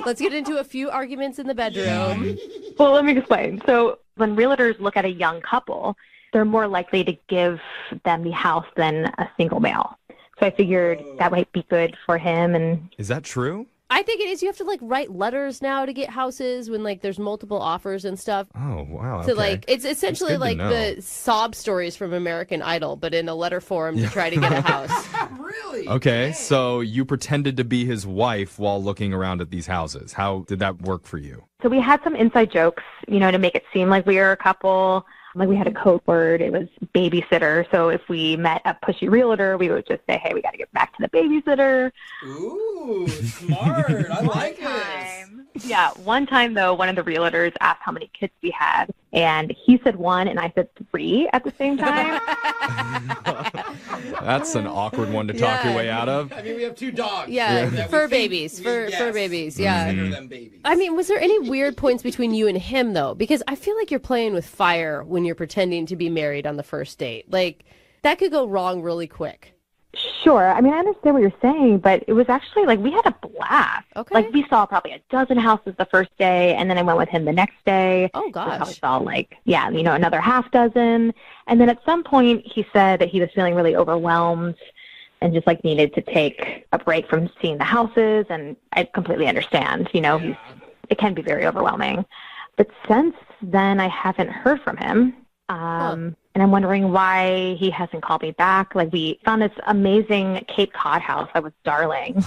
Let's get into a few arguments in the bedroom. Well, let me explain. So when realtors look at a young couple, they're more likely to give them the house than a single male. So I figured that might be good for him. And Is that true? I think it is. You have to write letters now to get houses when there's multiple offers and stuff. Oh, wow. So Okay. it's essentially That's good to know. the sob stories from American Idol, but in a letter form to try to get a house. Really? Okay, so you pretended to be his wife while looking around at these houses. How did that work for you? so we had some inside jokes, to make it seem like we were a couple. Like we had a code word. It was babysitter. So if we met a pushy realtor, we would just say, hey, we got to get back to the babysitter. Ooh, smart. I like this. Yeah. One time, though, one of the realtors asked how many kids we had. And he said 1, and I said 3 at the same time. That's an awkward one to talk your way out of. I mean, we have 2 dogs. Yeah, fur babies. Fur babies, yeah. Mm-hmm. Consider them babies. I mean, was there any weird points between you and him, though? Because I feel like you're playing with fire when you're pretending to be married on the first date. That could go wrong really quick. Sure. I mean, I understand what you're saying, but it was actually we had a blast. Okay. We saw probably a dozen houses the first day, and then I went with him the next day. Oh, We gosh. probably saw another half dozen. And then at some point he said that he was feeling really overwhelmed and just needed to take a break from seeing the houses. And I completely understand, it can be very overwhelming. But since then I haven't heard from him. And I'm wondering why he hasn't called me back. We found this amazing Cape Cod house that was darling.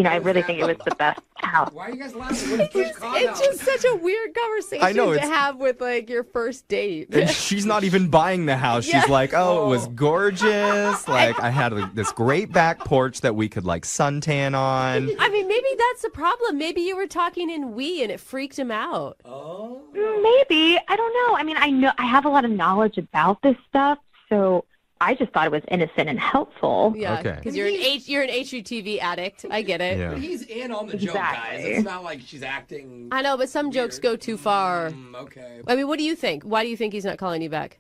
I really think it was the best house. Why are you guys laughing? What is Cape Cod It's house? just such a weird conversation I know, to it's- have with your first date. And she's not even buying the house. She's like, oh, it was gorgeous. I had this great back porch that we could suntan on. I mean, maybe that's the problem. Maybe you were talking in we and it freaked him out. Oh. Maybe. I don't know. I mean, I have a lot of knowledge about this stuff, so I just thought it was innocent and helpful. Yeah, Okay. because you're an HGTV addict. I get it. Yeah. But he's in on the joke, guys. Exactly. It's not like she's acting. I know, but some jokes go too far. Okay. I mean, what do you think? Why do you think he's not calling you back?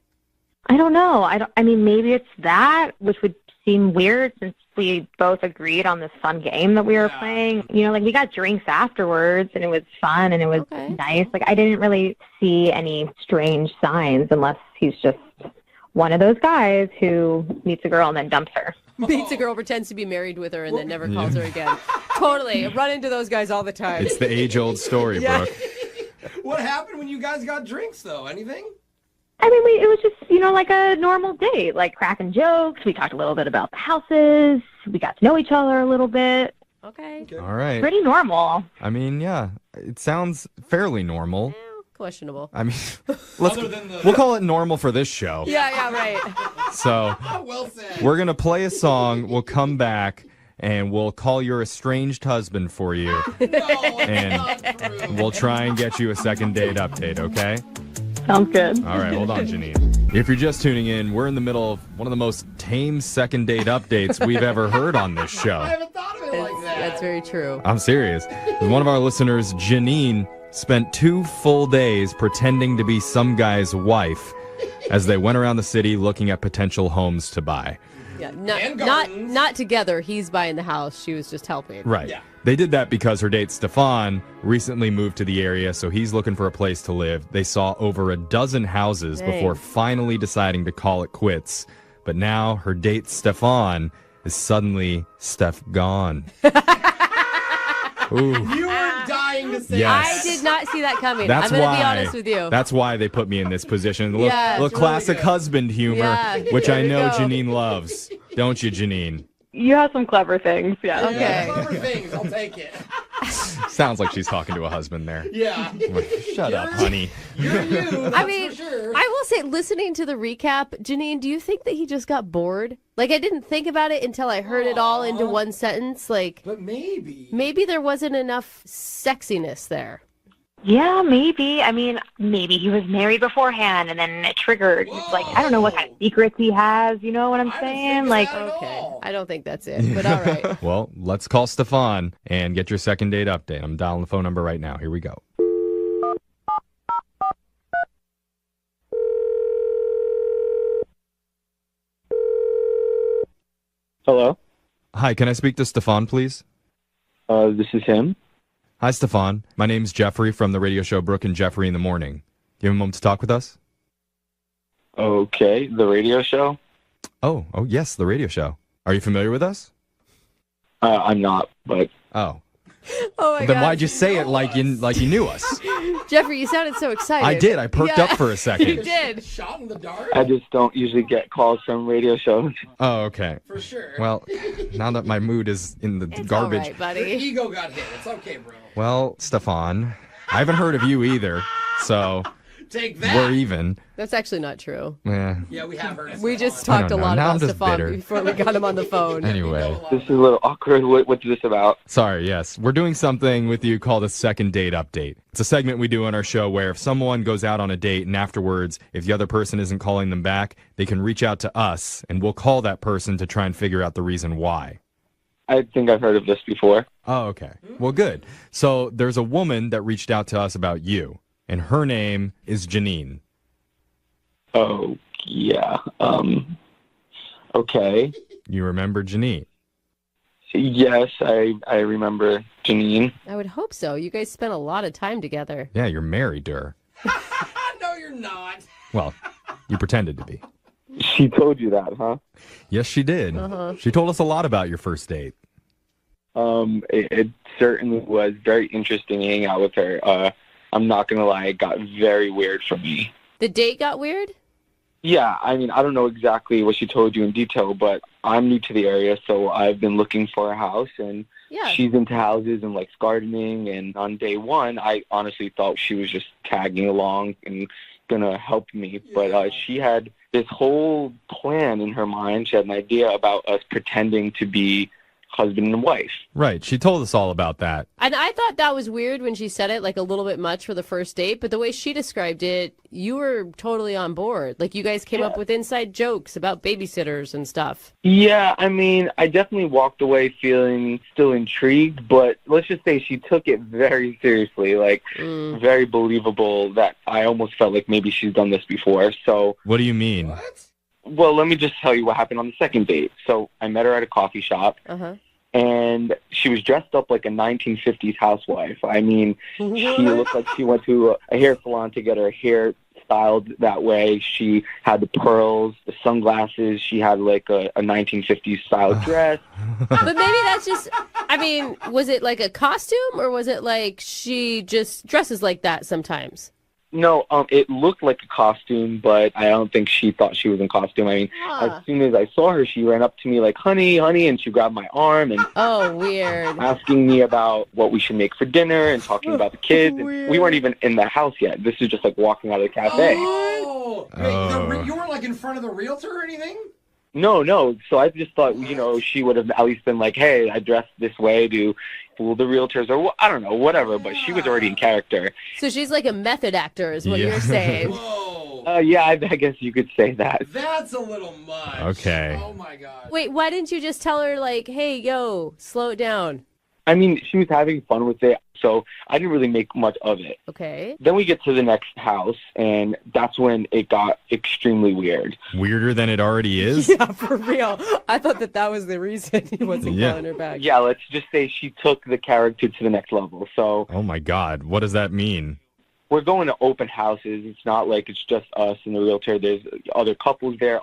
I don't know. I mean, maybe it's that, which would seem weird since we both agreed on this fun game that we were playing. We got drinks afterwards, and it was fun, and it was nice. I didn't really see any strange signs unless he's just one of those guys who meets a girl and then dumps her. Meets a girl, pretends to be married with her, and then never calls her again. Totally. I run into those guys all the time. It's the age-old story, Yeah. Brooke. What happened when you guys got drinks, though? Anything? I mean, it was just, a normal date, cracking jokes. We talked a little bit about the houses. We got to know each other a little bit. Okay. All right. Pretty normal. I mean, yeah, it sounds fairly normal. Questionable. I mean, we'll call it normal for this show. Yeah, right. So Well said. we're going to play a song. We'll come back and we'll call your estranged husband for you. And we'll try and get you a second date update, okay? Sounds good. All right, hold on, Janine. If you're just tuning in, we're in the middle of one of the most tame second date updates we've ever heard on this show. That's very true. I'm serious. One of our listeners, Janine, spent 2 full days pretending to be some guy's wife as they went around the city looking at potential homes to buy. Yeah, not together. He's buying the house. She was just helping. Right. Yeah. They did that because her date, Stefan, recently moved to the area, so he's looking for a place to live. They saw over a dozen houses before finally deciding to call it quits. But now her date, Stefan, is suddenly Steph gone. Ooh. You were dying to say Yes. I did not see that coming. That's I'm going to why. be honest with you. That's why they put me in this position. A little, Yeah, little it's classic really good. husband humor, Yeah, which there I we know go. Janine loves. Don't you, Janine? You have some clever things, yeah. Okay. Clever things. I'll take it. Sounds like she's talking to a husband there. Yeah. Shut up, honey. You're you. I That's mean, for sure. I will say, listening to the recap, Janine, do you think that he just got bored? I didn't think about it until I heard it all into one sentence. But maybe. Maybe there wasn't enough sexiness there. Yeah, maybe. I mean, maybe he was married beforehand and then it triggered. It's I don't know what kind of secrets he has. You know what I'm saying? Okay. I don't think that's it, but all right. Well, let's call Stefan and get your second date update. I'm dialing the phone number right now. Here we go. Hello. Hi, can I speak to Stefan, please? This is him. Hi, Stefan. My name's Jeffrey from the radio show Brooke and Jeffrey in the Morning. Do you have a moment to talk with us? Okay, the radio show. Oh, yes, the radio show. Are you familiar with us? I'm not, but... Oh. Oh my god. Then why'd you say it like you knew us? Jeffrey, you sounded so excited. I did. I perked up for a second. You did. Shot in the dark? I just don't usually get calls from radio shows. Oh, okay. For sure. Well, now that my mood is in the garbage. All right, buddy. Your ego got hit. It's okay, bro. Well, Stefan, I haven't heard of you either, so Take that. we're even. That's actually not true. Yeah, we have heard. We just I talked a don't know. lot Now I'm about just Stefan bitter. before we got him on the phone. Anyway. This is a little awkward. What's this about? Sorry, yes. We're doing something with you called a second date update. It's a segment we do on our show where if someone goes out on a date and afterwards, if the other person isn't calling them back, they can reach out to us and we'll call that person to try and figure out the reason why. I think I've heard of this before. Oh, okay. Well, good. So there's a woman that reached out to us about you, and her name is Janine. Oh, yeah. Okay. You remember Janine? Yes, I remember Janine. I would hope so. You guys spent a lot of time together. Yeah, you're married to her. No, you're not. Well, you pretended to be. She told you that, huh? Yes, she did. Uh-huh. She told us a lot about your first date. It certainly was very interesting hanging out with her. I'm not going to lie, it got very weird for me. The date got weird? Yeah, I mean, I don't know exactly what she told you in detail, but I'm new to the area, so I've been looking for a house, and she's into houses and likes gardening, and on day one, I honestly thought she was just tagging along and going to help me, but she had this whole plan in her mind. She had an idea about us pretending to be husband and wife. Right. She told us all about that. And I thought that was weird when she said it, like a little bit much for the first date, but the way she described it, you were totally on board. Like you guys came up with inside jokes about babysitters and stuff. Yeah, I mean, I definitely walked away feeling still intrigued, but let's just say she took it very seriously, like very believable that I almost felt like maybe she's done this before. So what do you mean? Well, let me just tell you what happened on the second date. So I met her at a coffee shop, and she was dressed up like a 1950s housewife. I mean, she looked like she went to a hair salon to get her hair styled that way. She had the pearls, the sunglasses. She had like a 1950s style dress. But maybe that's just, I mean, was it like a costume or was it like she just dresses like that sometimes? No, it looked like a costume, but I don't think she thought she was in costume. I mean, as soon as I saw her, she ran up to me like, honey, and she grabbed my arm and weird. asking me about what we should make for dinner and talking about the kids. And we weren't even in the house yet. This is just like walking out of the cafe. You weren't like in front of the realtor or anything? No. So I just thought, she would have at least been like, hey, I dressed this way to fool the realtors or I don't know, whatever. But she was already in character. So she's like a method actor is what you're saying. Yeah, I guess you could say that. That's a little much. Okay. Oh, my God. Wait, why didn't you just tell her like, hey, yo, slow it down? I mean, she was having fun with it, so I didn't really make much of it. Okay. Then we get to the next house, and that's when it got extremely weird. Weirder than it already is? Yeah, for real. I thought that was the reason he wasn't calling her back. Yeah, let's just say she took the character to the next level. So. Oh, my God. What does that mean? We're going to open houses. It's not like it's just us and the realtor. There's other couples there,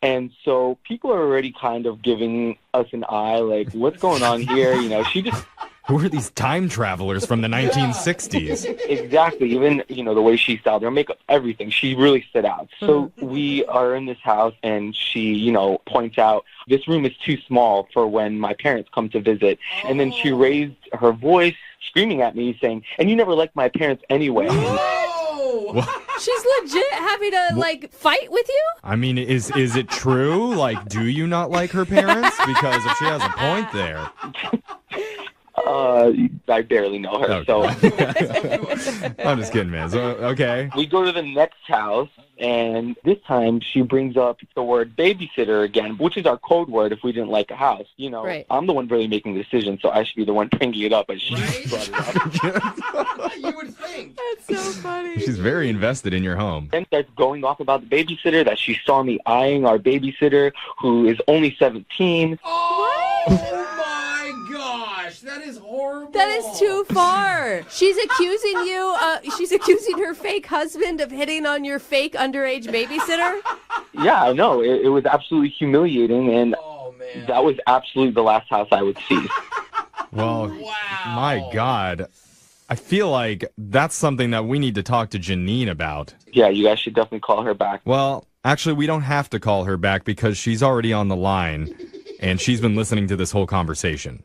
and so people are already kind of giving us an eye, like, what's going on here? She just... Who are these time travelers from the 1960s? Exactly. Even, the way she styled her makeup, everything. She really stood out. So we are in this house, and she, points out, this room is too small for when my parents come to visit. And then she raised her voice, screaming at me, saying, and you never liked my parents anyway. She's legit having to, fight with you? I mean, is it true? Like, do you not like her parents? Because if she has a point there... I barely know her, so... I'm just kidding, man. So, okay. We go to the next house, and this time she brings up the word babysitter again, which is our code word if we didn't like a house. Right. I'm the one really making the decision, so I should be the one bringing it up, but she brought it up. You would think. That's so funny. She's very invested in your home. Then starts going off about the babysitter, that she saw me eyeing our babysitter, who is only 17. Oh, my gosh. That is horrible. That is too far. She's accusing you, she's accusing her fake husband of hitting on your fake underage babysitter? Yeah, I know. It was absolutely humiliating, and that was absolutely the last house I would see. Well, my God. I feel like that's something that we need to talk to Janine about. Yeah, you guys should definitely call her back. Well, actually, we don't have to call her back because she's already on the line, and she's been listening to this whole conversation.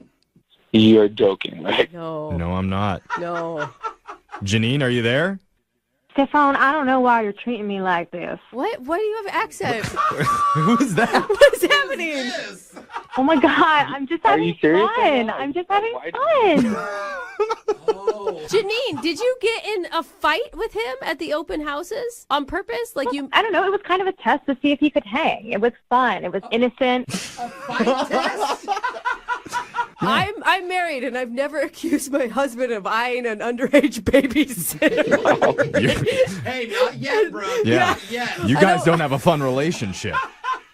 You're joking, right? No, I'm not. No. Janine, are you there? Stefan, I don't know why you're treating me like this. What? Why do you have accent? Who's that? What is happening? Oh my God, I'm just having fun. I'm just having fun. Janine, did you get in a fight with him at the open houses on purpose? Like you? I don't know. It was kind of a test to see if he could hang. It was fun. It was innocent. I'm married and I've never accused my husband of eyeing an underage babysitter. Hey, not yet, bro. Yeah. Not yet. You guys don't have a fun relationship.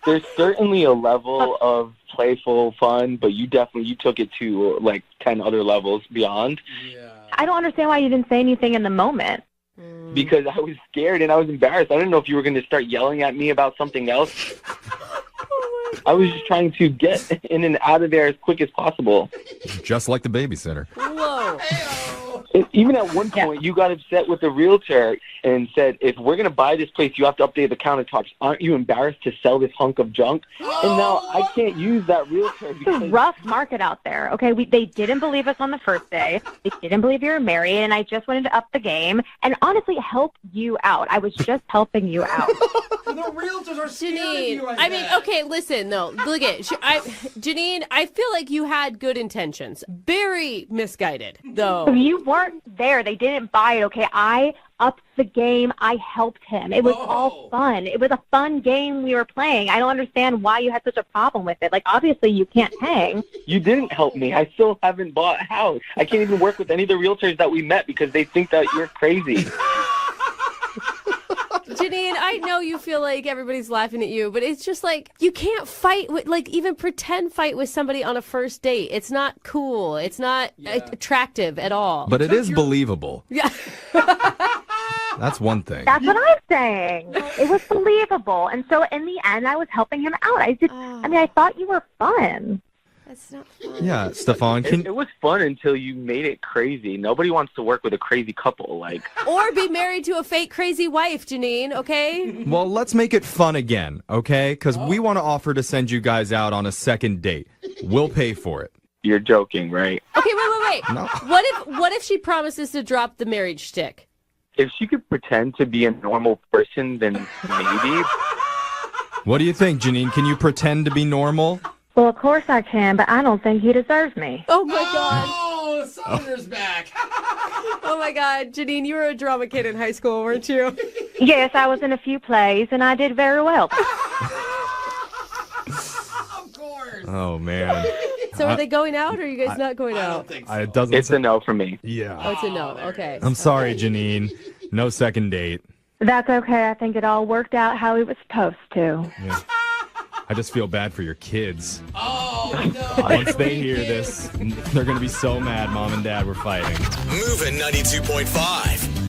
There's certainly a level of playful fun, but you took it to like 10 other levels beyond. I don't understand why you didn't say anything in the moment. Because I was scared and I was embarrassed. I didn't know if you were going to start yelling at me about something else. I was just trying to get in and out of there as quick as possible. Just like the babysitter. Whoa. Even at one point, you got upset with the realtor and said, if we're going to buy this place, you have to update the countertops. Aren't you embarrassed to sell this hunk of junk? And now I can't use that realtor because... It's a rough market out there, okay? They didn't believe us on the first day. They didn't believe you were married, and I just wanted to up the game and honestly help you out. I was just helping you out. The realtors are scared of Janine, you, I mean, okay, listen, though. Look at Janine, I feel like you had good intentions. Very misguided, though. If you weren't there, they didn't buy it, okay? I upped the game. I helped him. It was all fun. It was a fun game we were playing. I don't understand why you had such a problem with it. Like, obviously, you can't hang. You didn't help me. I still haven't bought a house. I can't even work with any of the realtors that we met because they think that you're crazy. Janine, I know you feel like everybody's laughing at you, but it's just like you can't fight with, like, even pretend fight with somebody on a first date. It's not cool. It's not attractive at all. But it is believable. Yeah. That's one thing. That's what I'm saying. It was believable. And so in the end, I was helping him out. I thought you were fun. That's not fun. Yeah, Stefan, it was fun until you made it crazy. Nobody wants to work with a crazy couple, like. Or be married to a fake crazy wife, Janine, okay? Well, let's make it fun again, okay? Because we want to offer to send you guys out on a second date. We'll pay for it. You're joking, right? Okay, wait. No. What if she promises to drop the marriage stick? If she could pretend to be a normal person, then maybe. What do you think, Janine? Can you pretend to be normal? Well, of course I can, but I don't think he deserves me. Oh, my God. Oh, Southerner's back. Oh, my God. Janine, you were a drama kid in high school, weren't you? Yes, I was in a few plays, and I did very well. Of course. Oh, man. So are they going out, or are you guys not going out? I don't think so. It doesn't It's a no for me. Yeah. Oh, it's a no. Okay. I'm sorry, Janine. No second date. That's okay. I think it all worked out how it was supposed to. Yeah. I just feel bad for your kids. Oh, no. Once they hear this, they're going to be so mad Mom and Dad were fighting. Moving 92.5.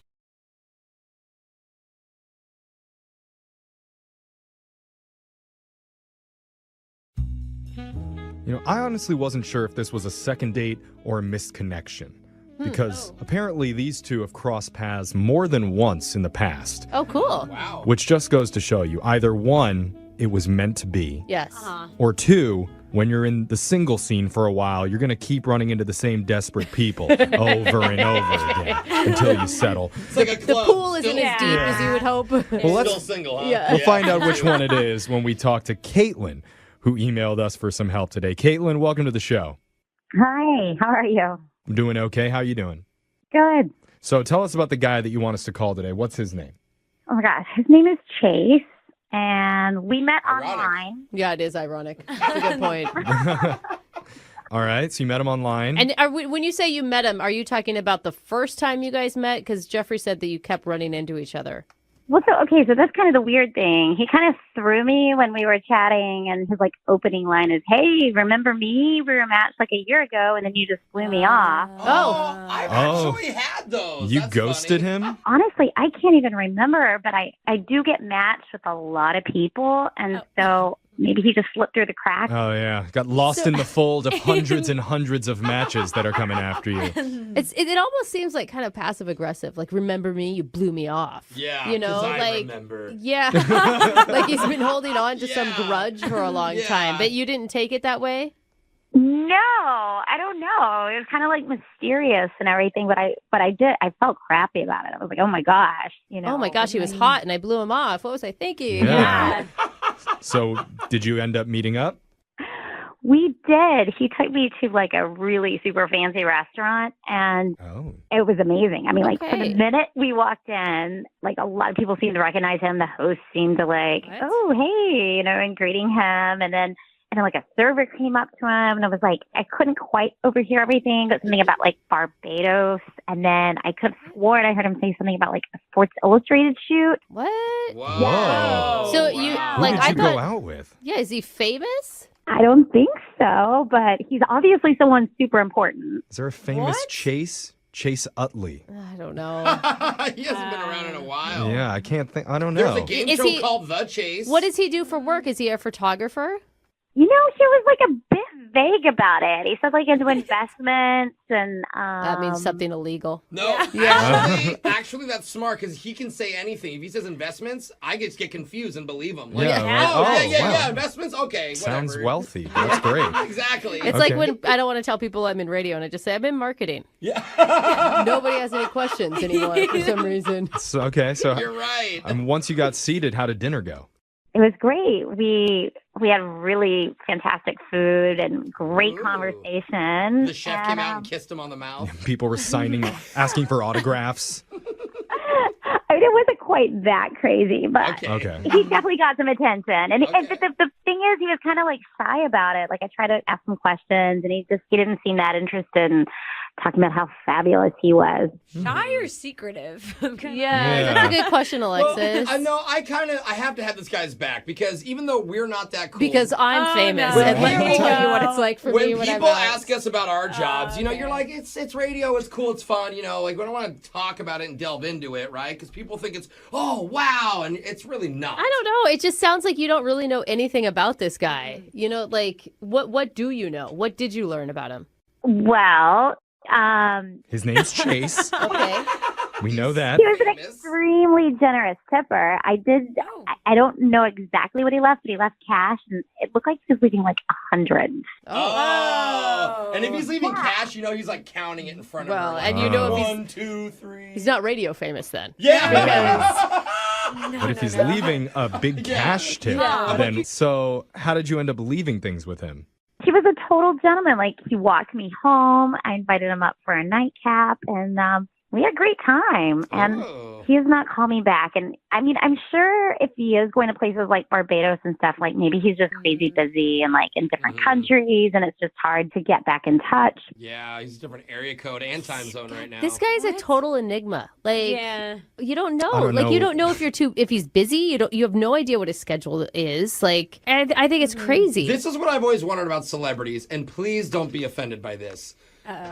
I honestly wasn't sure if this was a second date or a missed connection. Because apparently these two have crossed paths more than once in the past. Oh, cool. Wow. Which just goes to show you, either one, it was meant to be. Yes. Or two, when you're in the single scene for a while, you're going to keep running into the same desperate people over and over again until you settle. It's like a The club. pool isn't as deep as you would hope. Well, Still single, huh? Yeah. We'll find out which one it is when we talk to Caitlin, who emailed us for some help today. Caitlin, welcome to the show. Hi, how are you? I'm doing okay. How you doing? Good. So tell us about the guy that you want us to call today. What's his name? Oh my gosh, his name is Chase, and we met Ironic. online. Yeah, it is ironic. That's a good point. All right, so you met him online. And when you say you met him, are you talking about the first time you guys met? Because Jeffrey said that you kept running into each other. Well, so that's kind of the weird thing. He kind of threw me when we were chatting, and his opening line is, "Hey, remember me? We were matched a year ago, and then you just blew me off." Oh, I've actually had those. You That's ghosted funny. him? Honestly, I can't even remember, but I do get matched with a lot of people, and so maybe he just slipped through the cracks. Oh, yeah. Got lost in the fold of hundreds and hundreds of matches that are coming after you. It almost seems like kind of passive aggressive. Like, remember me? You blew me off. Yeah, you know, I remember. Yeah, like he's been holding on to some grudge for a long time, but you didn't take it that way. No, I don't know. It was kind of like mysterious and everything, but I did. I felt crappy about it. I was like, oh my gosh, you know. Oh my gosh, he was hot and I blew him off. What was I thinking? Yeah. So, did you end up meeting up? We did. He took me to like a really super fancy restaurant, and it was amazing. I mean, like from the minute we walked in, like a lot of people seemed to recognize him. The host seemed to like, oh hey, you know, and greeting him, and then like a server came up to him, and I was like, I couldn't quite overhear everything, but something about like Barbados, and then I could have sworn I heard him say something about like a Sports Illustrated shoot. What? Whoa. Yeah. So you like? Who did you go out with? Yeah, is he famous? I don't think so, but he's obviously someone super important. Is there a famous Chase? Chase Utley. I don't know. He hasn't been around in a while. Yeah, I can't think. I don't know. There's a game show called The Chase. What does he do for work? Is he a photographer? You know, he was like a bit vague about it. He said like into investments and that means something illegal. No, actually, that's smart because he can say anything. If he says investments, I just get confused and believe him. Like, yeah, investments. Okay, sounds whatever. wealthy. That's great. Exactly. It's like when I don't want to tell people I'm in radio and I just say I'm in marketing. Yeah. Nobody has any questions anymore for some reason. So You're right. Once you got seated, how did dinner go? It was great. We had really fantastic food and great conversation. The chef came out and kissed him on the mouth. People were asking for autographs. I mean, it wasn't quite that crazy, but he definitely got some attention. And the thing is, he was kind of like shy about it. Like I tried to ask him questions, and he didn't seem that interested in talking about how fabulous he was. Shy or secretive? Yeah, that's a good question, Alexis. Well, I have to have this guy's back because even though we're not that cool. Because I'm famous, and let me tell you what it's like for me when people ask us about our jobs, you know, you're like, it's radio, it's cool, it's fun, you know, like we don't want to talk about it and delve into it, right? Because people think it's, oh, wow, and it's really not. I don't know. It just sounds like you don't really know anything about this guy. You know, like, what do you know? What did you learn about him? Well, his name's Chase. Okay. We know that. He was an extremely generous tipper. I don't know exactly what he left, but he left cash, and it looked like he was leaving like 100. Oh. And if he's leaving cash, you know he's like counting it in front of her. Well, and you know if 1, 2, 3. He's not radio famous then. Yeah. But if he's leaving a big cash tip, then so how did you end up leaving things with him? He was a total gentleman. Like, he walked me home. I invited him up for a nightcap, and we had a great time. And he has not called me back. And, I mean, I'm sure if he is going to places like Barbados and stuff, like, maybe he's just crazy busy and, like, in different countries, and it's just hard to get back in touch. Yeah, he's a different area code and time zone right now. This guy's a total enigma. Like, you don't know. I don't know. You don't know if he's busy. You have no idea what his schedule is. Like, and I think it's crazy. This is what I've always wondered about celebrities, and please don't be offended by this.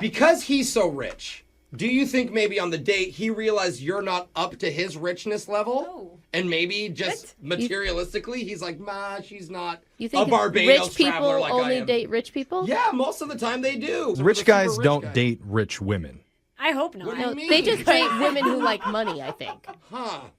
Because he's so rich, do you think maybe on the date he realized you're not up to his richness level? And maybe just materialistically, he's like, she's not you think a Barbados rich people traveler like only I am. Date rich people? Yeah, most of the time they do. Rich guys don't date rich women. I hope not. No, they just date women who like money, I think.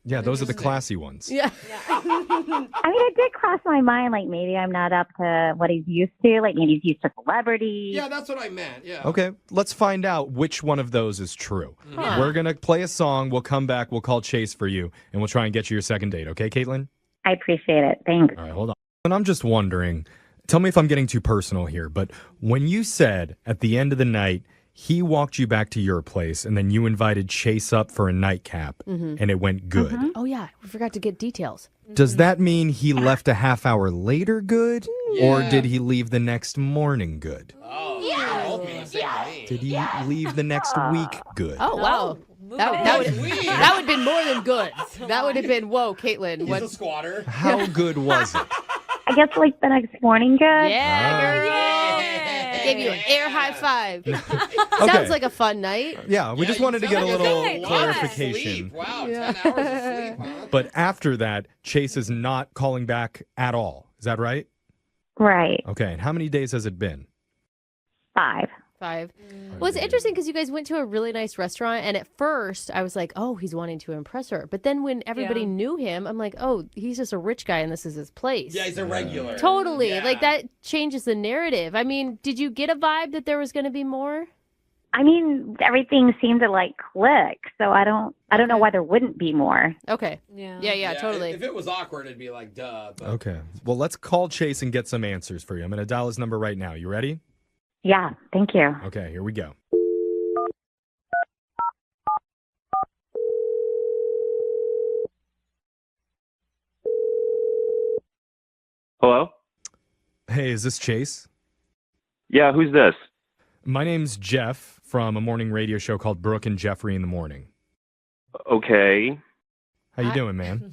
Yeah, those are the classy ones. Yeah. I mean, it did cross my mind, like, maybe I'm not up to what he's used to. Like, maybe he's used to celebrity. Yeah, that's what I meant. Yeah. Okay, let's find out which one of those is true. Huh. We're going to play a song. We'll come back. We'll call Chase for you, and we'll try and get you your second date. Okay, Caitlin? I appreciate it. Thanks. All right, hold on. And I'm just wondering, tell me if I'm getting too personal here, but when you said at the end of the night, he walked you back to your place, and then you invited Chase up for a nightcap, and it went good. Oh, yeah. We forgot to get details. Does that mean he left a half hour later good, or did he leave the next morning good? Did he leave the next week good? Oh, wow. That would have been more than good. That would have been, whoa, Caitlin. He's a squatter. How good was it? I guess, like, the next morning good. Yeah, girl, yeah. I gave you an air high five. Sounds like a fun night. Yeah, we just wanted to get a little clarification. Wow, 10 hours of sleep, huh? But after that, Chase is not calling back at all. Is that right? Right. Okay, and how many days has it been? 5. 5. Well, it's interesting because you guys went to a really nice restaurant, and at first I was like, oh, he's wanting to impress her. But then when everybody knew him, I'm like, oh, he's just a rich guy and this is his place. Yeah, he's a regular. Totally. Yeah. Like, that changes the narrative. I mean, did you get a vibe that there was going to be more? I mean, everything seemed to like click, so I don't know why there wouldn't be more. Okay. Yeah, totally. If it was awkward, it'd be like, duh. But... Okay. Well, let's call Chase and get some answers for you. I'm going to dial his number right now. You ready? Yeah, thank you. Okay, here we go. Hello? Hey, is this Chase? Yeah, who's this? My name's Jeff from a morning radio show called Brooke and Jeffrey in the Morning. Okay. How you doing, man?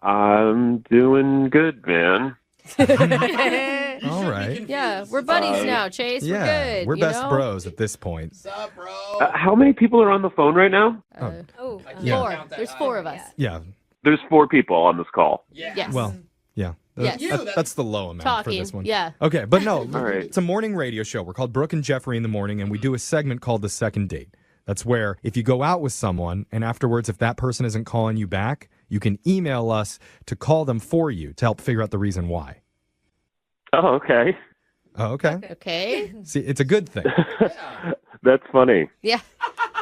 I'm doing good, man. All right. Yeah, we're buddies now, Chase. Yeah, we're good. we're you best know? bros at this point. What's up, bro? How many people are on the phone right now? Yeah. 4. There's 4 of us. Yeah. There's 4 people on this call. Yes. Well, yeah. Yes. That's the low amount for Talking, this one. yeah. Okay, but no, All right. it's a morning radio show. We're called Brooke and Jeffrey in the Morning, and we do a segment called The Second Date. That's where if you go out with someone and afterwards, if that person isn't calling you back, you can email us to call them for you to help figure out the reason why. Oh, okay. Oh, okay. Okay. See, it's a good thing. That's funny. Yeah.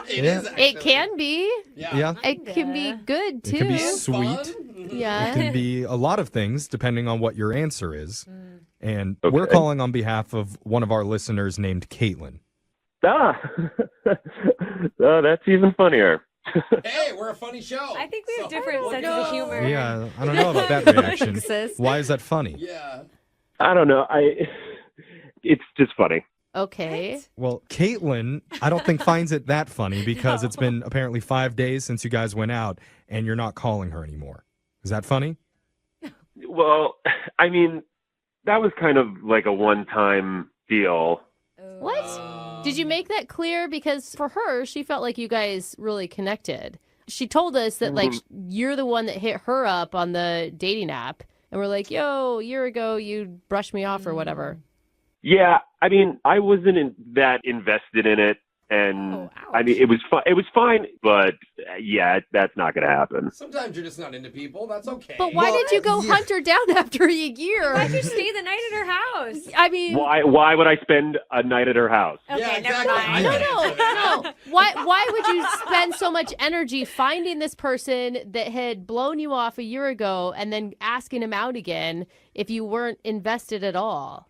It can be. Yeah. It can be good, too. It can be sweet. Yeah. It can be a lot of things depending on what your answer is. And Okay. we're calling on behalf of one of our listeners named Caitlin. Ah, oh, that's even funnier. Hey, we're a funny show. I think we have different senses of humor. Yeah, I don't know about that reaction. Sis. Why is that funny? Yeah. I don't know. It's just funny. Okay. Well, Caitlin, I don't think finds it that funny because it's been apparently 5 days since you guys went out and you're not calling her anymore. Is that funny? Well, I mean, that was kind of like a one-time deal. What? Did you make that clear? Because for her, she felt like you guys really connected. She told us that, like, you're the one that hit her up on the dating app. And we're like, yo, a year ago, you brushed me off or whatever. Yeah, I mean, I wasn't that invested in it. And I mean, it was fun. It was fine, but yeah, that's not going to happen. Sometimes you're just not into people. That's okay. But why did you go hunt her down after a year? Why'd you stay the night at her house? I mean, Why would I spend a night at her house? Okay, never mind. No. Why would you spend so much energy finding this person that had blown you off a year ago and then asking him out again if you weren't invested at all?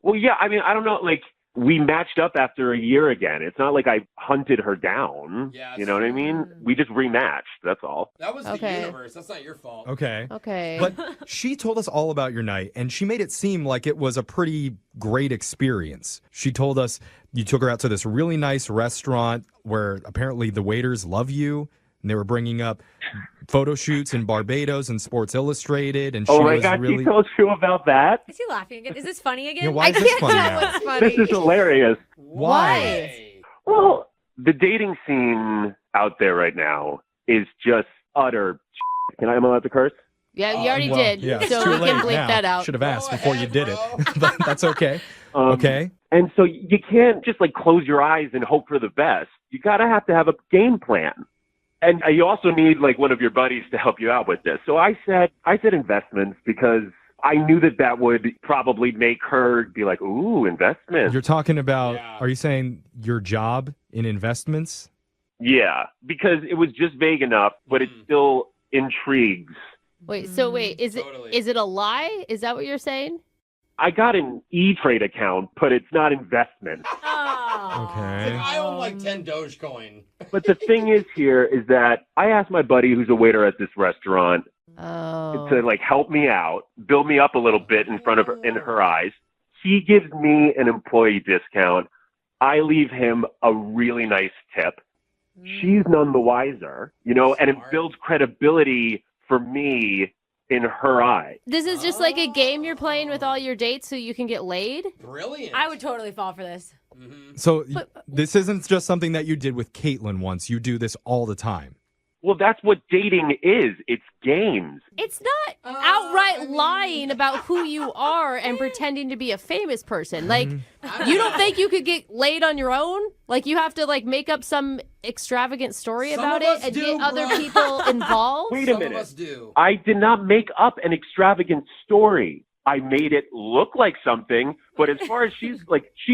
Well, yeah, I mean, I don't know, like, we matched up after a year again. It's not like I hunted her down. Yeah, you know what I mean? We just rematched. That's all. That was the universe. That's not your fault. Okay. Okay. But she told us all about your night, and she made it seem like it was a pretty great experience. She told us you took her out to this really nice restaurant where apparently the waiters love you, and they were bringing up photo shoots in Barbados and Sports Illustrated, and she Oh my was God, really... she told you about that? Is he laughing again? Is this funny again? Yeah, why is this funny now? What's funny? This is hilarious. Why? Well, the dating scene out there right now is just utter shit. Am I allowed to curse? Yeah, you already did. Yeah, it's so too we late can bleep now. that out. Should have asked before you did it. But that's okay. Okay. And so you can't just like close your eyes and hope for the best. You gotta have to have a game plan. And you also need like one of your buddies to help you out with this. So I said investments because I knew that would probably make her be like, ooh, investments. You're talking about, are you saying your job in investments? Yeah, because it was just vague enough, but it still intrigues. Wait, is it a lie? Is that what you're saying? I got an E-Trade account, but it's not investment. Okay. I own like 10 Dogecoin. But the thing is here is that I asked my buddy who's a waiter at this restaurant to like help me out, build me up a little bit in front of her, in her eyes. He gives me an employee discount. I leave him a really nice tip. She's none the wiser, you know, and it builds credibility for me in her eye. This is just like a game you're playing with all your dates so you can get laid? Brilliant. I would totally fall for this. So this isn't just something that you did with Caitlin once. You do this all the time. Well, that's what dating is. It's games. It's not outright lying about who you are and pretending to be a famous person. Like, you don't think you could get laid on your own? Like, you have to, like, make up some extravagant story about it and get other people involved? Wait a minute. I did not make up an extravagant story. I made it look like something, but as far as she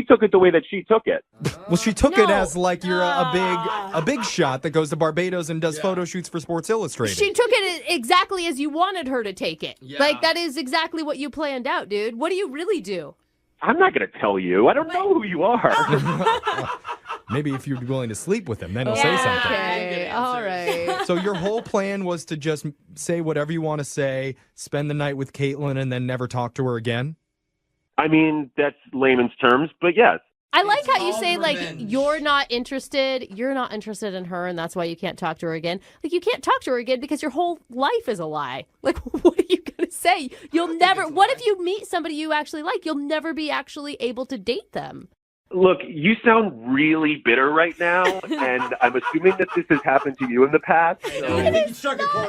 took it the way that she took it. Well, she took it as like you're a big shot that goes to Barbados and does photo shoots for Sports Illustrated. She took it exactly as you wanted her to take it. Yeah. Like, that is exactly what you planned out, dude. What do you really do? I'm not going to tell you. I don't know who you are. Maybe if you're willing to sleep with him, then he'll say something. Okay, all right. So your whole plan was to just say whatever you want to say, spend the night with Caitlin, and then never talk to her again? I mean, that's layman's terms, but yes. I like how you say, like, you're not interested in her, and that's why you can't talk to her again. Like, you can't talk to her again because your whole life is a lie. Like, what are you going to say? You'll never, what if you meet somebody you actually like? You'll never be actually able to date them. Look, you sound really bitter right now, and I'm assuming that this has happened to you in the past. So.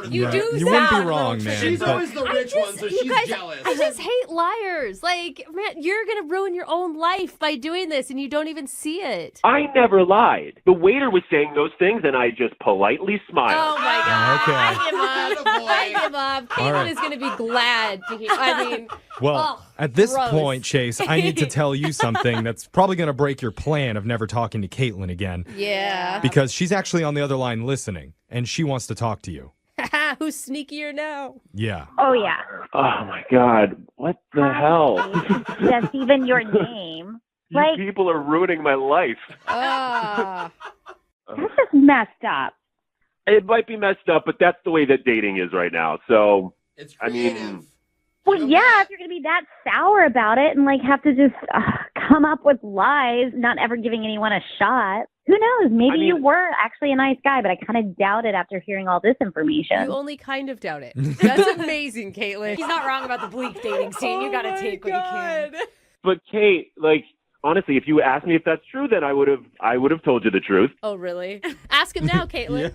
You You wouldn't be wrong, man. She's always the rich one, so she's jealous. I just hate liars. Like, man, you're going to ruin your own life by doing this, and you don't even see it. I never lied. The waiter was saying those things, and I just politely smiled. Oh, my God. Okay. I give up. Caitlin is going to be glad to hear. I mean, well, at this gross. point, Chase, I need to tell you something that's probably going to break your plan of never talking to Caitlin again. Yeah. Because she's actually on the other line listening, and she wants to talk to you. Who's sneakier now? Yeah. Oh, yeah. Oh, my God. What the hell? That's even your name. You people are ruining my life. Ah. That's just messed up. It might be messed up, but that's the way that dating is right now. So, it's creative. Well, yeah, if you're going to be that sour about it and, like, have to just come up with lies, not ever giving anyone a shot. Who knows? Maybe you were actually a nice guy, but I kind of doubt it after hearing all this information. You only kind of doubt it. That's amazing, Caitlin. He's not wrong about the bleak dating scene. You got to take what you can. But, Kate, like, honestly, if you asked me if that's true, then I would have told you the truth. Oh, really? Ask him now, Caitlin.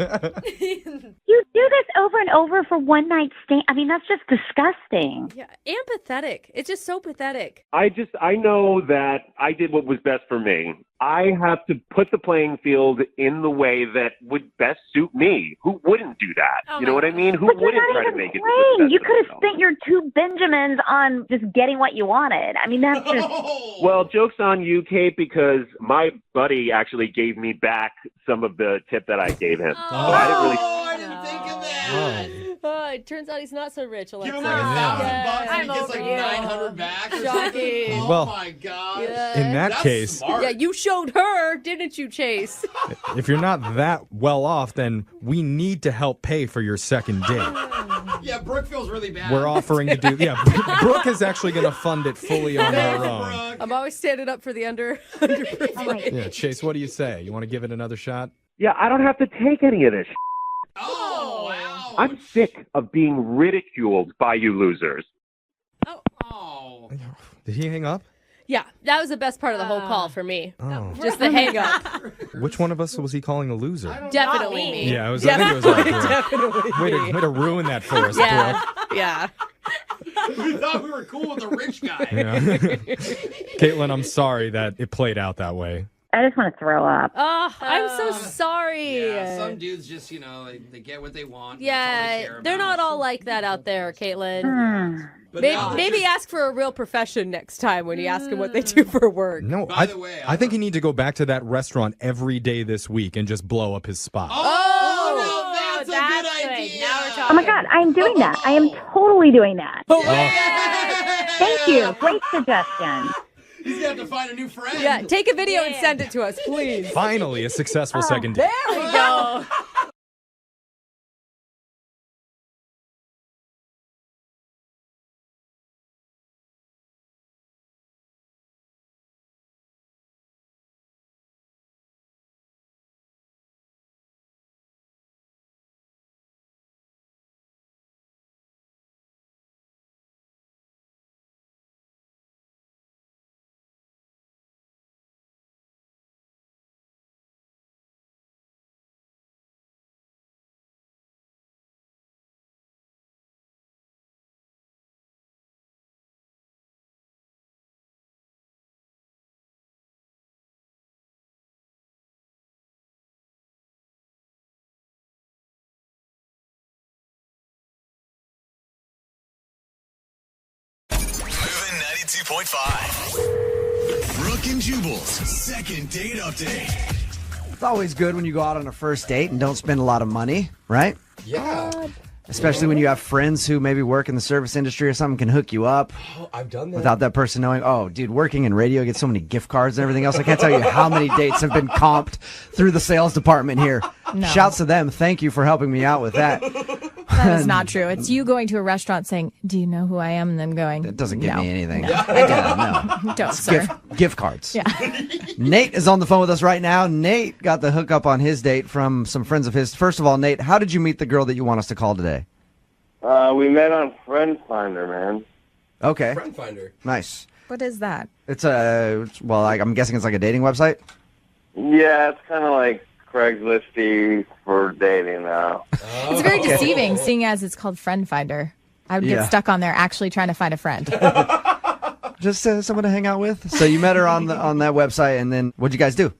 You do this over and over for one night stand. I mean, that's just disgusting. Yeah, and pathetic. It's just so pathetic. I know that I did what was best for me. I have to put the playing field in the way that would best suit me. Who wouldn't do that? Oh you know what I mean? Who But you're wouldn't not try to even make it? playing. You could have spent your 2 Benjamins on just getting what you wanted. I mean, that's just... Well, joke's on you, Kate, because my buddy actually gave me back some of the tip that I gave him. So I didn't think of that. Oh, it turns out he's not so rich, Alexa. Give him like $1,000 and he gets like 900 back or something. Shocking. Oh my gosh. In that That's case, smart. Yeah, you showed her, didn't you, Chase? if you're not that well off, then we need to help pay for your second date. Yeah, Brooke feels really bad. We're offering to do, Brooke is actually going to fund it fully on her own. I'm always standing up for the underprivileged. Yeah, Chase, what do you say? You want to give it another shot? Yeah, I don't have to take any of this. Oh, wow. I'm sick of being ridiculed by you losers. Oh. Did he hang up? Yeah, that was the best part of the whole call for me. Oh. Just the hang up. Which one of us was he calling a loser? Definitely me. Yeah, I think it was all Brooke. Definitely Way to ruin that for us, Yeah, Brooke. yeah. We thought we were cool with the rich guy. Yeah. Caitlin, I'm sorry that it played out that way. I just want to throw up. Oh, I'm so sorry. Yeah, some dudes just, they get what they want. Yeah, they're not all like that out there, Caitlin. But Maybe ask for a real profession next time when you ask them what they do for work. No, I think you need to go back to that restaurant every day this week and just blow up his spot. Oh, that's a good idea. Now we're talking. Oh, my God, I am doing that. I am totally doing that. Thank you. Great suggestion. He's going to have to find a new friend. Yeah, take a video and send it to us, please. Finally, a successful second date. There we go. 92.5. Brooke and Jubal's second date update. It's always good when you go out on a first date and don't spend a lot of money, right? Yeah. Especially when you have friends who maybe work in the service industry or something can hook you up. Oh, I've done that. Without that person knowing, oh, dude, working in radio, get so many gift cards and everything else. I can't tell you how many dates have been comped through the sales department here. No. Shouts to them. Thank you for helping me out with that. That is not true. It's you going to a restaurant saying, "Do you know who I am?" and then going, It doesn't give no. me anything. No, I don't. No. Don't, It's sir. gift cards. Yeah. Nate is on the phone with us right now. Nate got the hookup on his date from some friends of his. First of all, Nate, how did you meet the girl that you want us to call today? We met on Friend Finder, man. Okay. Friend Finder. Nice. What is that? It's I'm guessing it's like a dating website? Yeah, it's kind of like Craigslist-y for dating now. It's very deceiving, seeing as it's called Friend Finder. I would Yeah. get stuck on there actually trying to find a friend. Just someone to hang out with? So you met her on that website, and then what'd you guys do?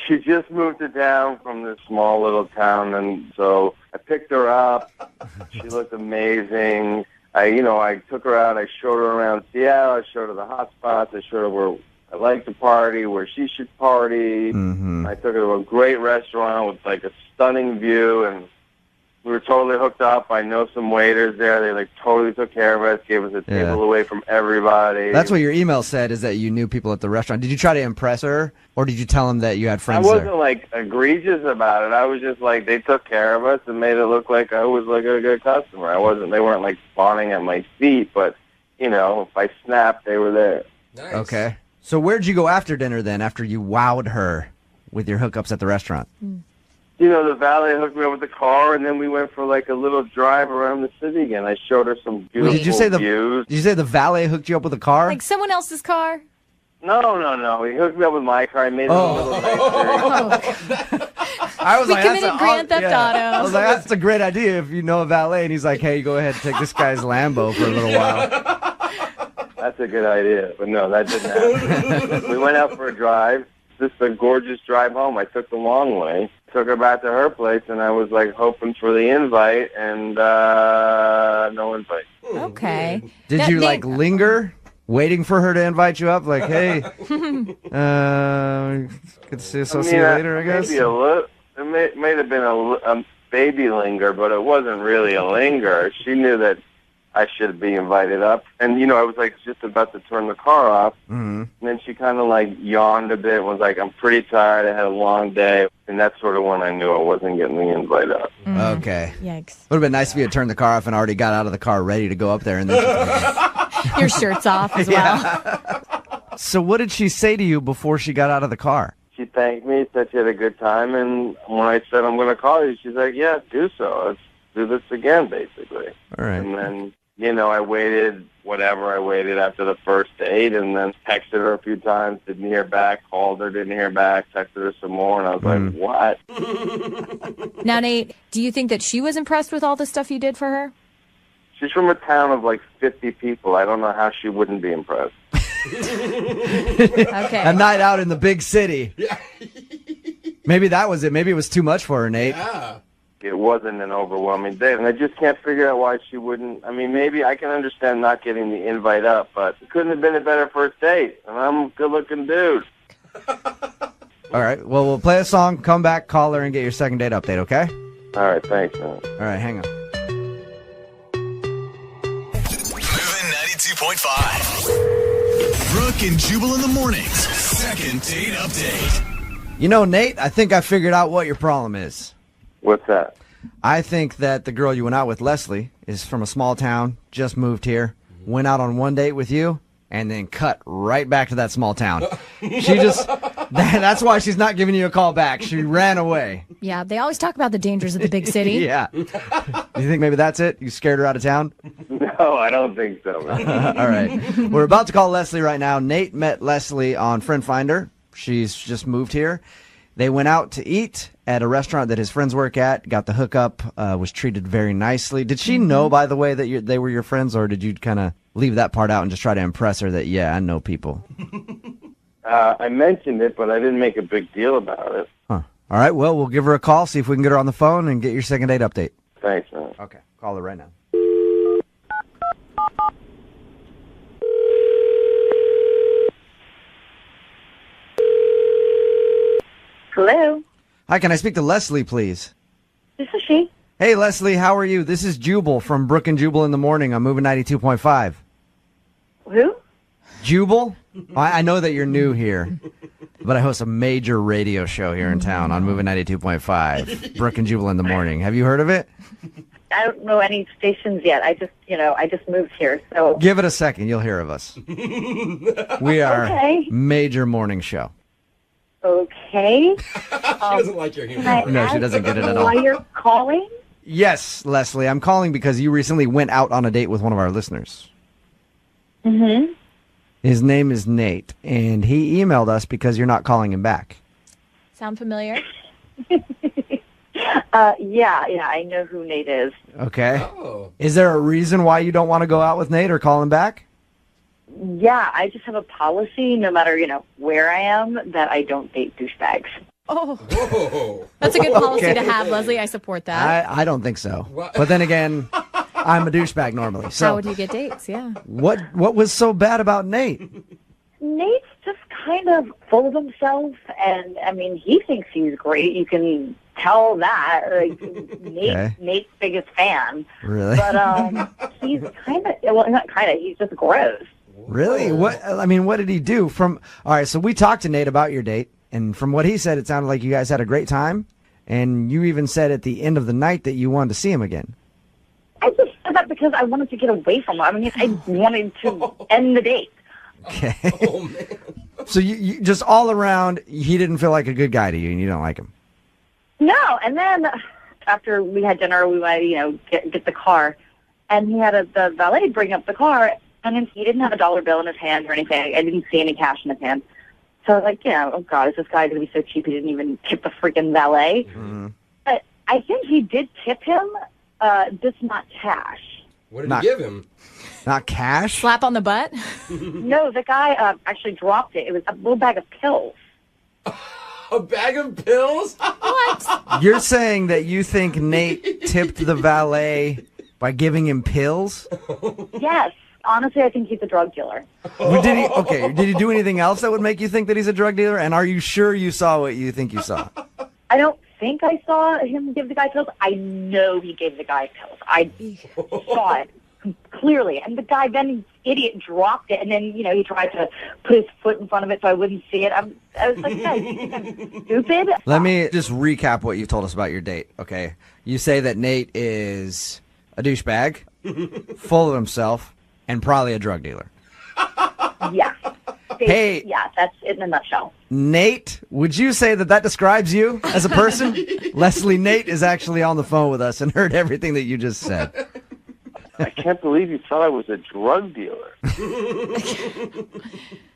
She just moved to town from this small little town, and so I picked her up. She looked amazing. I took her out. I showed her around Seattle. I showed her the hot spots. I showed her where I like to party, where she should party. Mm-hmm. I took her to a great restaurant with like a stunning view, and we were totally hooked up. I know some waiters there. They like totally took care of us, gave us a Yeah. table away from everybody. That's what your email said, is that you knew people at the restaurant. Did you try to impress her, or did you tell them that you had I friends wasn't there? like egregious about it. I was just like, they took care of us and made it look like I was like a good customer. They weren't like fawning at my feet, but if I snapped, they were there. Nice. Okay. So where'd you go after dinner then, after you wowed her with your hookups at the restaurant? The valet hooked me up with the car, and then we went for like a little drive around the city again. I showed her some beautiful Did you say views. Did you say the valet hooked you up with a car? Like someone else's car? No. He hooked me up with my car. I made it a little nicer. I was We like, committed Grand Theft Auto. I was like, that's a great idea if you know a valet. And he's like, hey, go ahead and take this guy's Lambo for a little while. That's a good idea, but no, that didn't happen. We went out for a drive. This is a gorgeous drive home. I took the long way. Took her back to her place, and I was like hoping for the invite, and no invite. Okay. Did you like linger, waiting for her to invite you up? Like, hey, good to see you later, I guess. Maybe a little. It may have been a baby linger, but it wasn't really a linger. She knew that I should be invited up. And, I was like just about to turn the car off. Mm-hmm. And then she kind of like yawned a bit and was like, I'm pretty tired. I had a long day. And that's sort of when I knew I wasn't getting the invite up. Okay. Yikes. Would have been nice if you had turned the car off and already got out of the car ready to go up there. And then Your shirt's off as well. So what did she say to you before she got out of the car? She thanked me, said she had a good time. And when I said, I'm going to call you, she's like, yeah, do so. Let's do this again, basically. All right. And then, I waited after the first date, and then texted her a few times, didn't hear back, called her, didn't hear back, texted her some more, and I was like, what? Now, Nate, do you think that she was impressed with all the stuff you did for her? She's from a town of like 50 people. I don't know how she wouldn't be impressed. Okay. A night out in the big city. Maybe that was it. Maybe it was too much for her, Nate. Yeah. It wasn't an overwhelming date, and I just can't figure out why she wouldn't. I mean, maybe I can understand not getting the invite up, but it couldn't have been a better first date, and I'm a good-looking dude. All right. Well, we'll play a song, come back, call her, and get your second date update, okay? All right, thanks, man. All right, hang on. Moving 92.5. Brooke and Jubal in the mornings. Second date update. Nate, I think I figured out what your problem is. What's that? I think that the girl you went out with, Leslie, is from a small town, just moved here, went out on one date with you, and then cut right back to that small town. That's why she's not giving you a call back. She ran away. Yeah, they always talk about the dangers of the big city. Yeah. You think maybe that's it? You scared her out of town? No, I don't think so, man. All right. We're about to call Leslie right now. Nate met Leslie on Friend Finder. She's just moved here. They went out to eat at a restaurant that his friends work at, got the hookup, was treated very nicely. Did she know, by the way, that they were your friends, or did you kind of leave that part out and just try to impress her that, yeah, I know people? I mentioned it, but I didn't make a big deal about it. Huh. All right, well, we'll give her a call, see if we can get her on the phone and get your second date update. Thanks, man. Okay, call her right now. Hello. Hi, can I speak to Leslie, please? This is she. Hey, Leslie, how are you? This is Jubal from Brooke and Jubal in the Morning on Moving 92.5. Who? Jubal? I know that you're new here, but I host a major radio show here in town on Moving 92.5, Brooke and Jubal in the Morning. Have you heard of it? I don't know any stations yet. I just moved here, so. Give it a second. You'll hear of us. We are Okay. major morning show. Okay. She doesn't like your humor. No, she doesn't get it at all. Why you're calling? Yes, Leslie, I'm calling because you recently went out on a date with one of our listeners. Mm-hmm. His name is Nate, and he emailed us because you're not calling him back. Sound familiar? Yeah, I know who Nate is. Okay. Oh. Is there a reason why you don't want to go out with Nate or call him back? Yeah, I just have a policy, no matter, where I am, that I don't date douchebags. Oh. Whoa. That's a good policy Okay. to have, Leslie. I support that. I don't think so. But then again, I'm a douchebag normally. So How would you get dates? Yeah. what was so bad about Nate? Nate's just kind of full of himself, and, he thinks he's great. You can tell that. Like, Nate's biggest fan. Really? But he's he's just gross. Really? What did he do? All right, so we talked to Nate about your date, and from what he said, it sounded like you guys had a great time, and you even said at the end of the night that you wanted to see him again. I just said that because I wanted to get away from him. I wanted to end the date. Okay. So you just all around, he didn't feel like a good guy to you, and you don't like him. No, and then after we had dinner, we went, get the car, and he had the valet bring up the car, and then he didn't have a dollar bill in his hand or anything. I didn't see any cash in his hand. So I was like, oh God, is this guy going to be so cheap he didn't even tip the freaking valet? Mm-hmm. But I think he did tip him, just not cash. What did he give him? Not cash? Slap on the butt? No, the guy actually dropped it. It was a little bag of pills. A bag of pills? What? You're saying that you think Nate tipped the valet by giving him pills? Yes. Honestly, I think he's a drug dealer. Did he do anything else that would make you think that he's a drug dealer? And are you sure you saw what you think you saw? I don't think I saw him give the guy pills. I know he gave the guy pills. I saw it clearly. And the guy then, idiot, dropped it. And then, he tried to put his foot in front of it so I wouldn't see it. I was like, guys, you think I'm stupid? Let me just recap what you told us about your date, okay? You say that Nate is a douchebag, full of himself, and probably a drug dealer. Yeah. Hey. Yeah, that's it in a nutshell. Nate, would you say that describes you as a person? Leslie, Nate is actually on the phone with us and heard everything that you just said. I can't believe you thought I was a drug dealer.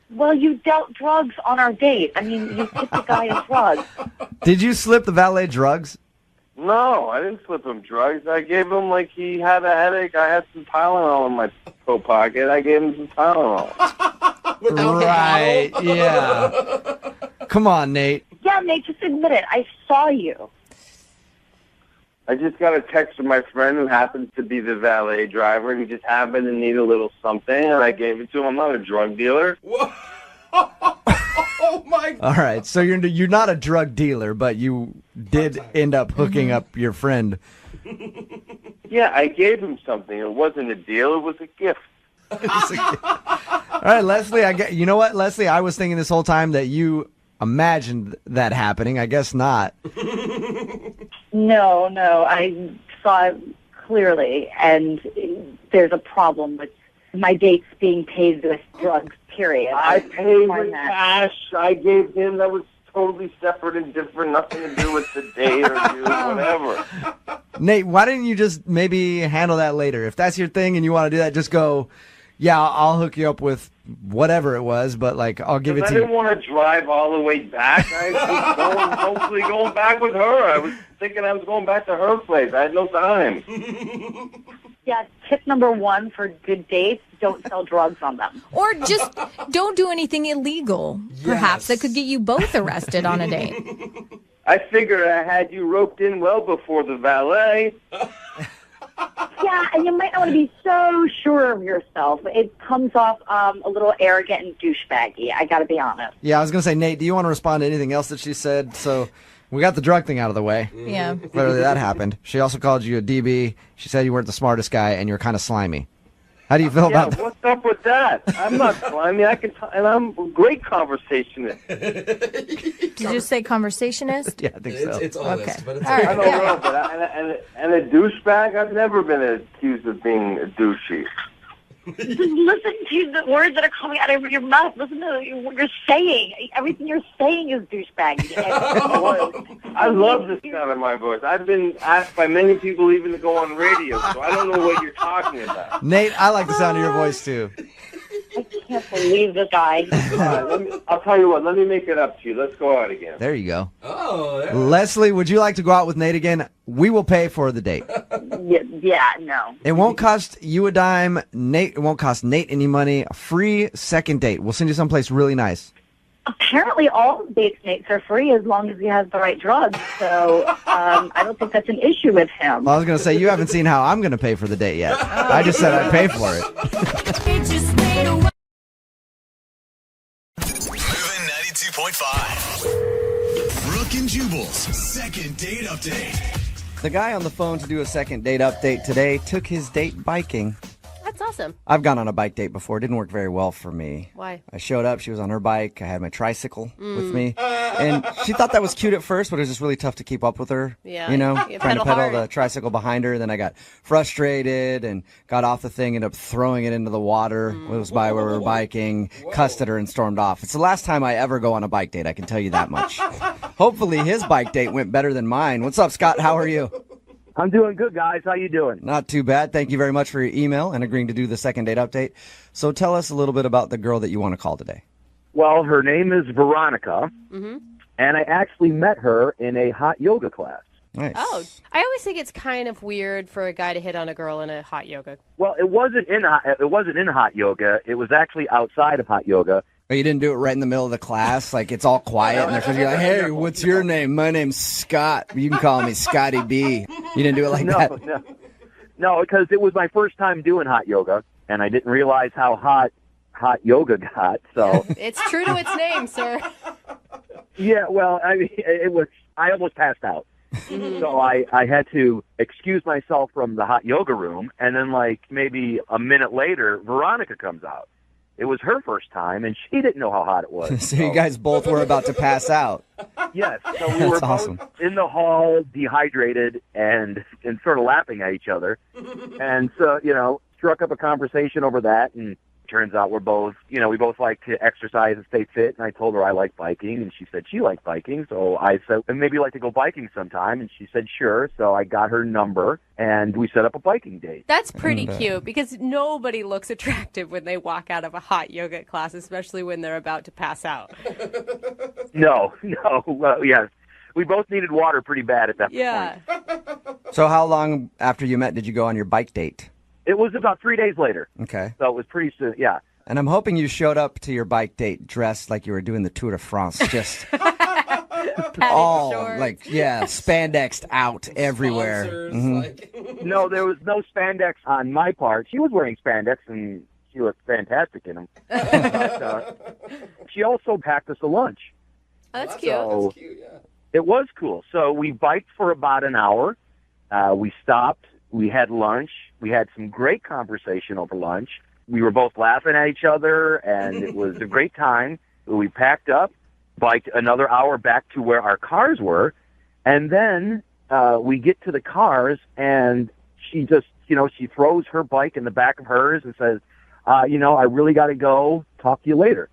Well, you dealt drugs on our date. You tipped the guy a drug. Did you slip the valet drugs? No, I didn't slip him drugs. I gave him, he had a headache. I had some Tylenol in my coat pocket. I gave him some Tylenol. Right, yeah. Come on, Nate. Yeah, Nate, just admit it. I saw you. I just got a text from my friend who happens to be the valet driver, and he just happened to need a little something, and I gave it to him. I'm not a drug dealer. Oh, my God. All right, so you're not a drug dealer, but you did end up hooking up your friend. Yeah, I gave him something. It wasn't a deal. It was a gift. All right, Leslie, you know what, Leslie? I was thinking this whole time that you imagined that happening. I guess not. No, I saw it clearly, and there's a problem with my dates being paid with drugs, period. I paid with cash. I gave him. That was totally separate and different. Nothing to do with the date or whatever. Nate, why didn't you just maybe handle that later? If that's your thing and you want to do that, just go, yeah, I'll hook you up with whatever it was, but I'll give it to you. I didn't want to drive all the way back. I was hopefully going back with her. I was thinking I was going back to her place. I had no time. Yeah, tip number 1 for good dates, don't sell drugs on them. Or just don't do anything illegal. Yes. Perhaps that could get you both arrested on a date. I figured I had you roped in well before the valet. Yeah, Yeah, and you might not want to be so sure of yourself. It comes off a little arrogant and douchebaggy, I got to be honest. Yeah, I was going to say, Nate, do you want to respond to anything else that she said? So we got the drug thing out of the way. Yeah. Clearly that happened. She also called you a DB. She said you weren't the smartest guy and you were kind of slimy. How do you feel about that? What's up with that? I'm not slimy. And I'm a great conversationist. Did you just say conversationist? Yeah, I think so. It's honest, but it's All right. I don't know, but and a douchebag, I've never been accused of being a douchey. Just listen to the words that are coming out of your mouth. Listen to what you're saying. Everything you're saying is douchebaggy. I love the sound of my voice. I've been asked by many people even to go on radio, so I don't know what you're talking about. Nate, I like the sound of your voice, too. I can't believe this guy. I'll tell you what, let me make it up to you. Let's go out again. There you go. Oh, there. Leslie, would you like to go out with Nate again? We will pay for the date. Yeah, no. It won't cost you a dime. Nate, it won't cost Nate any money. A free second date. We'll send you someplace really nice. Apparently all date snakes are free as long as he has the right drugs, so I don't think that's an issue with him. Well, I was going to say, you haven't seen how I'm going to pay for the date yet. I just said I'd pay for it. Moving 92.5. Brooke and Jubal's second date update. The guy on the phone to do a second date update today took his date biking. That's awesome. I've gone on a bike date before. It didn't work very well for me. Why? I showed up. She was on her bike. I had my tricycle with me. And she thought that was cute at first, but it was just really tough to keep up with her. Yeah. You know, You trying to pedal pedal hard. the tricycle behind her. Then I got frustrated and got off the thing, ended up throwing it into the water. It was by where we were biking, cussed at her, and stormed off. It's the last time I ever go on a bike date, I can tell you that much. Hopefully his bike date went better than mine. What's up, Scott? How are you? I'm doing good, guys. How you doing? Not too bad. Thank you very much for your email and agreeing to do the second date update. So tell us a little bit about the girl that you want to call today. Well, her name is Veronica, Mm-hmm. and I actually met her in a hot yoga class. Nice. Oh, I always think it's kind of weird for a guy to hit on a girl in a hot yoga. Well, it wasn't in hot yoga. It was actually outside of hot yoga. But you didn't do it right in the middle of the class? Like, it's all quiet, and they're supposed to be like, hey, what's your name? My name's Scott. You can call me Scotty B. You didn't do it like that? No, because it was my first time doing hot yoga, and I didn't realize how hot yoga got, so... It's true to its name, sir. Yeah, well, I mean, I almost passed out. So I had to excuse myself from the hot yoga room, and then, like, maybe a minute later, Veronica comes out. It was her first time, and she didn't know how hot it was. So you guys both were about to pass out. Yes, so we were That's awesome. both in the hall, dehydrated, and sort of laughing at each other. And so, struck up a conversation over that, and turns out we both like to exercise and stay fit, and I told her I like biking, and she said she liked biking, so I said, and maybe you'd like to go biking sometime, and she said sure, so I got her number, and we set up a biking date. That's pretty cute because nobody looks attractive when they walk out of a hot yoga class, especially when they're about to pass out. No, well, yes. We both needed water pretty bad at that point. So how long after you met did you go on your bike date? It was about 3 days later. Okay. So it was pretty soon, yeah. And I'm hoping you showed up to your bike date dressed like you were doing the Tour de France, just all spandexed out everywhere. No, there was no spandex on my part. She was wearing spandex, and she looked fantastic in them. But, she also packed us a lunch. That's cute. So it was cool. So we biked for about an hour. We stopped. We had lunch. We had some great conversation over lunch. We were both laughing at each other, and it was a great time. We packed up, biked another hour back to where our cars were, and then we get to the cars, and she just, she throws her bike in the back of hers and says, I really got to go. Talk to you later.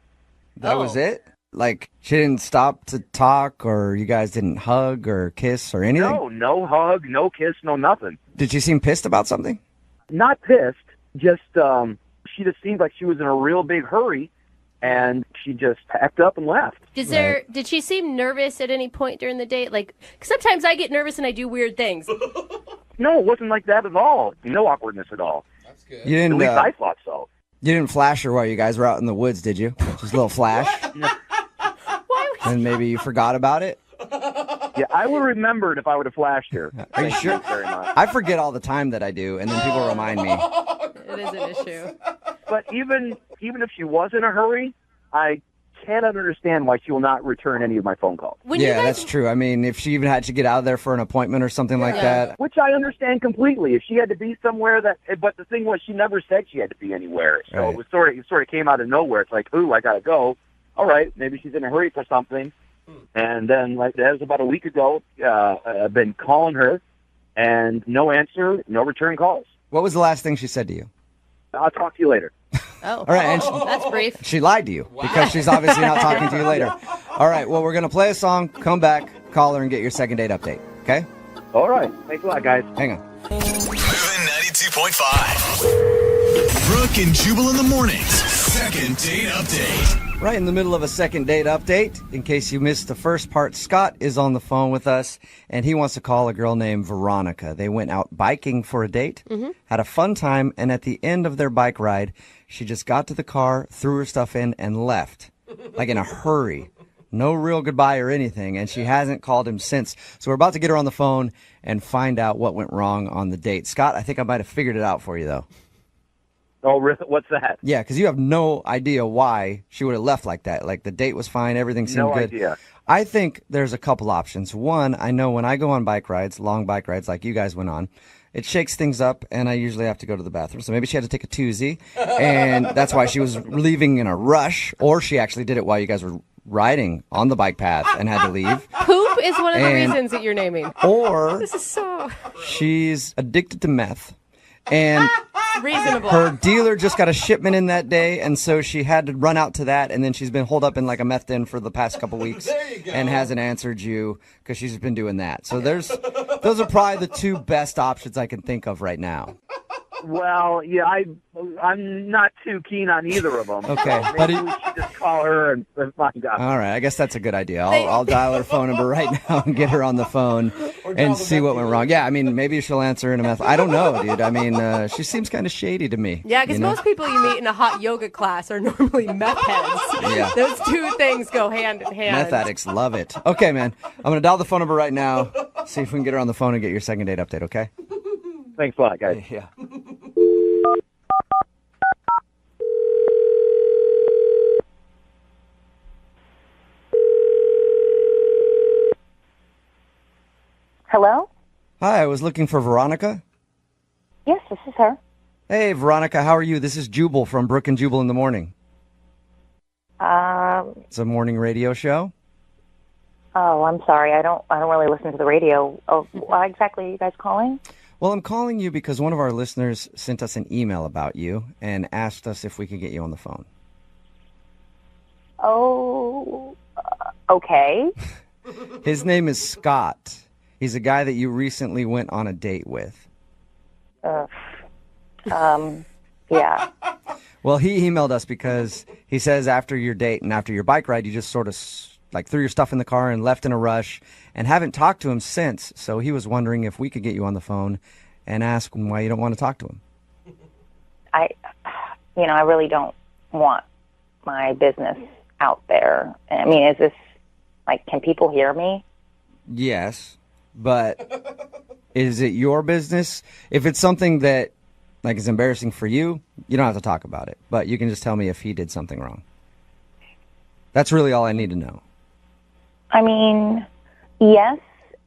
That was it? Like, she didn't stop to talk, or you guys didn't hug or kiss or anything? No hug, no kiss, no nothing. Did she seem pissed about something? Not pissed, just she just seemed like she was in a real big hurry, and she just packed up and left. Did she seem nervous at any point during the date? Like, 'cause sometimes I get nervous and I do weird things. No, it wasn't like that at all. No awkwardness at all. That's good. You didn't, at least I thought so. You didn't flash her while you guys were out in the woods, did you? Just a little flash? And maybe you forgot about it? Yeah, I would have remembered if I would have flashed her. Are you sure? Very much. I forget all the time that I do, and then people remind me. It is an issue. But even if she was in a hurry, I cannot understand why she will not return any of my phone calls. Yeah, that's true. I mean, if she even had to get out of there for an appointment or something like that. Which I understand completely. If she had to be somewhere but the thing was, she never said she had to be anywhere. So Right. it sort of came out of nowhere. It's like, ooh, I gotta go. All right, maybe she's in a hurry for something. And then, like that was about a week ago. I've been calling her, and no answer, no return calls. What was the last thing she said to you? I'll talk to you later. Oh, All right, and that's brief. She lied to you because she's obviously not talking to you later. All right, well, we're going to play a song, come back, call her, and get your second date update, okay? All right. Thanks a lot, guys. Hang on. Moving 92.5. Brooke and Jubal in the mornings. Second date update. Right in the middle of a second date update. In case you missed the first part, Scott is on the phone with us, and he wants to call a girl named Veronica. They went out biking for a date, had a fun time, and at the end of their bike ride, she just got to the car, threw her stuff in, and left, like in a hurry. No real goodbye or anything, and she hasn't called him since. So we're about to get her on the phone and find out what went wrong on the date. Scott, I think I might have figured it out for you, though. Oh, what's that? Yeah, because you have no idea why she would have left like that. Like, the date was fine, everything seemed No good. idea. I think there's a couple options. One, I know when I go on bike rides, long bike rides like you guys went on, it shakes things up, and I usually have to go to the bathroom. So maybe she had to take a toozy, and that's why she was leaving in a rush, or she actually did it while you guys were riding on the bike path and had to leave. Poop is one of the reasons that you're naming. Or This is so she's addicted to meth, and reasonable. her dealer just got a shipment in that day, and so she had to run out to that, and then she's been holed up in like a meth den for the past couple weeks and hasn't answered you because she's been doing that. So those are probably the two best options I can think of right now. Well, yeah, I'm not too keen on either of them. Okay, Maybe but we should just call her and find out. All right, I guess that's a good idea. I'll dial her phone number right now and get her on the phone and see what went wrong. Yeah, I mean, maybe she'll answer in a meth. I don't know, dude. I mean, she seems kind of shady to me. Yeah, because most people you meet in a hot yoga class are normally meth heads. Yeah. Those two things go hand in hand. Meth addicts love it. Okay, man. I'm going to dial the phone number right now, see if we can get her on the phone and get your second date update, okay? Thanks a lot, guys. Yeah. Hello? Hi, I was looking for Veronica. Yes, this is her. Hey, Veronica, how are you? This is Jubal from Brooke and Jubal in the Morning. It's a morning radio show. Oh, I'm sorry. I don't really listen to the radio. Oh, why exactly are you guys calling? Well, I'm calling you because one of our listeners sent us an email about you and asked us if we could get you on the phone. Oh, okay. His name is Scott. He's a guy that you recently went on a date with. Yeah. Well, he emailed us because he says after your date and after your bike ride, you just sort of threw your stuff in the car and left in a rush and haven't talked to him since. So he was wondering if we could get you on the phone and ask him why you don't want to talk to him. I really don't want my business out there. I mean, is this, can people hear me? Yes, but is it your business? If it's something that, is embarrassing for you, you don't have to talk about it. But you can just tell me if he did something wrong. That's really all I need to know. I mean, yes,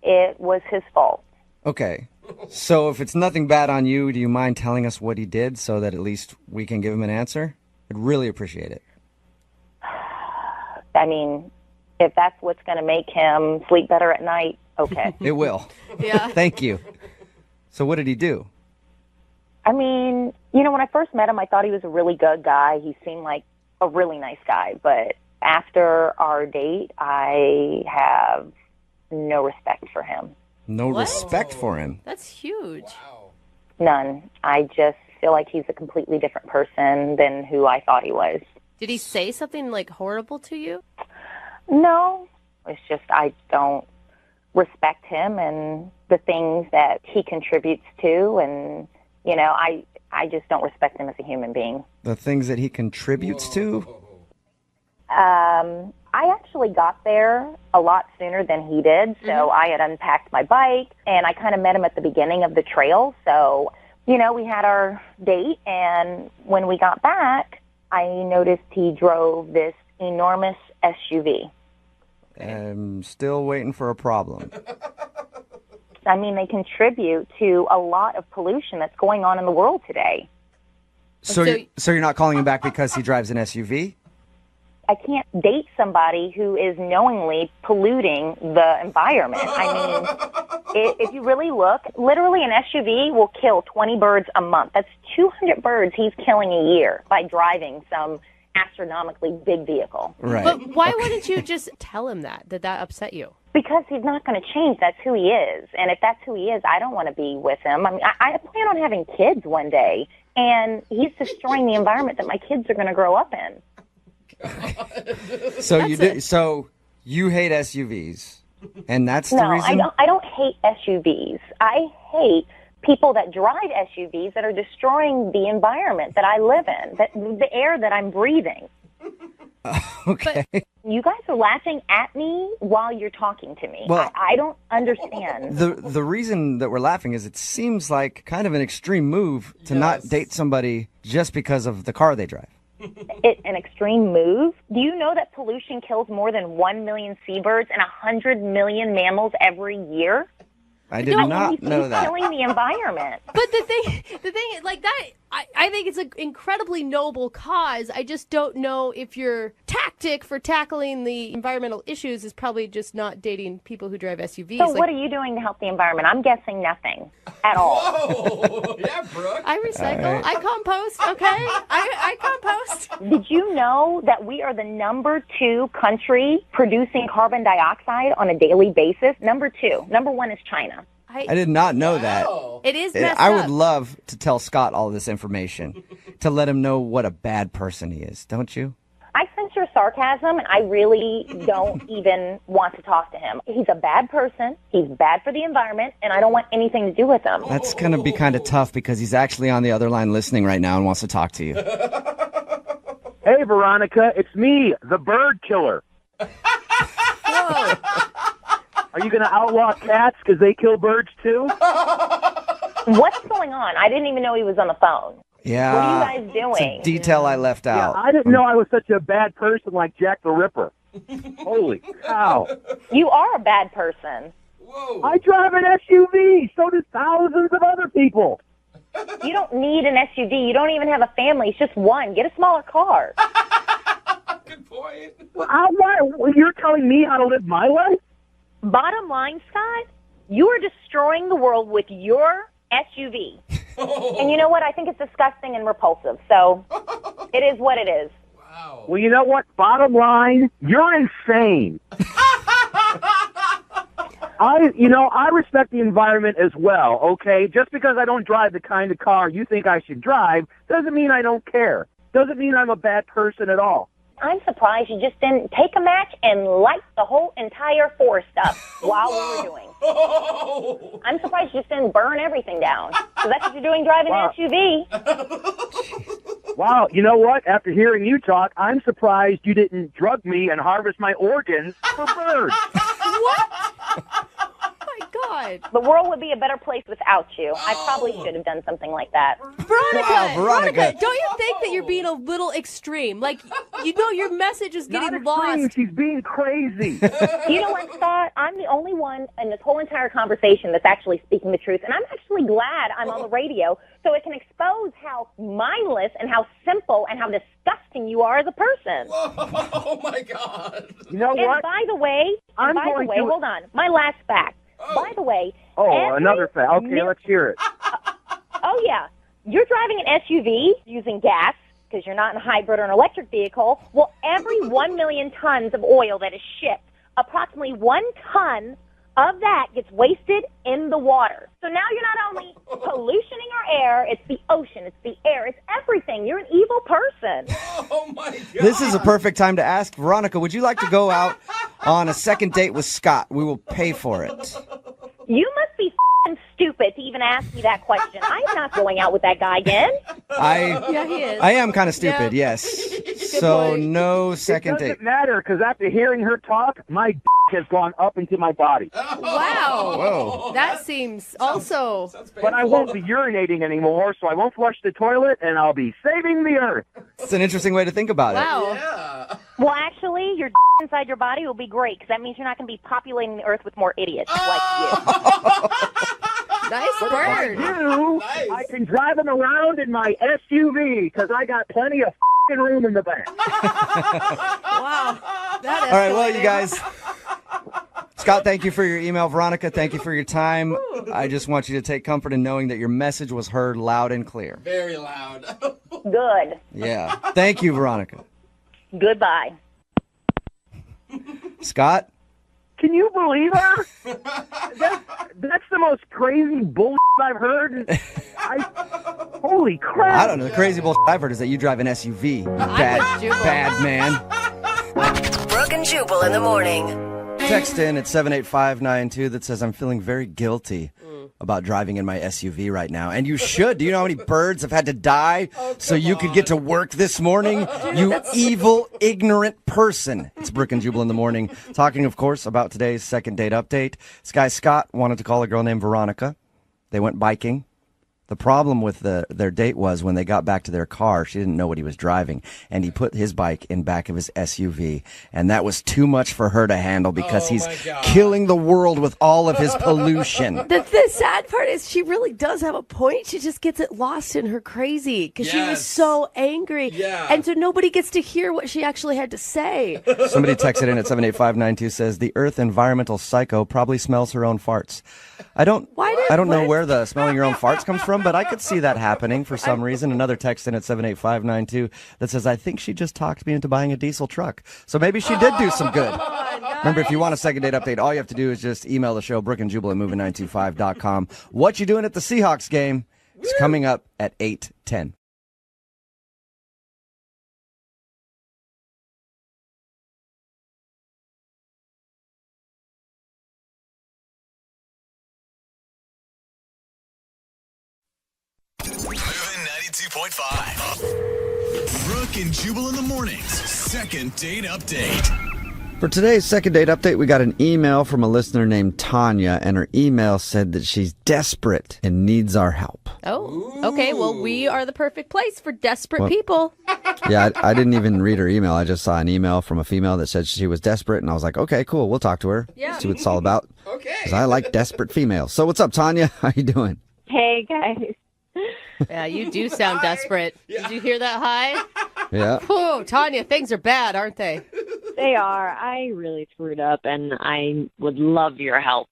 it was his fault. Okay. So if it's nothing bad on you, do you mind telling us what he did so that at least we can give him an answer? I'd really appreciate it. I mean, if that's what's going to make him sleep better at night, okay. It will. Yeah. Thank you. So what did he do? I mean, when I first met him, I thought he was a really good guy. He seemed like a really nice guy. But after our date, I have no respect for him. No respect for him? That's huge. None. I just feel like he's a completely different person than who I thought he was. Did he say something horrible to you? No. It's just I don't respect him and the things that he contributes to, and I just don't respect him as a human being. The things that he contributes to? I actually got there a lot sooner than he did. So I had unpacked my bike, and I kind of met him at the beginning of the trail. So, you know, we had our date, and when we got back, I noticed he drove this enormous SUV. I'm still waiting for a problem. I mean, they contribute to a lot of pollution that's going on in the world today. So you're not calling him back because he drives an SUV? I can't date somebody who is knowingly polluting the environment. I mean, if you really look, literally an SUV will kill 20 birds a month. That's 200 birds he's killing a year by driving some astronomically big vehicle. Right. But why wouldn't you just tell him that upset you? Because he's not going to change. That's who he is. And if that's who he is, I don't want to be with him. I mean, I plan on having kids one day, and he's destroying the environment that my kids are going to grow up in. So you hate SUVs, and that's the reason? No, I don't hate SUVs. I hate people that drive SUVs that are destroying the environment that I live in, the air that I'm breathing. Okay. You guys are laughing at me while you're talking to me. Well, I don't understand. The reason that we're laughing is it seems like kind of an extreme move to not date somebody just because of the car they drive. An extreme move? Do you know that pollution kills more than 1 million seabirds and 100 million mammals every year? I did not know that. Killing the environment. But the thing, like that, I think it's an incredibly noble cause. I just don't know if your tactic for tackling the environmental issues is probably just not dating people who drive SUVs. So what are you doing to help the environment? I'm guessing nothing at all. Whoa! Yeah, Brooke. I recycle. I compost. Okay, I compost. Did you know that we are the number 2 country producing carbon dioxide on a daily basis? Number 2. Number 1 is China. I did not know that. It is messed I up. would love to tell Scott all this information to let him know what a bad person he is, don't you? I sense your sarcasm, and I really don't even want to talk to him. He's a bad person. He's bad for the environment, and I don't want anything to do with him. That's going to be kind of tough because he's actually on the other line listening right now and wants to talk to you. Hey, Veronica, it's me, the bird killer. Whoa. Are you going to outlaw cats because they kill birds too? What's going on? I didn't even know he was on the phone. Yeah. What are you guys doing? It's a detail I left out. I didn't know I was such a bad person like Jack the Ripper. Holy cow. You are a bad person. Whoa. I drive an SUV. So do thousands of other people. You don't need an SUV. You don't even have a family. It's just one. Get a smaller car. Good point. You're telling me how to live my life? Bottom line, Scott, you are destroying the world with your SUV. And you know what? I think it's disgusting and repulsive. So it is what it is. Wow. Well, you know what? Bottom line, you're insane. I respect the environment as well, okay? Just because I don't drive the kind of car you think I should drive doesn't mean I don't care. Doesn't mean I'm a bad person at all. I'm surprised you just didn't take a match and light the whole entire forest up while we were doing. I'm surprised you just didn't burn everything down. So that's what you're doing driving an SUV. Wow, you know what? After hearing you talk, I'm surprised you didn't drug me and harvest my organs for birds. What? Oh my God. The world would be a better place without you. I probably should have done something like that. Veronica, don't you think that you're being a little extreme? Like, you know, your message is getting lost. She's being crazy. You know what, Scott? I'm the only one in this whole entire conversation that's actually speaking the truth, and I'm actually glad I'm on the radio so it can expose how mindless and how simple and how disgusting you are as a person. Oh my God. You know and what? by the way, hold on. My last fact. By the way, another fact. Okay, let's hear it. Oh yeah, you're driving an SUV using gas because you're not in a hybrid or an electric vehicle. Well, every 1 million tons of oil that is shipped, approximately 1 ton of that gets wasted in the water. So now you're not only pollutioning our air, it's the ocean, it's the air, it's everything. You're an evil person. Oh my God. This is a perfect time to ask Veronica, would you like to go out on a second date with Scott? We will pay for it. You must be stupid to even ask me that question. I'm not going out with that guy again. Yeah, he is. I am kind of stupid, yes. So no second It date. doesn't matter because after hearing her talk, my has gone up into my body. Wow. Whoa. That seems also. But I won't be urinating anymore, so I won't flush the toilet, and I'll be saving the earth. It's an interesting way to think about it. Wow. Well, actually, your inside your body will be great because that means you're not going to be populating the earth with more idiots like you. Nice bird. I can drive them around in my SUV because I got plenty of room in the back. Wow. That All right, well, you guys. Scott, thank you for your email. Veronica, thank you for your time. I just want you to take comfort in knowing that your message was heard loud and clear. Very loud. Good. Yeah. Thank you, Veronica. Goodbye. Scott? Can you believe her? That's the most crazy bull I've heard. Holy crap. I don't know. The crazy bullshit I've heard is that you drive an SUV. You bad man. Brooke and Jubal in the morning. Text in at 78592 that says, I'm feeling very guilty about driving in my SUV right now. And you should. Do you know how many birds have had to die so you could get to work this morning? You evil, ignorant person. It's Brooke and Jubal in the morning. Talking, of course, about today's second date update. This guy, Scott, wanted to call a girl named Veronica. They went biking. The problem with their date was when they got back to their car, she didn't know what he was driving, and he put his bike in back of his SUV, and that was too much for her to handle because he's killing the world with all of his pollution. The sad part is she really does have a point. She just gets it lost in her crazy because she was so angry. Yeah. And so nobody gets to hear what she actually had to say. Somebody texted in at 78592 says, the Earth environmental psycho probably smells her own farts. I don't know where the smelling your own farts comes from, but I could see that happening for some reason. Another text in at 78592 that says, I think she just talked me into buying a diesel truck. So maybe she did do some good. Remember, if you want a second date update, all you have to do is just email the show, brookandjubal at moving925.com. What you doing at the Seahawks game is coming up at 8:10. Moving 92.5. Brooke and Jubal in the mornings. Second date update. For today's second date update, we got an email from a listener named Tanya, and her email said that she's desperate and needs our help. Oh, okay. Well, we are the perfect place for desperate people. Yeah, I didn't even read her email. I just saw an email from a female that said she was desperate, and I was like, okay, cool. We'll talk to her. Yeah. See what it's all about. Okay. Because I like desperate females. So what's up, Tanya? How you doing? Hey, guys. Yeah, you do sound desperate. Did you hear that high? Yeah. Whoa, Tanya, things are bad, aren't they? They are. I really screwed up, and I would love your help.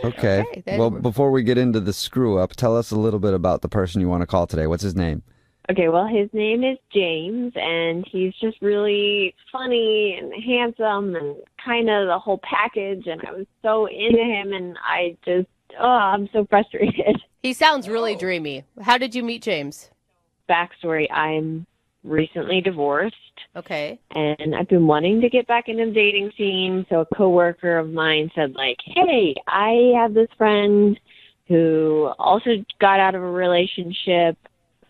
Okay. Well, before we get into the screw up, tell us a little bit about the person you want to call today. What's his name? Okay, well, his name is James, and he's just really funny and handsome and kind of the whole package, and I was so into him, and I just, I'm so frustrated. He sounds really dreamy. How did you meet James? Backstory, I'm recently divorced. Okay. And I've been wanting to get back into the dating scene, so a coworker of mine said, like, hey, I have this friend who also got out of a relationship.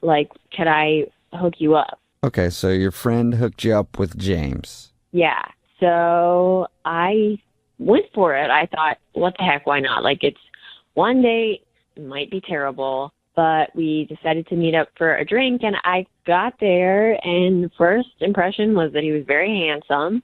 Like, could I hook you up? Okay, so your friend hooked you up with James. Yeah. So I went for it. I thought, what the heck, why not? Like, it's one date, it might be terrible, but we decided to meet up for a drink, and I got there, and the first impression was that he was very handsome.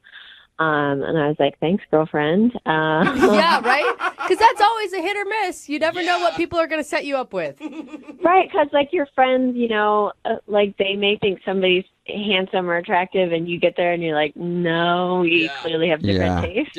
And I was like, thanks, girlfriend. Yeah, right? Because that's always a hit or miss. You never know what people are going to set you up with. Right, because, like, your friends, you know, like, they may think somebody's handsome or attractive, and you get there and you're like, no, you clearly have different tastes.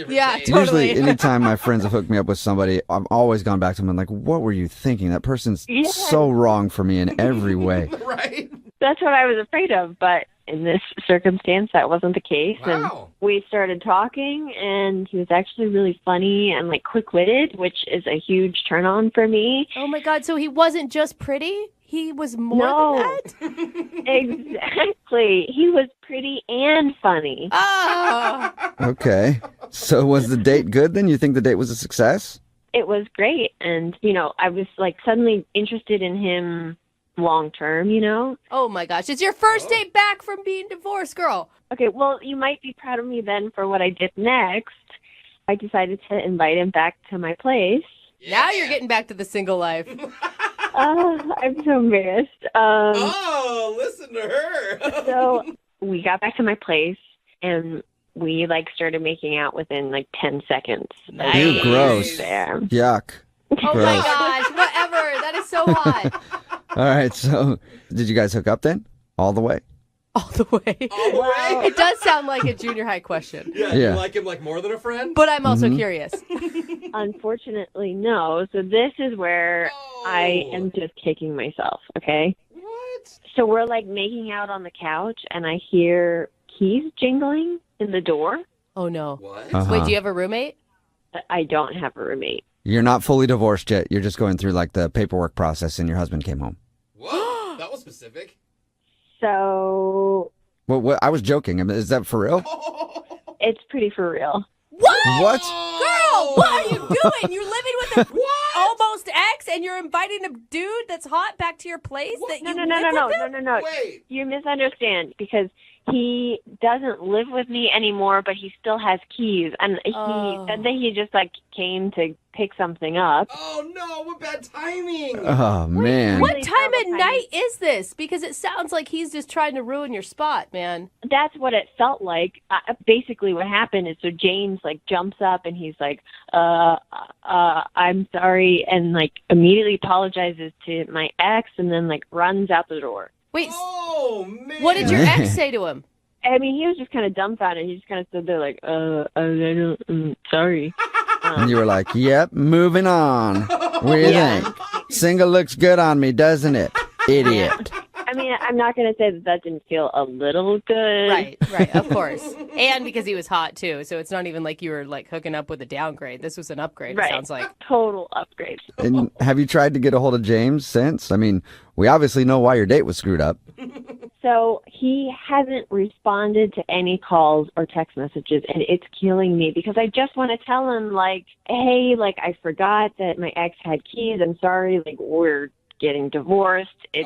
Usually, anytime my friends have hooked me up with somebody, I've always gone back to them and like, what were you thinking? That person's so wrong for me in every way. Right. That's what I was afraid of, but in this circumstance, that wasn't the case. Wow. And we started talking, and he was actually really funny and, like, quick-witted, which is a huge turn-on for me. Oh, my God. So he wasn't just pretty? He was more than that? Exactly. He was pretty and funny. Oh. Okay. So was the date good then? You think the date was a success? It was great. And, you know, I was, like, suddenly interested in him long term, you know? Oh my gosh. It's your first date back from being divorced, girl. Okay, well, you might be proud of me then for what I did next. I decided to invite him back to my place. Now you're getting back to the single life. I'm so embarrassed. Listen to her. So we got back to my place, and we, started making out within, 10 seconds. Ew, gross. There. Yuck. Oh my gosh, whatever. That is so hot. All right, so did you guys hook up then? All the way? All the way. It does sound like a junior high question. Yeah, you like him more than a friend? But I'm also curious. Unfortunately, no. So this is where I am just kicking myself, okay? What? So we're making out on the couch, and I hear keys jingling in the door. Oh no. What? Wait, do you have a roommate? I don't have a roommate. You're not fully divorced yet. You're just going through the paperwork process and your husband came home. What? That was specific. So Well, I was joking. I mean, is that for real? it's pretty for real. What? Girl, what are you doing? You're living with a almost ex and you're inviting a dude that's hot back to your place that you live with him? No. Wait. You misunderstand because he doesn't live with me anymore, but he still has keys. And he said that he just came to pick something up. Oh no, what bad timing. Oh, man. What time at night is this? Because it sounds like he's just trying to ruin your spot, man. That's what it felt like. Basically what happened is so James jumps up and he's like, I'm sorry, and immediately apologizes to my ex and then runs out the door. Wait, oh man. What did your ex say to him? I mean, he was just kind of dumbfounded. He just kind of stood there sorry. And you were like, yep, moving on. What do you think? Single looks good on me, doesn't it? Idiot. I mean, I'm not going to say that didn't feel a little good. Right, of course. And because he was hot, too. So it's not even like you were, hooking up with a downgrade. This was an upgrade, it sounds like. Total upgrade. And have you tried to get a hold of James since? I mean, we obviously know why your date was screwed up. So he hasn't responded to any calls or text messages, and it's killing me because I just want to tell him, hey, I forgot that my ex had keys. I'm sorry, we're getting divorced. It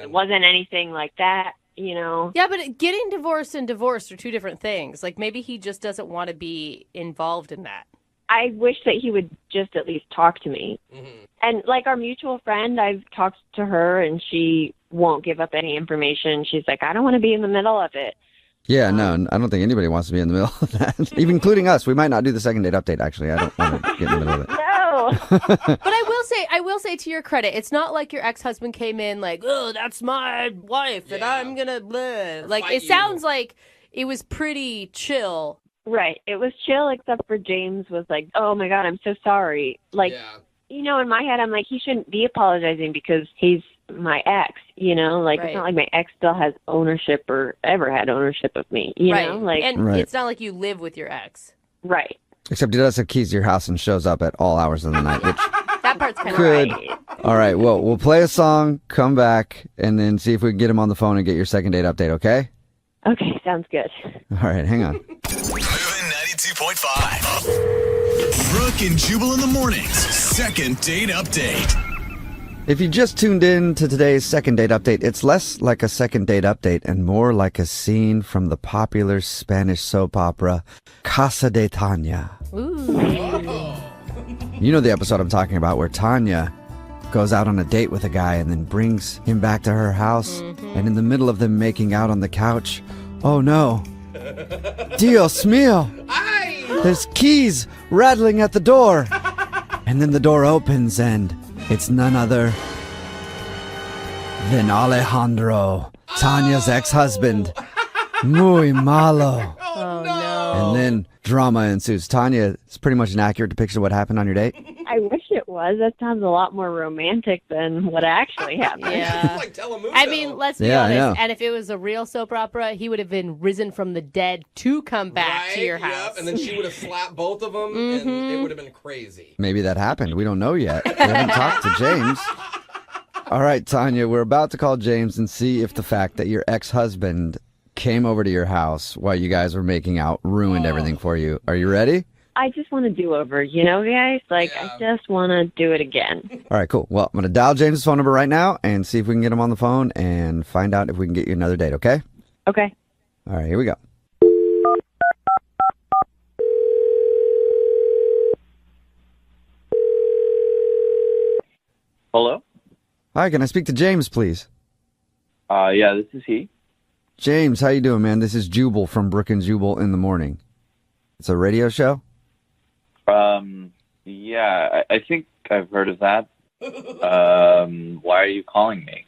wasn't anything like that, you know? Yeah, but getting divorced and divorced are two different things. Maybe he just doesn't want to be involved in that. I wish that he would just at least talk to me. Mm-hmm. And our mutual friend, I've talked to her, and she won't give up any information. She's like, I don't want to be in the middle of it. Yeah, no, I don't think anybody wants to be in the middle of that. Even including us. We might not do the second date update, actually. I don't want to get in the middle of it. No. But I will say to your credit, it's not like your ex-husband came in oh, that's my wife and I'm going to live. It sounds like it was pretty chill. Right. It was chill, except for James was like, oh my God, I'm so sorry. You know, in my head, I'm like, he shouldn't be apologizing because he's my ex, you know? It's not like my ex still has ownership or ever had ownership of me, you know? And it's not like you live with your ex. Right. Except he does have keys to your house and shows up at all hours of the night, which that part's kind of could. right. All right, well, we'll play a song, come back, and then see if we can get him on the phone and get your second date update, okay? Okay, sounds good. All right, hang on. Moving 92.5. Brooke and Jubal in the mornings. Second date update. If you just tuned in to today's second date update, it's less like a second date update and more like a scene from the popular Spanish soap opera Casa de Tanya. Ooh. You know the episode I'm talking about where Tanya goes out on a date with a guy and then brings him back to her house. Mm-hmm. And in the middle of them making out on the couch, oh no, Dios mío, there's keys rattling at the door. And then the door opens and it's none other than Alejandro, Tanya's ex-husband. Muy malo. Oh, no. And then drama ensues. Tanya, it's pretty much an accurate depiction of what happened on your date? I wish it was. That sounds a lot more romantic than what actually happened. Yeah. I mean, let's be honest. And if it was a real soap opera, he would have been risen from the dead to come back to your house. Yep. And then she would have slapped both of them, and it would have been crazy. Maybe that happened. We don't know yet. We haven't talked to James. All right, Tanya, we're about to call James and see if the fact that your ex-husband came over to your house while you guys were making out ruined everything for you. Are you ready? I just want to do over, guys? Like, I just want to do it again. All right, cool. Well, I'm going to dial James' phone number right now and see if we can get him on the phone and find out if we can get you another date, okay? Okay. All right, here we go. Hello? Hi, can I speak to James, please? Yeah, this is he. James, how you doing, man? This is Jubal from Brooke and Jubal in the Morning. It's a radio show? Yeah, I think I've heard of that. Why are you calling me?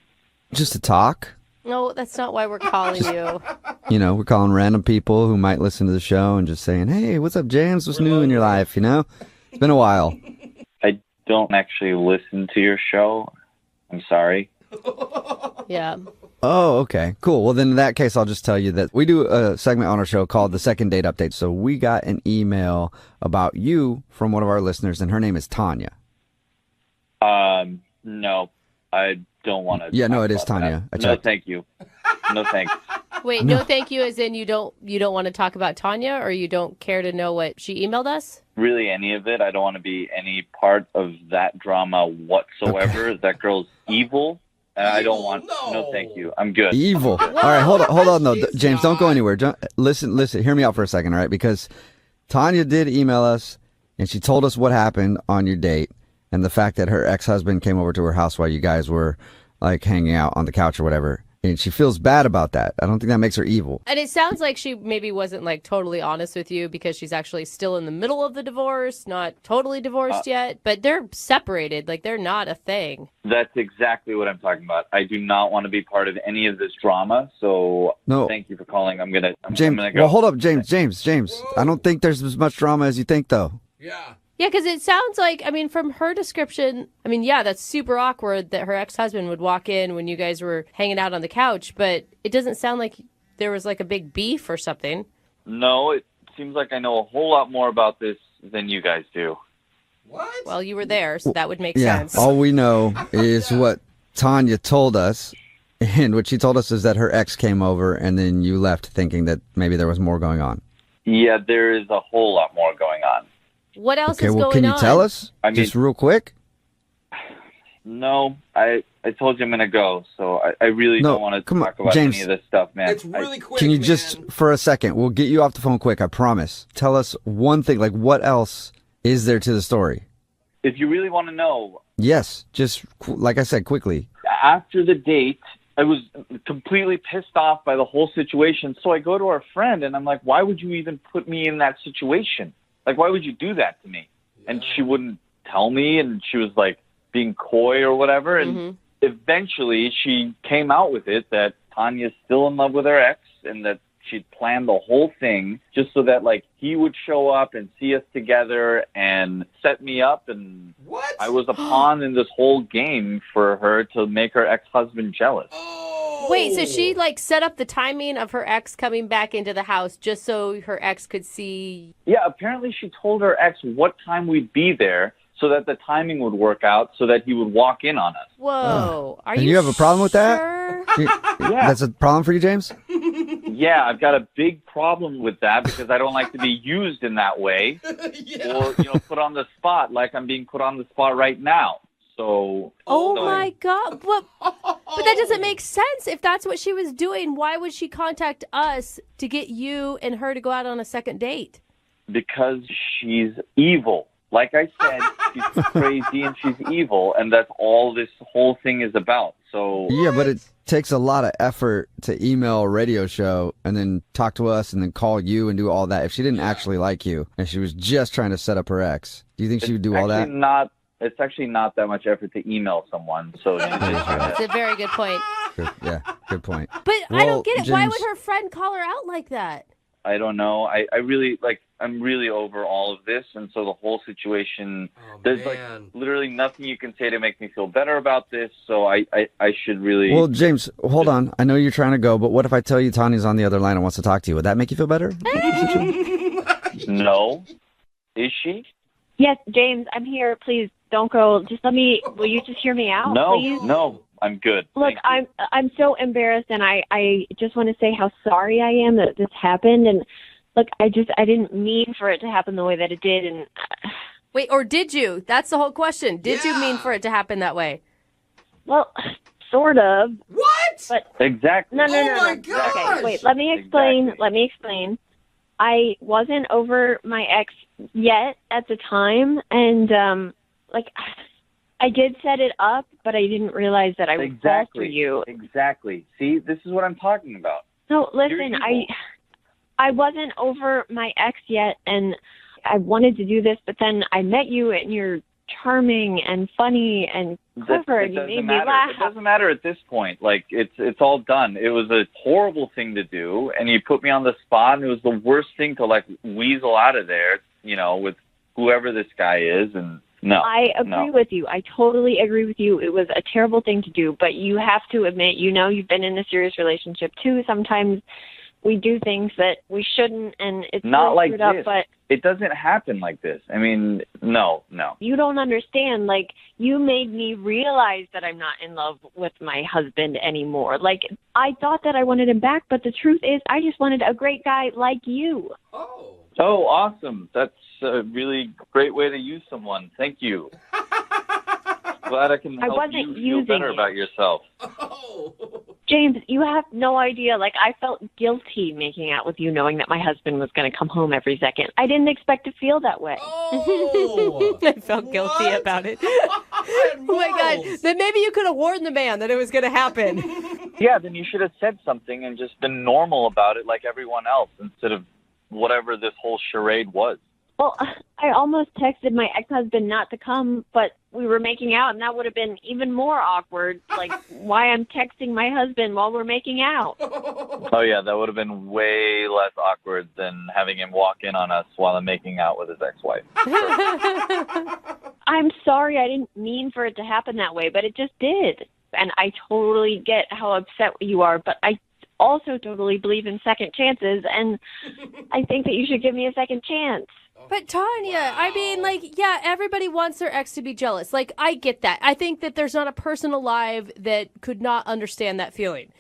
Just to talk. No, that's not why we're calling you. You know, we're calling random people who might listen to the show and just saying, hey, what's up, James? What's new in your life, you know? It's been a while. I don't actually listen to your show. I'm sorry. Yeah. Oh, okay. Cool. Well, then in that case, I'll just tell you that we do a segment on our show called the Second Date Update. So we got an email about you from one of our listeners, and her name is Tanya. No, I don't want to. Yeah, no, it is Tanya. No, thank you. No, thanks. Wait, no thank you as in you don't want to talk about Tanya, or you don't care to know what she emailed us? Really, any of it. I don't want to be any part of that drama whatsoever. Okay. That girl's evil. I don't want. No, thank you. I'm good. Evil. I'm good. All right, hold on, though. James, don't go anywhere. Listen. Hear me out for a second, all right? Because Tanya did email us, and she told us what happened on your date, and the fact that her ex-husband came over to her house while you guys were like hanging out on the couch or whatever. And she feels bad about that. I don't think that makes her evil. And it sounds like she maybe wasn't like totally honest with you because she's actually still in the middle of the divorce, not totally divorced yet, but they're separated. Like they're not a thing. That's exactly what I'm talking about. I do not want to be part of any of this drama. So thank you for calling. I'm gonna go. Well, hold up, James. I don't think there's as much drama as you think, though. Yeah, because it sounds like, I mean, from her description, I mean, yeah, that's super awkward that her ex-husband would walk in when you guys were hanging out on the couch, but it doesn't sound like there was like a big beef or something. No, it seems like I know a whole lot more about this than you guys do. What? Well, you were there, so that would make Yeah, sense. all we know is what Tanya told us, and what she told us is that her ex came over, and then you left thinking that maybe there was more going on. Yeah, there is a whole lot more going on. What else Okay, is well, going on? can you tell us? I mean, just real quick? No, I told you I'm going to go, so I really don't want to talk about James. any of this stuff, man. It's really quick, Can you man. just, for a second, we'll get you off the phone quick, I promise. Tell us one thing, like what else is there to the story? If you really want to know. Yes, just like I said, quickly. After the date, I was completely pissed off by the whole situation, so I go to our friend, and I'm like, why would you even put me in that situation? Like, why would you do that to me? And she wouldn't tell me, and she was, like, being coy or whatever. And eventually she came out with it that Tanya's still in love with her ex and that she'd planned the whole thing just so that, like, he would show up and see us together and set me up. And I was a pawn in this whole game for her to make her ex-husband jealous. Wait, so she like set up the timing of her ex coming back into the house just so her ex could see? Yeah, apparently she told her ex what time we'd be there so that the timing would work out so that he would walk in on us. Whoa. Are And you you have a problem with that? sure? Yeah. That's a problem for you, James? Yeah, I've got a big problem with that because I don't like to be used in that way or, put on the spot like I'm being put on the spot right now. So, My God. But that doesn't make sense. If that's what she was doing, why would she contact us to get you and her to go out on a second date? Because she's evil. Like I said, she's crazy and she's evil, and that's all this whole thing is about. So Yeah, but it takes a lot of effort to email a radio show and then talk to us and then call you and do all that. If she didn't actually like you and she was just trying to set up her ex, do you think she would do all that? It's actually not that much effort to email someone. So That's a very good point. Good point. But I don't get it. Why James- would her friend call her out like that? I don't know. I really I'm really over all of this, and so the whole situation. There's like literally nothing you can say to make me feel better about this. So I should really. Well, James, hold on. I know you're trying to go, but what if I tell you Tanya's on the other line and wants to talk to you? Would that make you feel better? No. Is she? Yes, James, I'm here. Please don't go. Just will you just hear me out, please? No, I'm good. Look, I'm so embarrassed, and I just want to say how sorry I am that this happened. And Look, I didn't mean for it to happen the way that it did, and Wait, or did you? That's the whole question. Did you mean for it to happen that way? well, sort of. What? But Exactly. no. my gosh! Okay, wait. Let me explain. Exactly. Let me explain. I wasn't over my ex yet at the time, and I did set it up, but I didn't realize that I would fall for you. Exactly. See, this is what I'm talking about. No, You're listen, evil. I wasn't over my ex yet, and I wanted to do this, but then I met you, and you're charming and funny and clever, and you made me laugh. It doesn't matter at this point. Like, it's all done. It was a horrible thing to do, and you put me on the spot, and it was the worst thing to, like, weasel out of there, you know, with whoever this guy is, and no. I agree with you. I totally agree with you. It was a terrible thing to do, but you have to admit, you know, you've been in a serious relationship too. Sometimes we do things that we shouldn't, and it's Not really like screwed up, this. but It doesn't happen like this. I mean, no. you don't understand. Like, you made me realize that I'm not in love with my husband anymore. Like, I thought that I wanted him back, but the truth is I just wanted a great guy like you. Oh, awesome. That's a really great way to use someone. Thank you. Glad I can help wasn't you feel better using it. about yourself. James, you have no idea. Like, I felt guilty making out with you knowing that my husband was going to come home every second. I didn't expect to feel that way. I felt guilty about it. Oh my God. Then maybe you could have warned the man that it was going to happen. Yeah, then you should have said something and just been normal about it like everyone else instead of whatever this whole charade was. Well, I almost texted my ex-husband not to come, but we were making out, and that would have been even more awkward. Like, why I'm texting my husband while we're making out. Oh, yeah, that would have been way less awkward than having him walk in on us while I'm making out with his ex-wife. I'm sorry, I didn't mean for it to happen that way, but it just did. And I totally get how upset you are, but I also totally believe in second chances, and I think that you should give me a second chance. But Tanya, I mean, like, yeah, everybody wants their ex to be jealous. Like, I get that. I think that there's not a person alive that could not understand that feeling.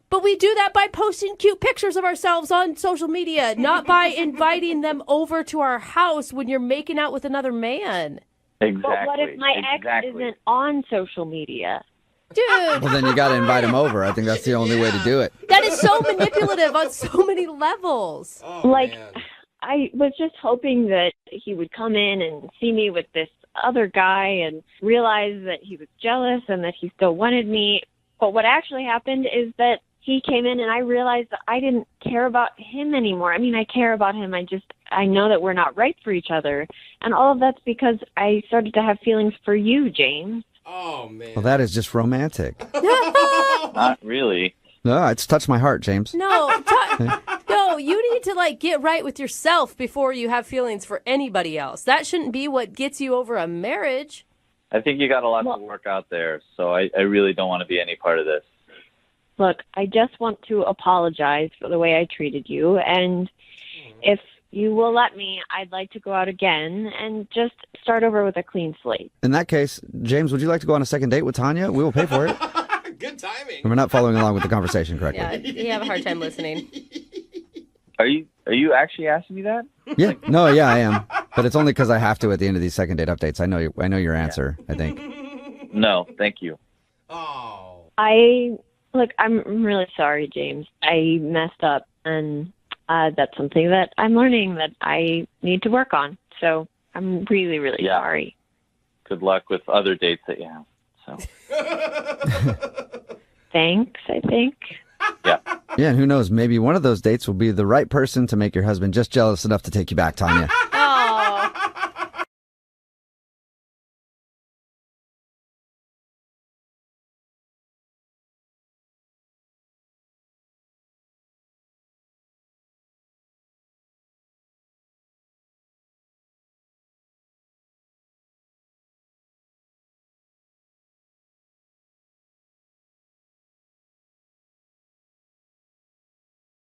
But we do that by posting cute pictures of ourselves on social media, not by inviting them over to our house when you're making out with another man. Exactly. But what if my ex isn't on social media? Dude. Well, then you got to invite him over. I think that's the only way to do it. That is so manipulative on so many levels. I was just hoping that he would come in and see me with this other guy and realize that he was jealous and that he still wanted me. But what actually happened is that he came in and I realized that I didn't care about him anymore. I mean, I care about him. I know that we're not right for each other. And all of that's because I started to have feelings for you, James. Oh, man. Well, that is just romantic. Not really. No, it's touched my heart, James. No, you need to, like, get right with yourself before you have feelings for anybody else. That shouldn't be what gets you over a marriage. I think you got a lot to work out there, so I really don't want to be any part of this. Look, I just want to apologize for the way I treated you, and if you will let me, I'd like to go out again and just start over with a clean slate. In that case, James, would you like to go on a second date with Tanya? We will pay for it. Good timing. We're not following along with the conversation correctly. Yeah, you have a hard time listening. Are you actually asking me that? Yeah, no, yeah, I am. But it's only because I have to at the end of these second date updates. I know your answer, I think. No, thank you. I'm really sorry, James. I messed up, and that's something that I'm learning that I need to work on. So I'm really, really sorry. Good luck with other dates that you have. So. Thanks, I think. Yeah. Yeah, and who knows, maybe one of those dates will be the right person to make your husband just jealous enough to take you back, Tanya.